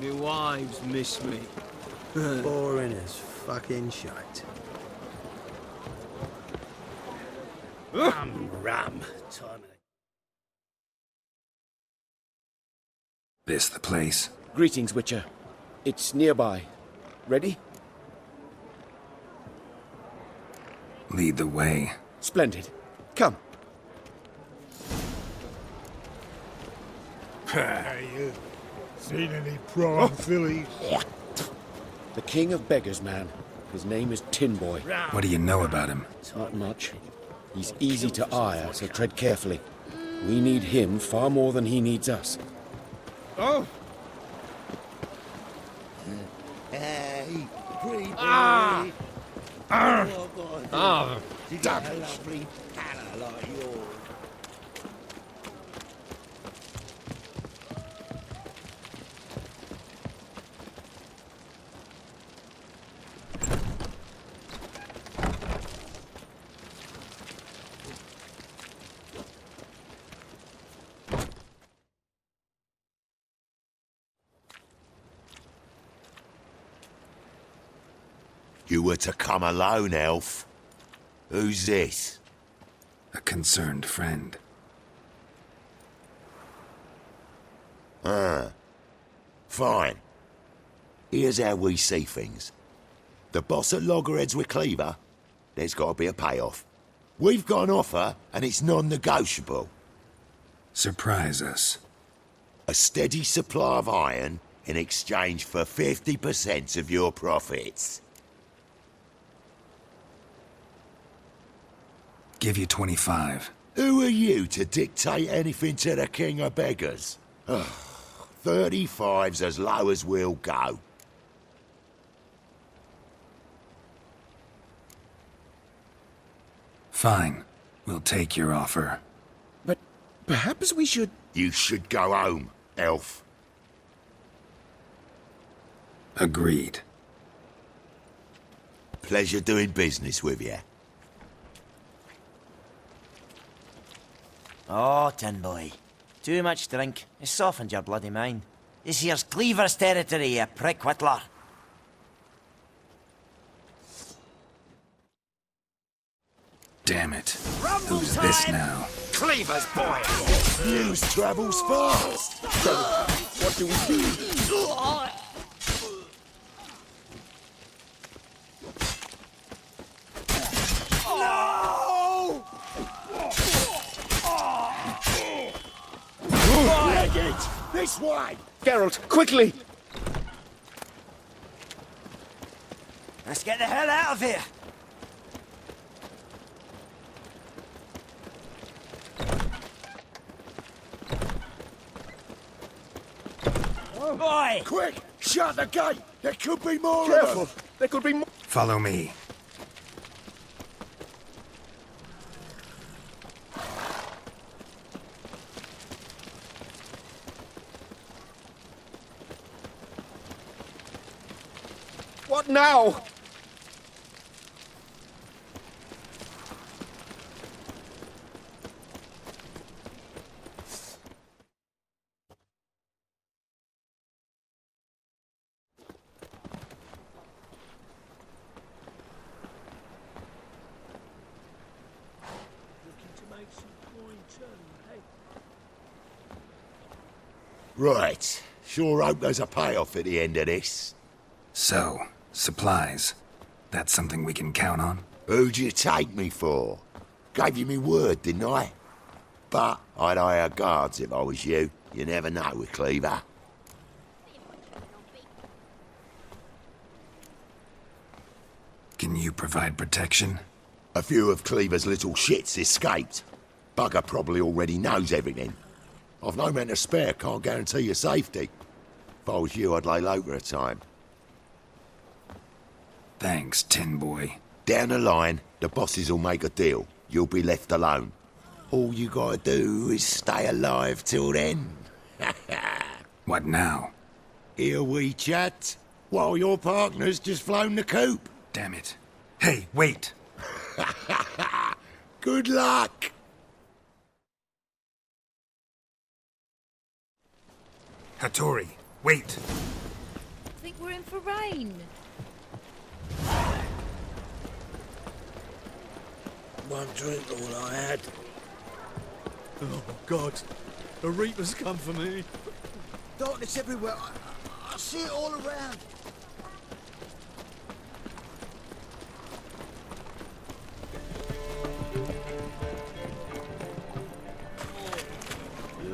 My wives miss me. Boring as fucking shite. Ram. Time. This the place? Greetings, Witcher. It's nearby. Ready? Lead the way. Splendid. Come. Hey, you. Seen any prawn fillies? The king of beggars, man. His name is Tin Boy. What do you know about him? Not much. He's easy to ire, so tread carefully. We need him far more than he needs us. Oh! Hey, pretty boy. Ah! Oh, God. Ah! Did you have a lovely palla like yours? You were to come alone, elf. Who's this? A concerned friend. Ah. Fine. Here's how we see things. The boss at Loggerheads with Cleaver, there's got to be a payoff. We've got an offer, and it's non-negotiable. Surprise us. A steady supply of iron in exchange for 50% of your profits. Give you 25. Who are you to dictate anything to the king of beggars? 35's as low as we'll go. Fine. We'll take your offer. But perhaps we should... You should go home, elf. Agreed. Pleasure doing business with you. Oh, Tin Boy. Too much drink. It's softened your bloody mind. This here's Cleaver's territory, you prick whittler. Damn it. Who's this now? Cleaver's boy! News travels fast. So, what do we do? No! Leg it! This way! Geralt, quickly! Let's get the hell out of here. Boy! Quick! Shut the gate! There could be more Careful! of them! There could be more. Follow me. What now? Right. Sure hope there's a payoff at the end of this. So, supplies. That's something we can count on? Who'd you take me for? Gave you me word, didn't I? But I'd hire guards if I was you. You never know with Cleaver. Can you provide protection? A few of Cleaver's little shits escaped. Bugger probably already knows everything. I've no men to spare, can't guarantee your safety. If I was you, I'd lay low for a time. Thanks, Tin Boy. Down the line, the bosses will make a deal. You'll be left alone. All you gotta do is stay alive till then. What now? Here we chat, while your partner's just flown the coop. Damn it. Hey, wait! Good luck! Hattori, wait! I think we're in for rain. One drink all I had. Oh, God. A Reaper's come for me. Darkness everywhere. I see it all around.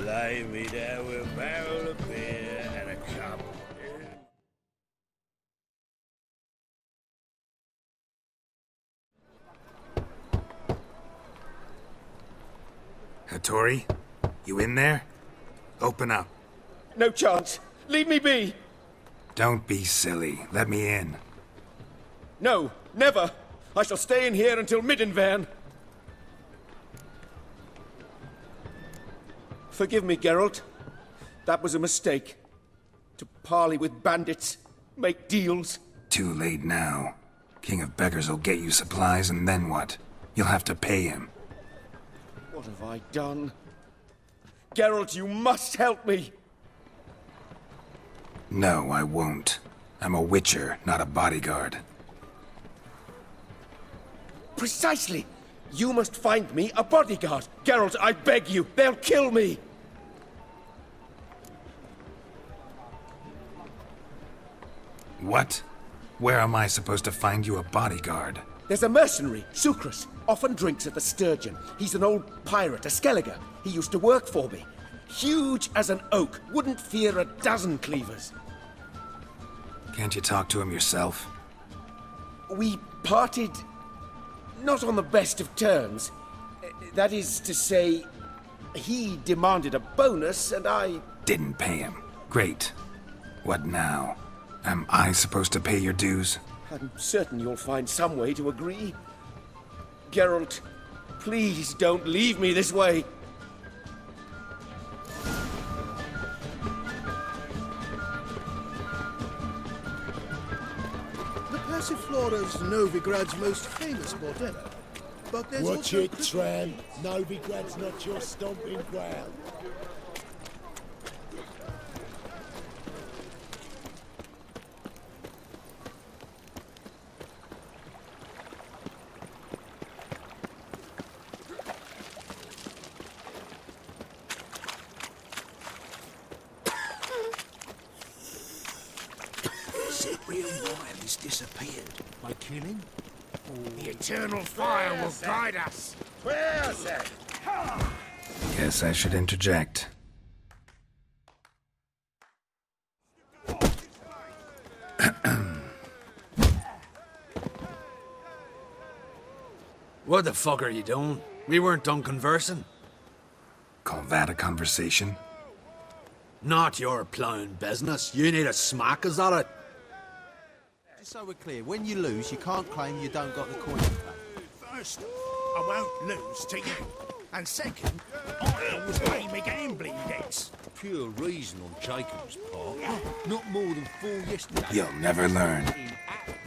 Lay me down with a barrel of beer and a cup. Hattori, you in there? Open up. No chance. Leave me be. Don't be silly. Let me in. No, never. I shall stay in here until Middenvan. Forgive me, Geralt. That was a mistake. To parley with bandits, make deals. Too late now. King of Beggars will get you supplies, and then what? You'll have to pay him. What have I done? Geralt, you must help me! No, I won't. I'm a witcher, not a bodyguard. Precisely! You must find me a bodyguard. Geralt, I beg you, they'll kill me! What? Where am I supposed to find you a bodyguard? There's a mercenary, Sucrus. Often drinks at the Sturgeon. He's an old pirate, a Skelliger. He used to work for me. Huge as an oak. Wouldn't fear a dozen cleavers. Can't you talk to him yourself? We parted... not on the best of terms. That is to say, he demanded a bonus, and I... Didn't pay him. Great. What now? Am I supposed to pay your dues? I'm certain you'll find some way to agree. Geralt, please don't leave me this way. The Passiflora's Novigrad's most famous bordello. But there's Watch also it, tramp. Novigrad's not your stomping ground. real why he's disappeared? By killing? The eternal fire will guide us. Where's it? Guess I should interject. What the fuck are you doing? We weren't done conversing. Call that a conversation? Not your plowing business. You need a smack, is that it? Just so we're clear, when you lose, you can't claim you don't got the coin to pay. First, I won't lose to you. And second, I always pay me gambling debts. Pure reason on Jacob's part. Not more than 4 yesterday. You'll never learn. At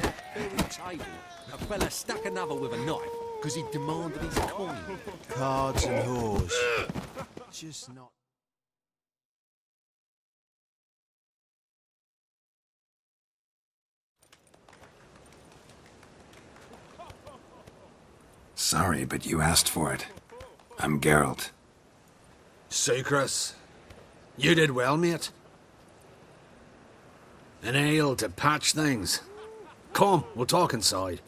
that very table, a fella stuck another with a knife because he demanded his coin. Cards and whores. Just not... Sorry, but you asked for it. I'm Geralt. Sucrus, you did well, mate. An ale to patch things. Come, we'll talk inside.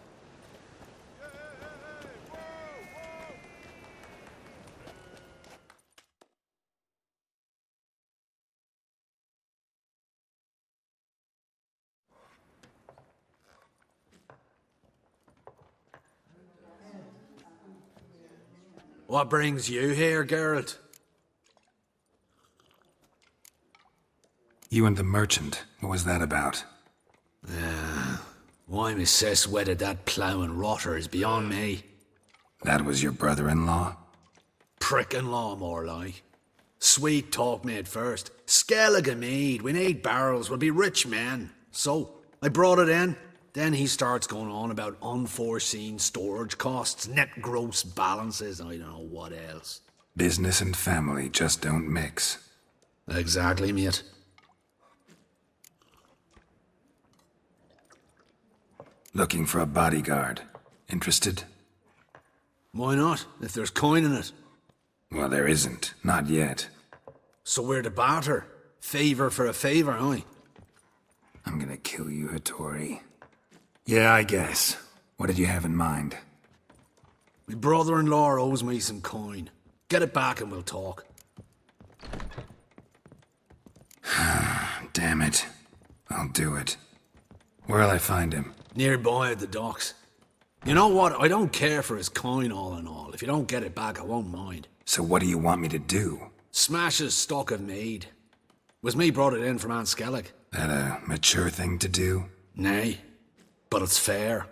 What brings you here, Geralt? You and the merchant, what was that about? Why my sis wedded that ploughing rotter is beyond me. That was your brother-in-law? Prick-in-law, more like. Sweet talk made first. Skellige mead, we need barrels, we'll be rich men. So, I brought it in. Then he starts going on about unforeseen storage costs, net gross balances, and I don't know what else. Business and family just don't mix. Exactly, mate. Looking for a bodyguard. Interested? Why not, if there's coin in it? Well, there isn't. Not yet. So we're to barter. Favour for a favour, aye? I'm gonna kill you, Hattori. Yeah, I guess. What did you have in mind? My brother-in-law owes me some coin. Get it back and we'll talk. Damn it. I'll do it. Where'll I find him? Nearby at the docks. You know what? I don't care for his coin all in all. If you don't get it back, I won't mind. So what do you want me to do? Smash his stock of mead. Was me brought it in from Aunt Skellig. That a mature thing to do? Nay, but it's fair.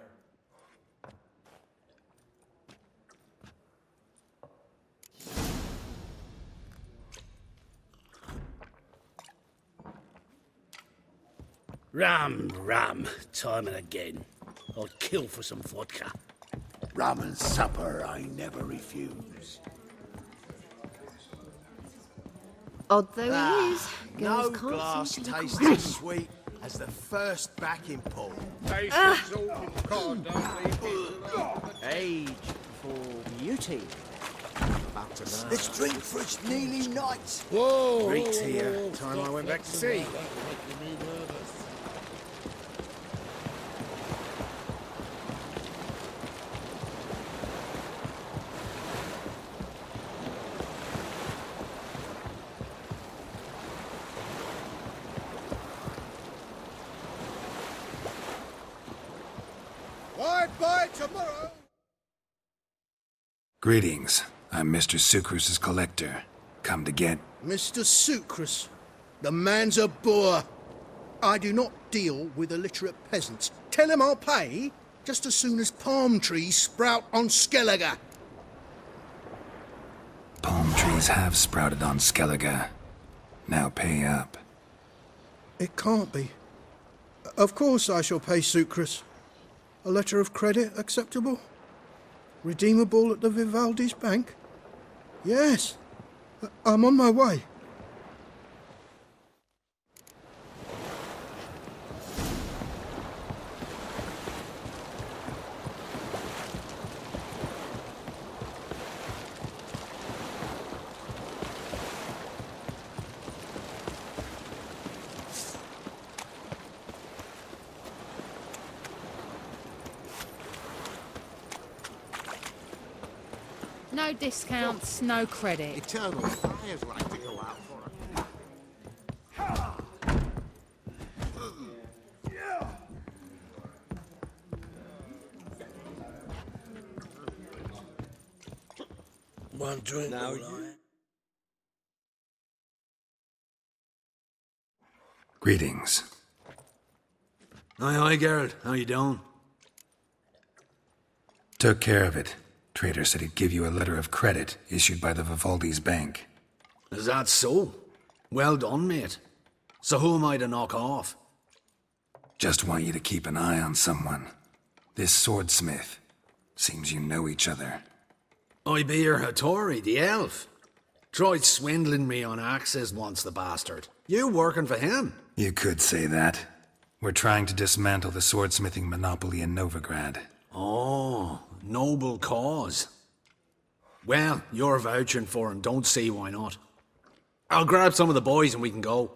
Ram, time and again. I'd kill for some vodka. Rum and supper I never refuse. Odd though he is, No girls can't glass seem to tastes be as sweet as the first backing pull. Age for beauty. About to learn. Let's drink for it's nearly night. Whoa! Greeks here. Time I went back to sea. Bye tomorrow. Greetings. I'm Mr. Sucrus's collector. Come to get... Mr. Sucrus, the man's a boor. I do not deal with illiterate peasants. Tell him I'll pay just as soon as palm trees sprout on Skellige. Palm trees have sprouted on Skellige. Now pay up. It can't be. Of course I shall pay Sucrus. A letter of credit acceptable? Redeemable at the Vivaldi's bank? Yes. I'm on my way. No discounts, no credit. Eternal fires like to go out for a... One drink. Now Greetings. Aye, Geralt. How you doing? Took care of it. Trader said he'd give you a letter of credit issued by the Vivaldi's bank. Is that so? Well done, mate. So who am I to knock off? Just want you to keep an eye on someone. This swordsmith. Seems you know each other. I be your Hattori, the elf. Tried swindling me on access once, the bastard. You working for him? You could say that. We're trying to dismantle the swordsmithing monopoly in Novigrad. Oh, noble cause. Well, you're vouching for him, don't see why not. I'll grab some of the boys and we can go.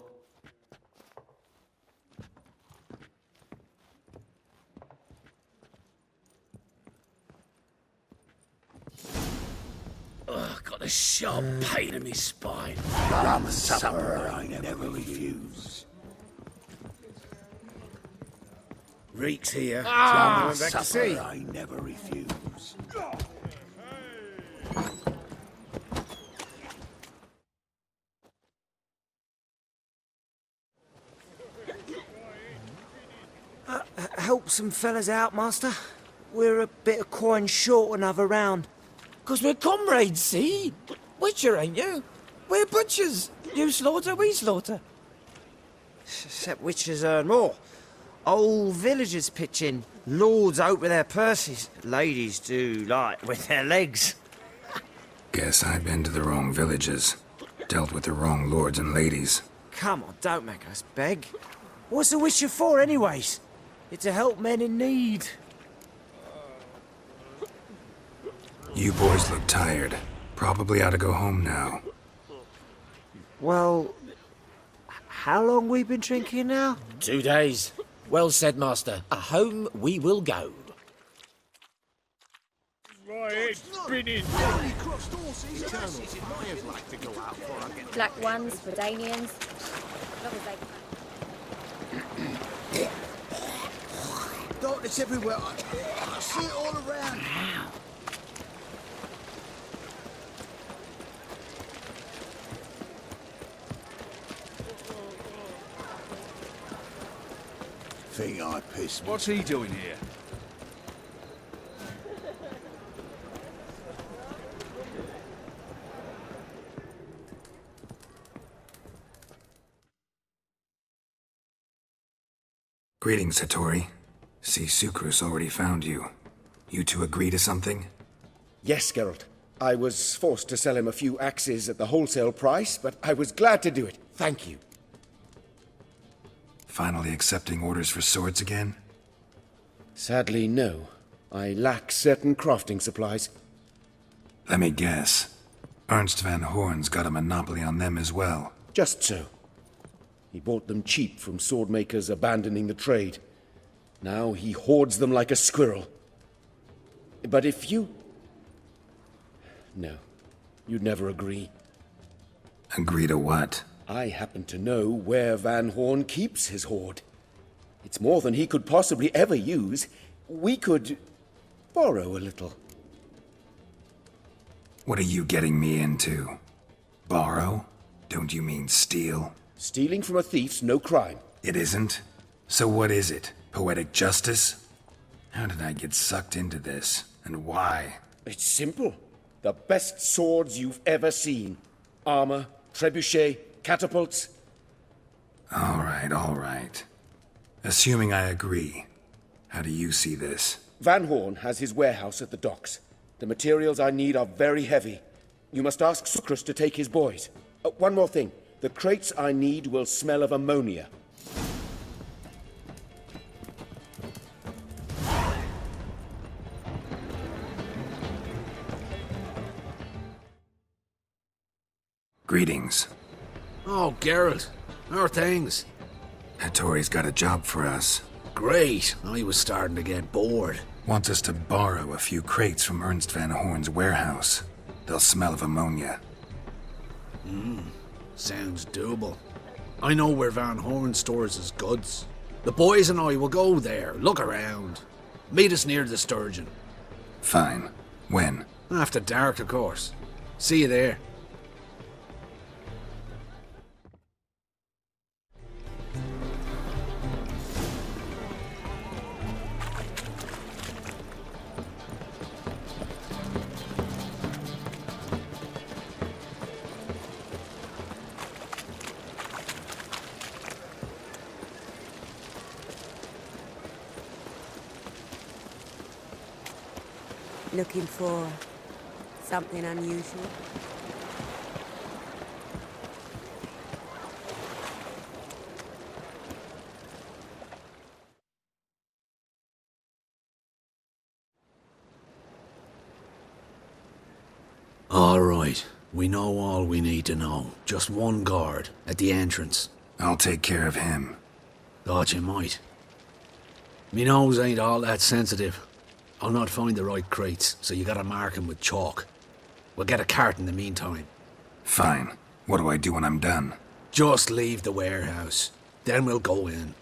Got a sharp pain in my spine. Rum supper I never refuse. Reek's here. Rum supper I never refuse. Help some fellas out, master. We're a bit of coin short another round. 'Cause we're comrades, see? Witcher, ain't you? We're butchers. You slaughter, we slaughter. Except witchers earn more. Old villagers pitch in. Lords out with their purses. Ladies do like with their legs. Guess I've been to the wrong villages. Dealt with the wrong lords and ladies. Come on, don't make us beg. What's a witcher for, anyways? It's to help men in need. You boys look tired. Probably ought to go home now. Well, how long we been drinking now? 2 days. Well said, master. A home we will go. My head's spinning. Black ones, Redanians. Darkness everywhere. I see it all around. Think I pissed me. What's he doing here? Greetings, Hattori. See, Sucrus already found you. You two agree to something? Yes, Geralt. I was forced to sell him a few axes at the wholesale price, but I was glad to do it. Thank you. Finally accepting orders for swords again? Sadly, no. I lack certain crafting supplies. Let me guess. Ernst van Horn's got a monopoly on them as well. Just so. He bought them cheap from swordmakers abandoning the trade. Now he hoards them like a squirrel. But if you... No, you'd never agree. Agree to what? I happen to know where Van Horn keeps his hoard. It's more than he could possibly ever use. We could borrow a little. What are you getting me into? Borrow? Don't you mean steal? Stealing from a thief's no crime. It isn't? So what is it? Poetic justice? How did I get sucked into this? And why? It's simple. The best swords you've ever seen. Armor, trebuchet, catapults. All right. Assuming I agree, how do you see this? Van Horn has his warehouse at the docks. The materials I need are very heavy. You must ask Sucrus to take his boys. One more thing. The crates I need will smell of ammonia. Greetings. Oh, Geralt. How are things? Hattori's got a job for us. Great. I was starting to get bored. Wants us to borrow a few crates from Ernst van Horn's warehouse. They'll smell of ammonia. Sounds doable. I know where Van Horn stores his goods. The boys and I will go there, look around. Meet us near the Sturgeon. Fine. When? After dark, of course. See you there. Looking for something unusual? All right. We know all we need to know. Just one guard at the entrance. I'll take care of him. Thought you might. Me nose ain't all that sensitive. I'll not find the right crates, so you gotta mark 'em with chalk. We'll get a cart in the meantime. Fine. What do I do when I'm done? Just leave the warehouse. Then we'll go in.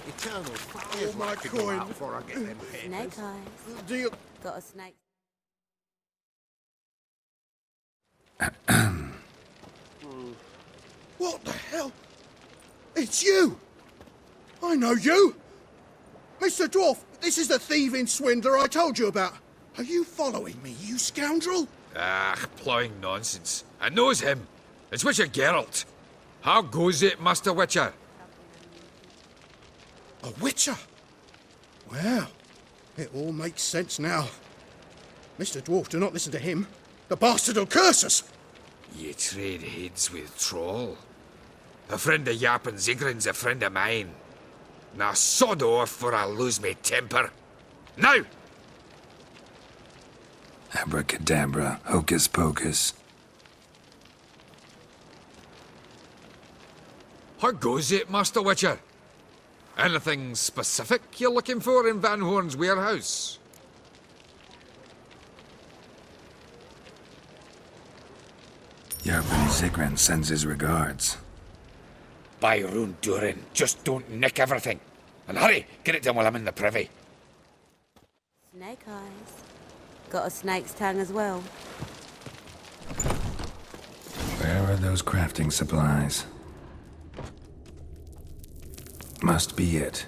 Eternal Oh, my coin. Before I get them Snake papers. eyes. Do you... Got a snake. What the hell? It's you! I know you! Mr. Dwarf, this is the thieving swindler I told you about. Are you following me, you scoundrel? Ah, ploughing nonsense. I knows him. It's Witcher Geralt. How goes it, Master Witcher? A witcher? Well, it all makes sense now. Mr. Dwarf, do not listen to him. The bastard will curse us. Ye trade heads with troll. A friend of Yap and Zigrin's a friend of mine. Now sod off or I'll lose me temper. Now! Abracadabra, hocus pocus. How goes it, Master Witcher? Anything specific you're looking for in Van Horn's warehouse? Yarpen Zigrin sends his regards. By Rune Durin, just don't nick everything. And hurry, get it done while I'm in the privy. Snake eyes. Got a snake's tongue as well. Where are those crafting supplies? Must be it.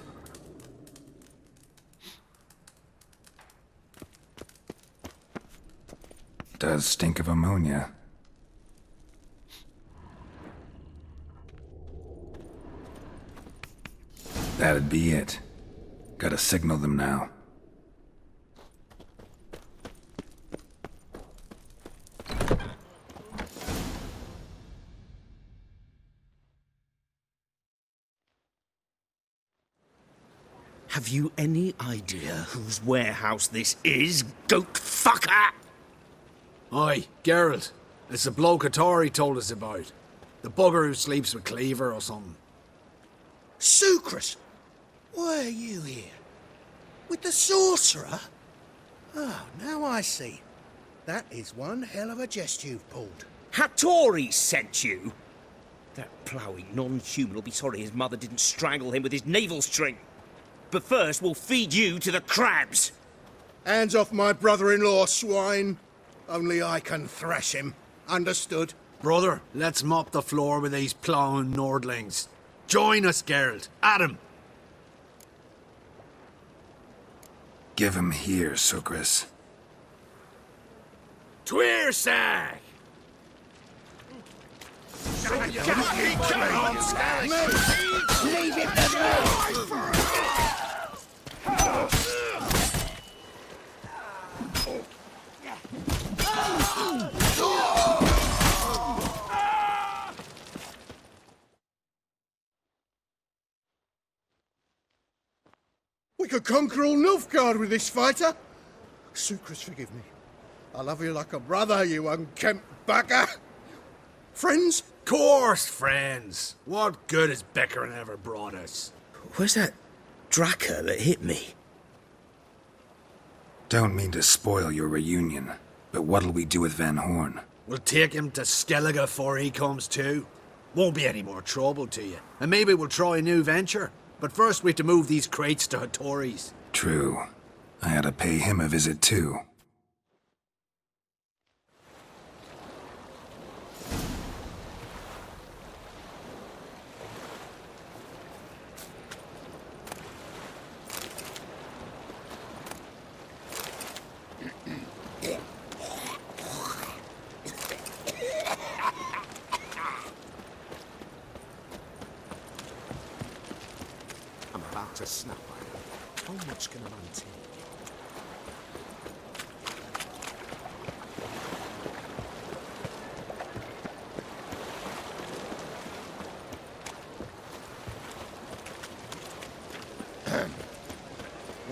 Does stink of ammonia. That'd be it. Gotta signal them now. Have you any idea whose warehouse this is, goat fucker? Aye, Geralt. It's the bloke Atari told us about. The bugger who sleeps with Cleaver or something. Sucrus! Why are you here? With the sorcerer? Oh, now I see. That is one hell of a jest you've pulled. Hattori sent you? That ploughing non-human will be sorry his mother didn't strangle him with his navel string. But first, we'll feed you to the crabs. Hands off my brother-in-law, swine. Only I can thrash him. Understood? Brother, let's mop the floor with these ploughing Nordlings. Join us, Geralt. Adam. Give him here, Sucrus. Tweersag! Leave it to me! We could conquer all Nilfgaard with this fighter. Sucrus, forgive me. I love you like a brother, you unkempt bugger. Friends, course, friends. What good has bickering ever brought us? Where's that Dracker that hit me? Don't mean to spoil your reunion, but what'll we do with Van Horn? We'll take him to Skellige before he comes too. Won't be any more trouble to you. And maybe we'll try a new venture. But first we have to move these crates to Hattori's. True. I had to pay him a visit too. I'm about to snap at him. How much can a man take?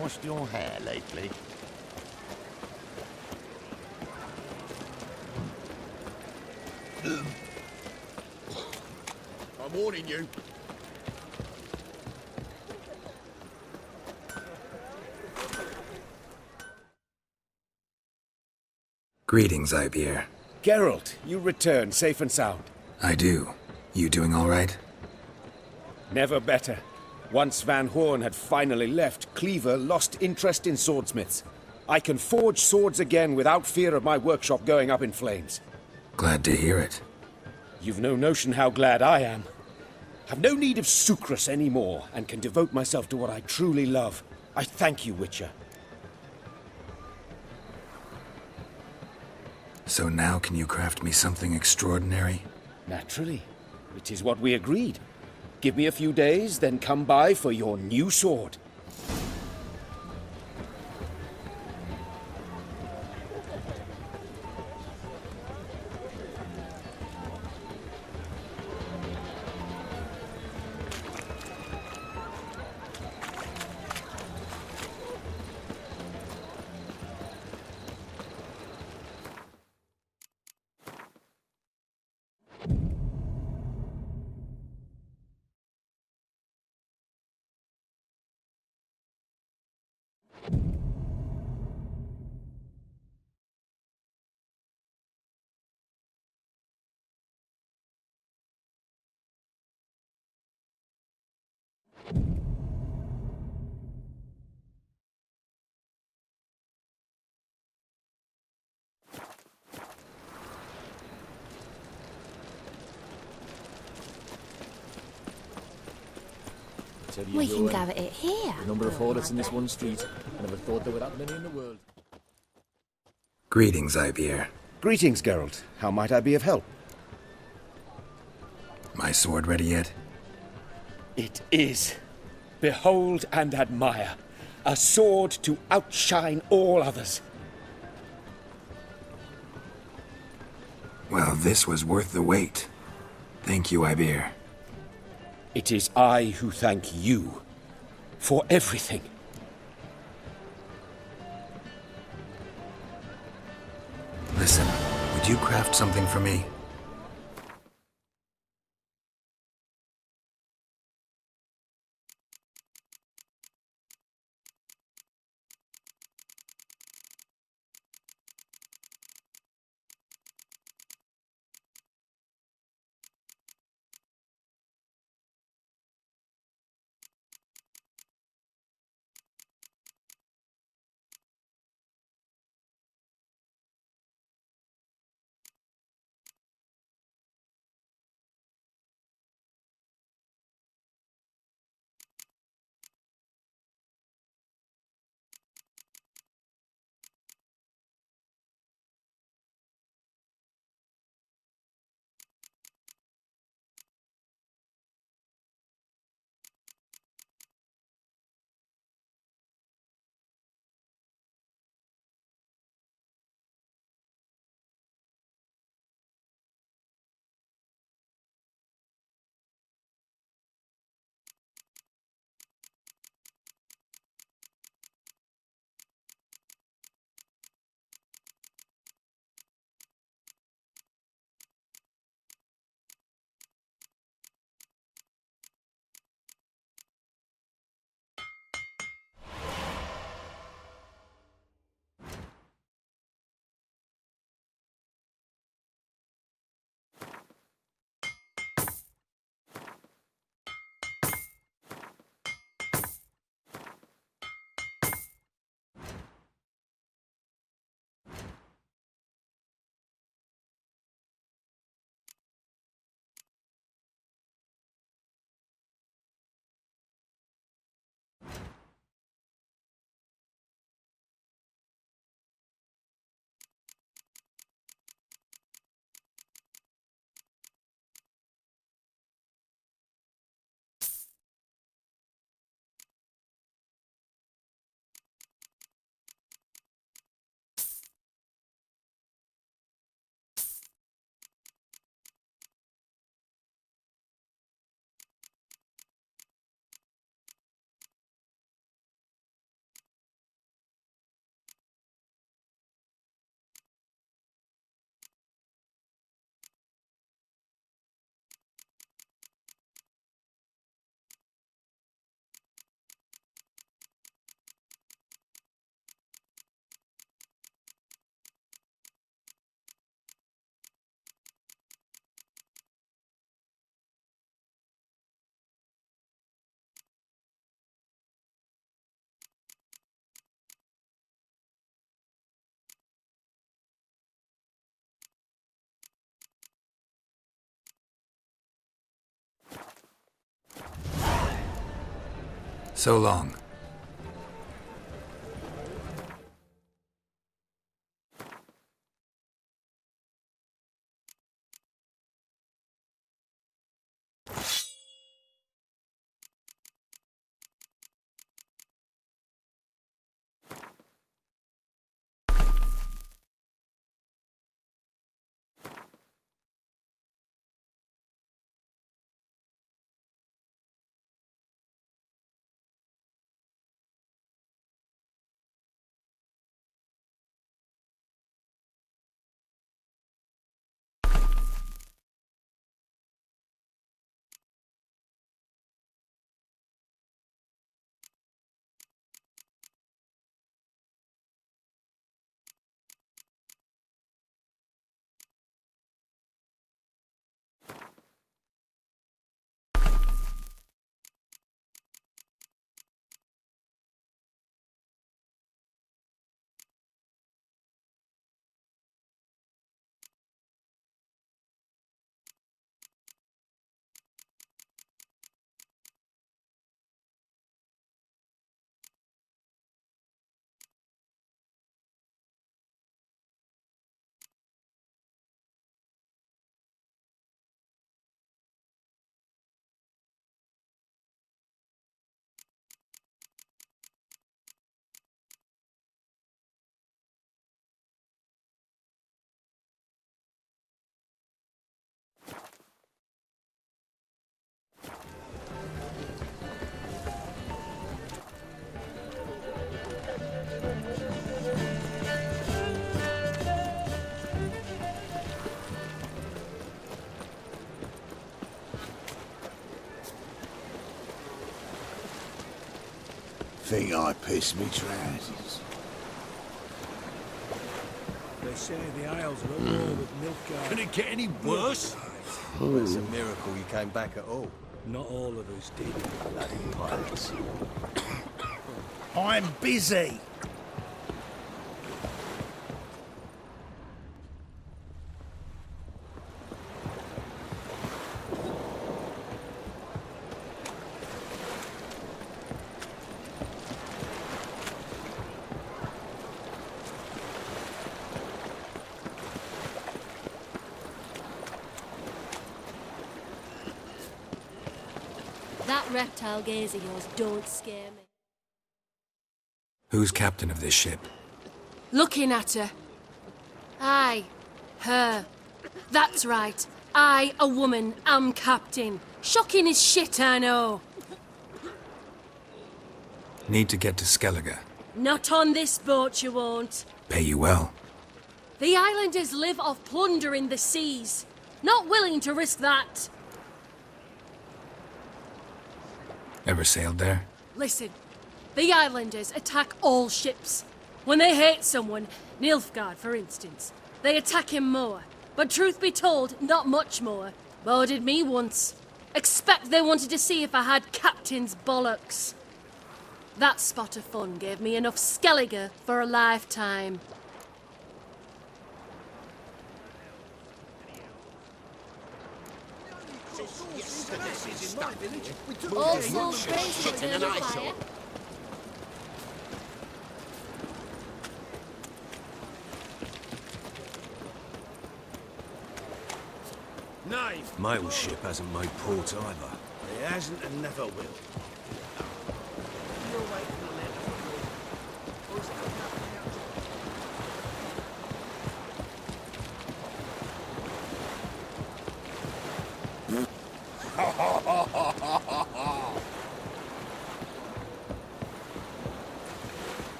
Washed your hair lately? I'm warning you. Greetings, Ibeer. Geralt, you return safe and sound. I do. You doing all right? Never better. Once Van Horn had finally left, Cleaver lost interest in swordsmiths. I can forge swords again without fear of my workshop going up in flames. Glad to hear it. You've no notion how glad I am. Have no need of Sucrus anymore, and can devote myself to what I truly love. I thank you, Witcher. So now can you craft me something extraordinary? Naturally. It is what we agreed. Give me a few days, then come by for your new sword. We can go at it here. The number of audits in this one street. I never thought there were that many in the world. Greetings, Ibeer. Greetings, Geralt. How might I be of help? My sword ready yet? It is. Behold and admire. A sword to outshine all others. Well, this was worth the wait. Thank you, Ibeer. It is I who thank you for everything. Listen, would you craft something for me? So long. Think I pissed me trousers. They say the Isles are at war with Nilfgaard. Can it get any worse? Well, it's a miracle you came back at all. Not all of us did, bloody pirates. I'm busy. That reptile gaze of yours don't scare me. Who's captain of this ship? Looking at her. Aye, her. That's right. I, a woman, am captain. Shocking as shit, I know. Need to get to Skellige. Not on this boat, you won't. Pay you well. The islanders live off plunder in the seas. Not willing to risk that. Ever sailed there? Listen, the islanders attack all ships. When they hate someone, Nilfgaard for instance, they attack him more. But truth be told, not much more. Boarded me once. Expect they wanted to see if I had captain's bollocks. That spot of fun gave me enough Skellige for a lifetime. All souls praise the eternal fire. Knife! My old ship hasn't made port either. It hasn't and never will.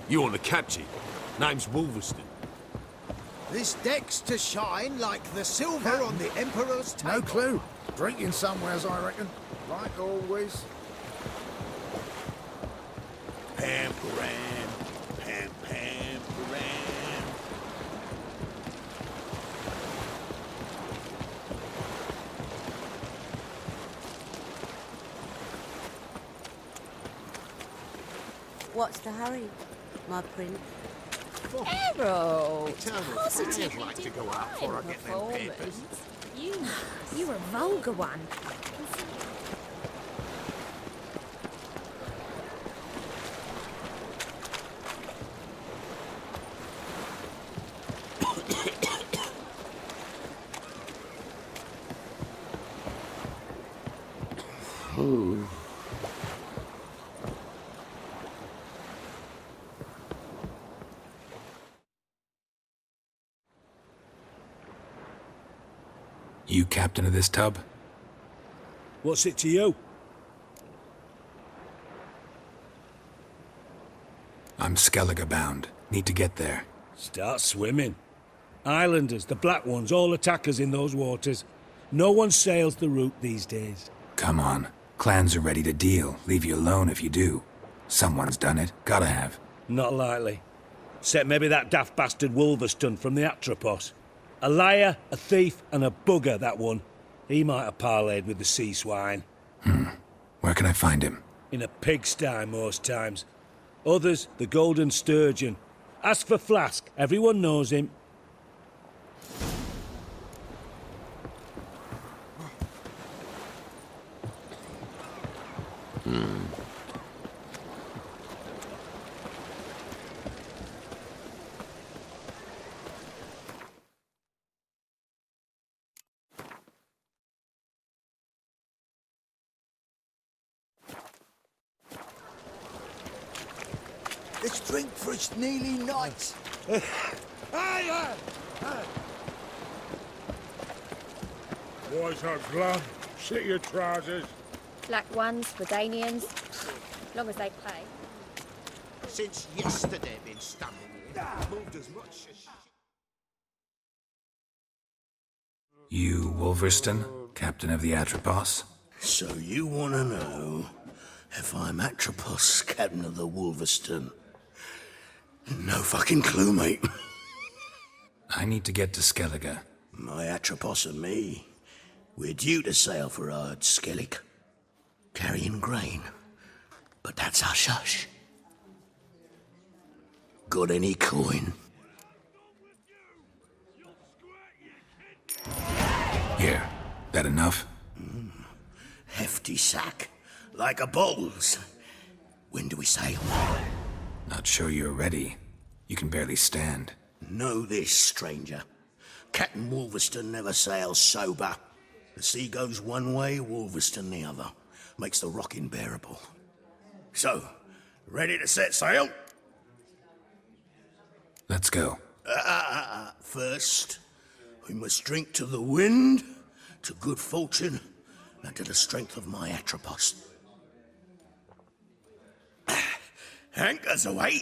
You on the captain? Name's Wolverston. This deck's to shine like the silver on the Emperor's table. No clue. Drinking somewheres, I reckon. Like always. Pam-param, pam-pam-param. What's the hurry, my prince? Geralt! Positively I'd like to go out before I get them papers. You a vulgar one. You captain of this tub? What's it to you? I'm Skellige bound. Need to get there. Start swimming. Islanders, the black ones, all attackers in those waters. No one sails the route these days. Come on. Clans are ready to deal. Leave you alone if you do. Someone's done it. Gotta have. Not likely. Except maybe that daft bastard Wolverston from the Atropos. A liar, a thief, and a bugger, that one. He might have parlayed with the sea swine. Where can I find him? In a pigsty most times. Others, the Golden Sturgeon. Ask for Flask. Everyone knows him. Let's drink for it's nearly night. Boys are glum. Sit your trousers. Black ones, Redanians, long as they pay. Since yesterday been standing here. Moved as much as... You, Wolverston, captain of the Atropos? So you want to know if I'm Atropos, captain of the Wolverston? No fucking clue, mate. I need to get to Skellige. My Atropos and me, we're due to sail for Ard Skellig, carrying grain. But that's hush-hush. Got any coin? Here. That enough? Hefty sack. Like a bull's. When do we sail? Not sure you're ready. You can barely stand. Know this, stranger. Captain Wolverston never sails sober. The sea goes one way, Wolverston the other. Makes the rocking bearable. So, ready to set sail? Let's go. First, we must drink to the wind, to good fortune, and to the strength of my Atropos. Anchors away.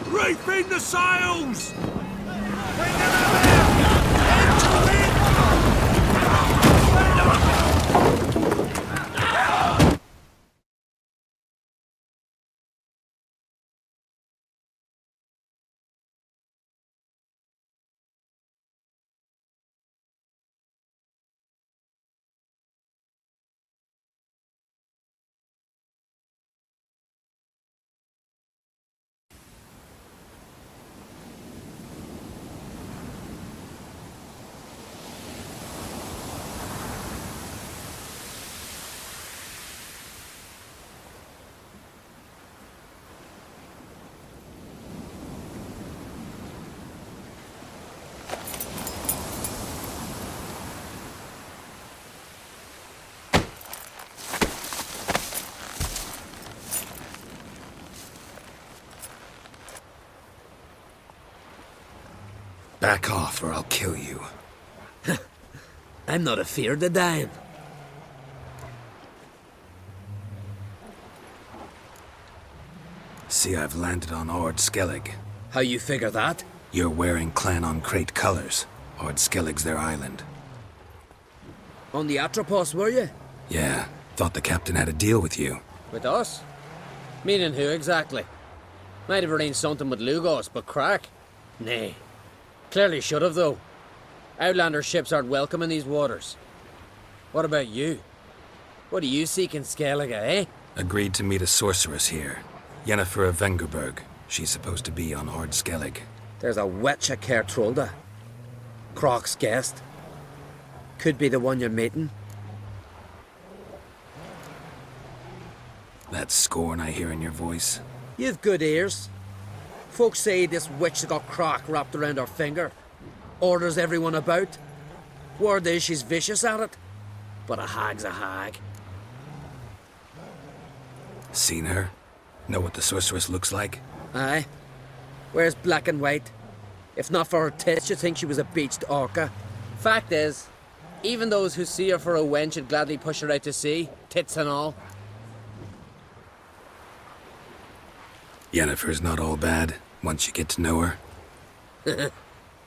Reefing the sails! Back off or I'll kill you. I'm not afeard of dying. See, I've landed on Ord Skellig. How you figure that? You're wearing Clan on Crate colors. Ord Skellig's their island. On the Atropos, were you? Yeah, thought the captain had a deal with you. With us? Meaning who exactly? Might have arranged something with Lugos, but crack? Nay. Clearly should have, though. Outlander ships aren't welcome in these waters. What about you? What do you seek in Skellige, eh? Agreed to meet a sorceress here. Yennefer of Vengerberg. She's supposed to be on Ord Skellig. There's a witch at Kertrolda. Croc's guest. Could be the one you're meeting. That scorn I hear in your voice. You've good ears. Folks say this witch has got Croc wrapped around her finger. Orders everyone about. Word is she's vicious at it. But a hag's a hag. Seen her? Know what the sorceress looks like? Aye. Wears black and white. If not for her tits, you'd think she was a beached orca. Fact is, even those who see her for a wench would gladly push her out to sea, tits and all. Yennefer's not all bad, once you get to know her.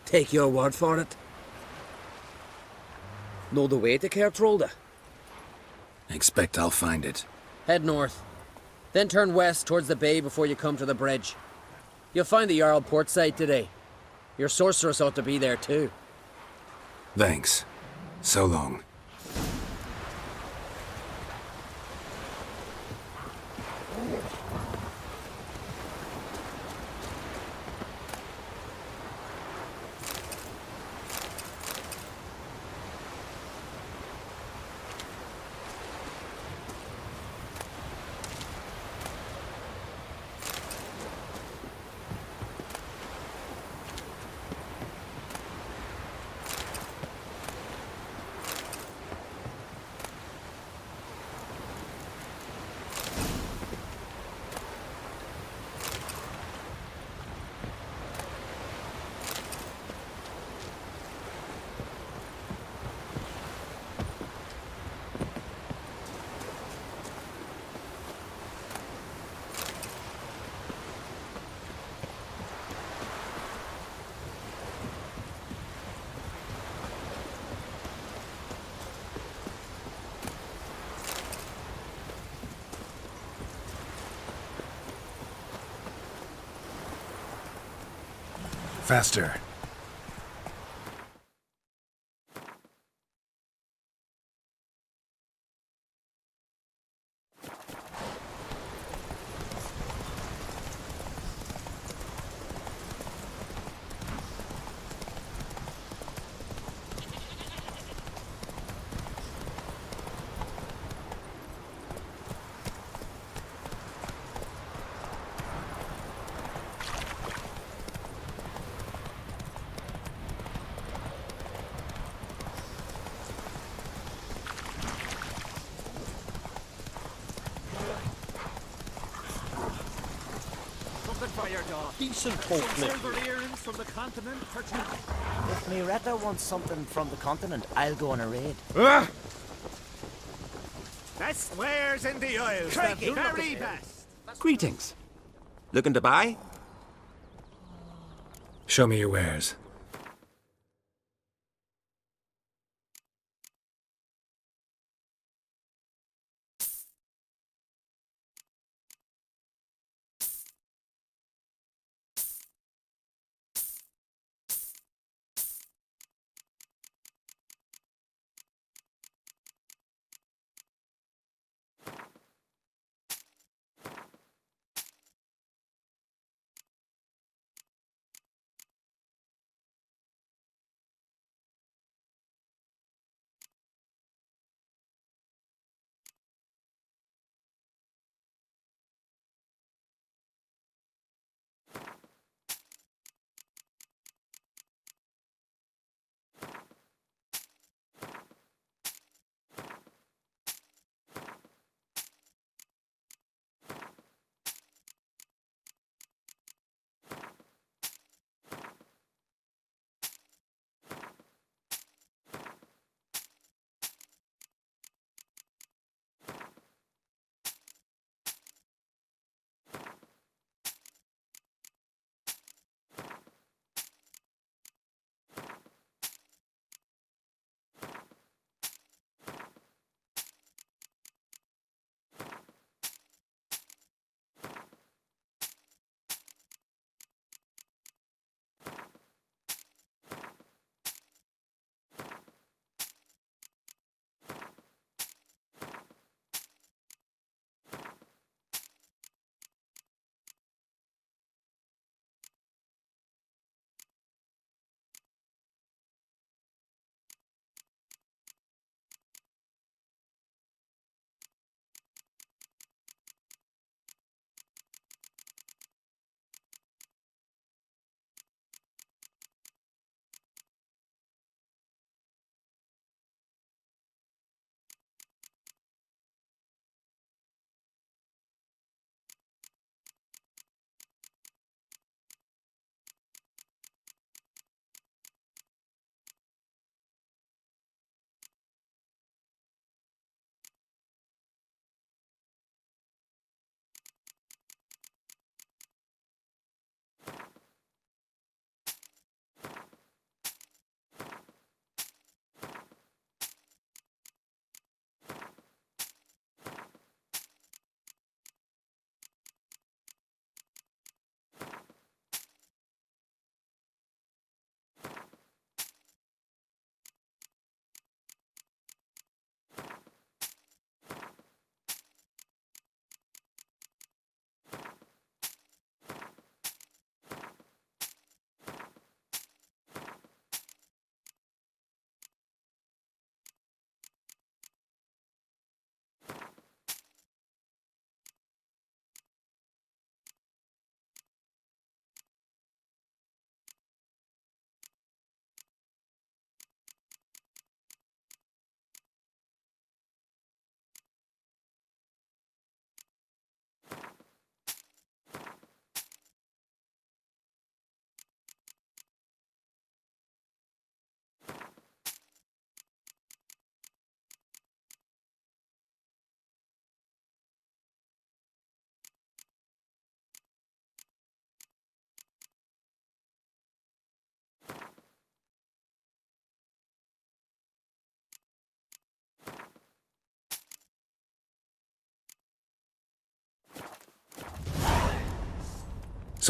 Take your word for it. Know the way to Kertrolda? Expect I'll find it. Head north. Then turn west towards the bay before you come to the bridge. You'll find the Jarl port site today. Your sorceress ought to be there too. Thanks. So long. Faster. Decent folk from the continent, If Miretta wants something from the continent, I'll go on a raid. Best wares in the Isles, the very best. Greetings. Looking to buy? Show me your wares.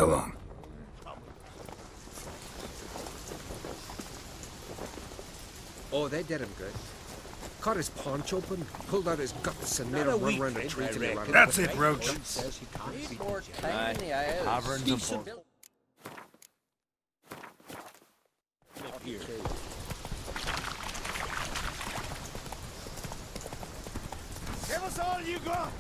So long. Oh, they did him good. Cut his paunch open, pulled out his guts, and made Not a him run week, around the tree till he ran. That's it, Roach. Says he can't Need beat more the time in the aisles. Taverns and pubs. Give us all you got!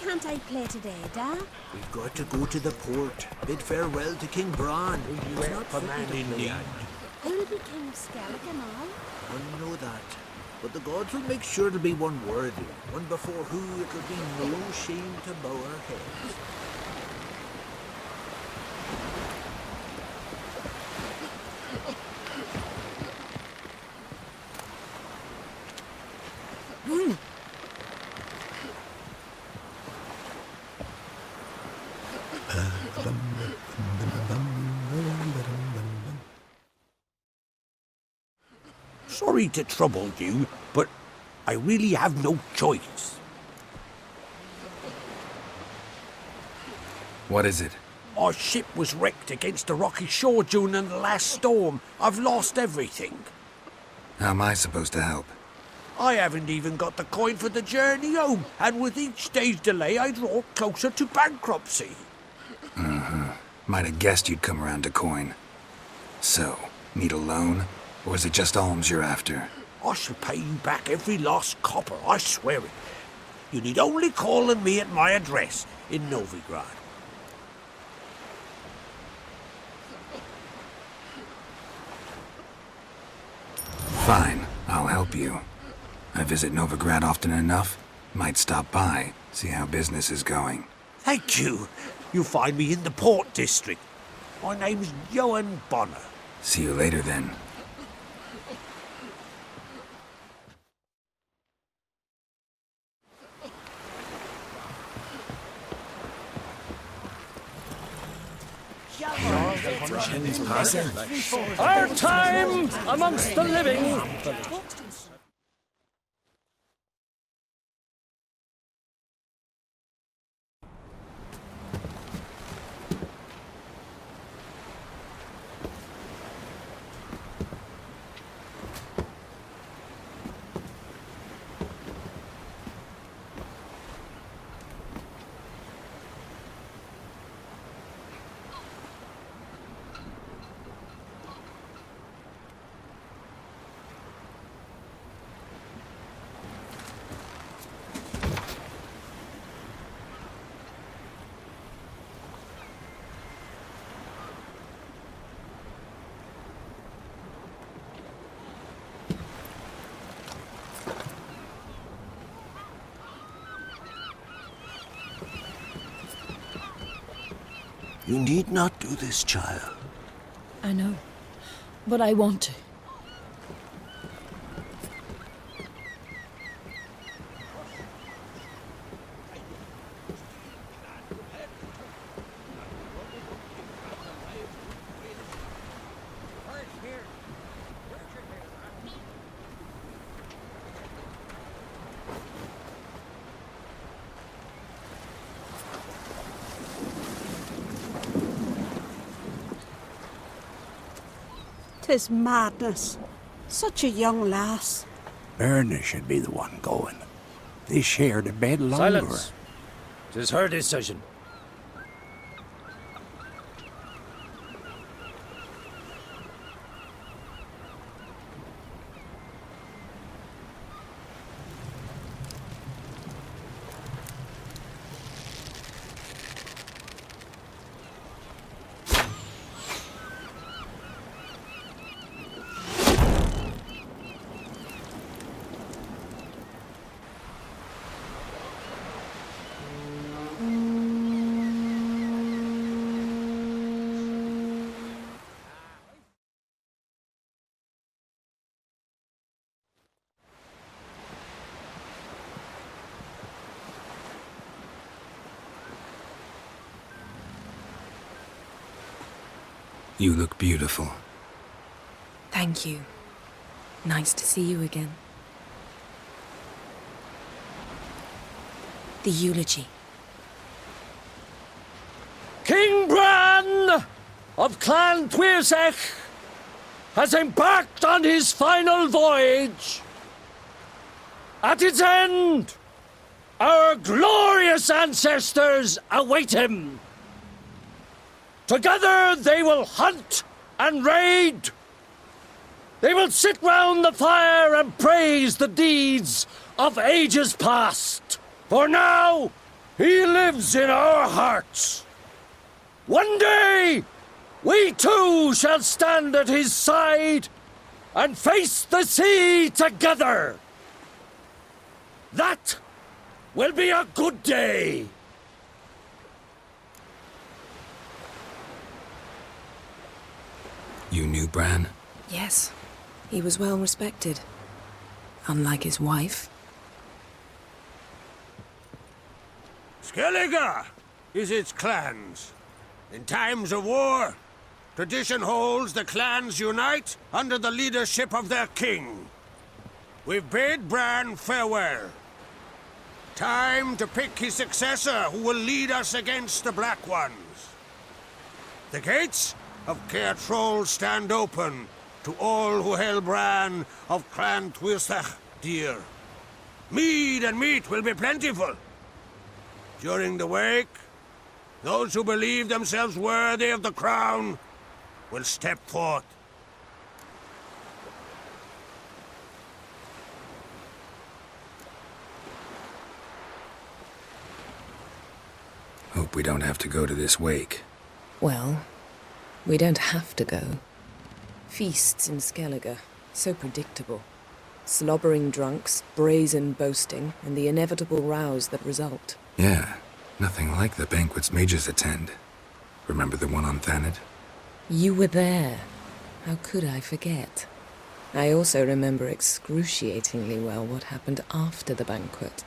Can't I play today, Da? We've got to go to the port, bid farewell to King Bran. He's not a man in need. Who'll be King of Skellig and all? I know that. But the gods will make sure there'll be one worthy, one before who it'll be no shame to bow our heads. Sorry to trouble you, but I really have no choice. What is it? Our ship was wrecked against a rocky shore during the last storm. I've lost everything. How am I supposed to help? I haven't even got the coin for the journey home, and with each day's delay I draw closer to bankruptcy. Might have guessed you'd come around to coin. So, need a loan? Or is it just alms you're after? I shall pay you back every lost copper, I swear it. You need only call on me at my address in Novigrad. Fine, I'll help you. I visit Novigrad often enough. Might stop by, see how business is going. Thank you. You'll find me in the Port District. My name's Johan Bonner. See you later then. Our time amongst the living. You need not do this, child. I know, but I want to. Tis madness. Such a young lass. Erna should be the one going. They shared a bed longer. Silence. 'Tis her decision. You look beautiful. Thank you. Nice to see you again. The eulogy. King Bran of Clan Tuirsech has embarked on his final voyage. At its end, our glorious ancestors await him. Together they will hunt and raid. They will sit round the fire and praise the deeds of ages past. For now, he lives in our hearts. One day, we too shall stand at his side and face the sea together. That will be a good day. You knew Bran? Yes. He was well respected. Unlike his wife. Skellige is its clans. In times of war, tradition holds the clans unite under the leadership of their king. We've bid Bran farewell. Time to pick his successor who will lead us against the Black Ones. The gates of Caer Troll stand open to all who hail Bran of Clan Tuirsech dear. Mead and meat will be plentiful. During the wake, those who believe themselves worthy of the crown will step forth. Hope we don't have to go to this wake. Well, we don't have to go. Feasts in Skellige, so predictable. Slobbering drunks, brazen boasting, and the inevitable rows that result. Yeah, nothing like the banquets mages attend. Remember the one on Thanedd? You were there. How could I forget? I also remember excruciatingly well what happened after the banquet.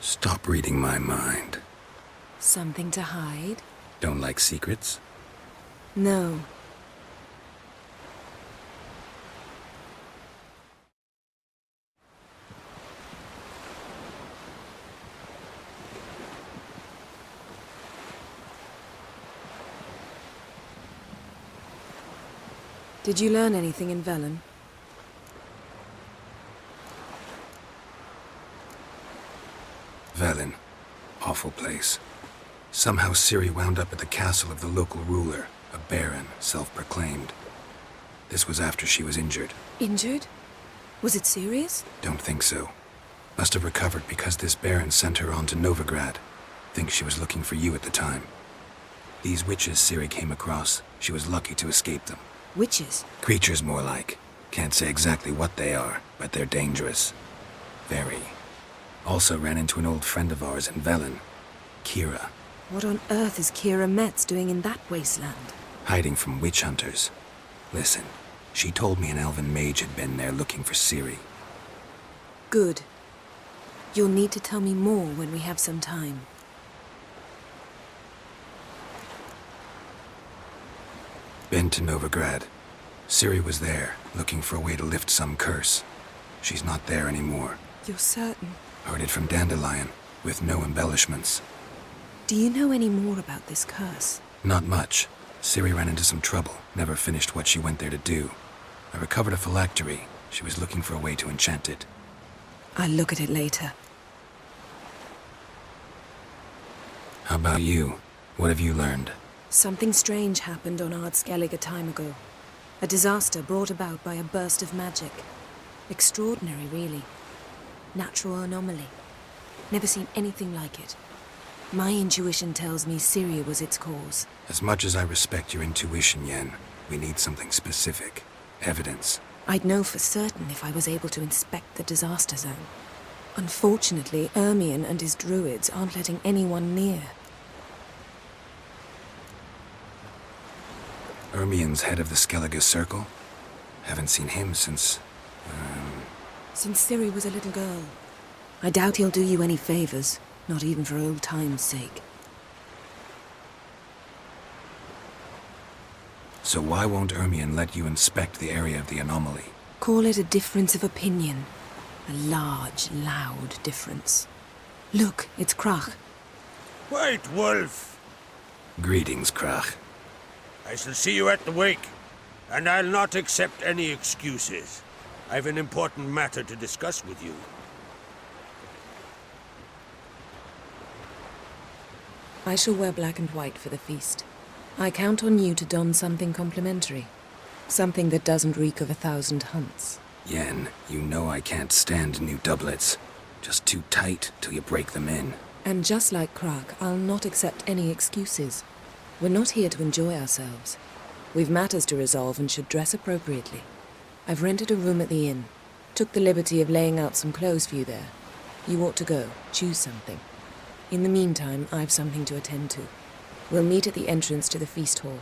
Stop reading my mind. Something to hide? Don't like secrets? No. Did you learn anything in Velen? Velen. Awful place. Somehow Ciri wound up at the castle of the local ruler, a baron, self-proclaimed. This was after she was injured. Injured? Was it serious? Don't think so. Must have recovered because this baron sent her on to Novigrad. Think she was looking for you at the time. These witches Ciri came across, she was lucky to escape them. Witches? Creatures, more like. Can't say exactly what they are, but they're dangerous. Very. Also ran into an old friend of ours in Velen, Keira. What on earth is Keira Metz doing in that wasteland? Hiding from witch hunters. Listen, she told me an elven mage had been there looking for Ciri. Good. You'll need to tell me more when we have some time. Been to Novigrad. Ciri was there, looking for a way to lift some curse. She's not there anymore. You're certain? Heard it from Dandelion, with no embellishments. Do you know any more about this curse? Not much. Ciri ran into some trouble, never finished what she went there to do. I recovered a phylactery. She was looking for a way to enchant it. I'll look at it later. How about you? What have you learned? Something strange happened on Ard Skellige a time ago. A disaster brought about by a burst of magic. Extraordinary, really. Natural anomaly. Never seen anything like it. My intuition tells me Ciri was its cause. As much as I respect your intuition, Yen, we need something specific. Evidence. I'd know for certain if I was able to inspect the disaster zone. Unfortunately, Ermion and his druids aren't letting anyone near. Ermion's head of the Skellige Circle? Haven't seen him since... Since Ciri was a little girl. I doubt he'll do you any favors. Not even for old time's sake. So why won't Ermion let you inspect the area of the anomaly? Call it a difference of opinion. A large, loud difference. Look, it's Krach. White Wolf! Greetings, Krach. I shall see you at the wake, and I'll not accept any excuses. I've an important matter to discuss with you. I shall wear black and white for the feast. I count on you to don something complimentary. Something that doesn't reek of 1,000 hunts. Yen, you know I can't stand new doublets. Just too tight till you break them in. And just like Krach, I'll not accept any excuses. We're not here to enjoy ourselves. We've matters to resolve and should dress appropriately. I've rented a room at the inn. Took the liberty of laying out some clothes for you there. You ought to go. Choose something. In the meantime, I've something to attend to. We'll meet at the entrance to the feast hall.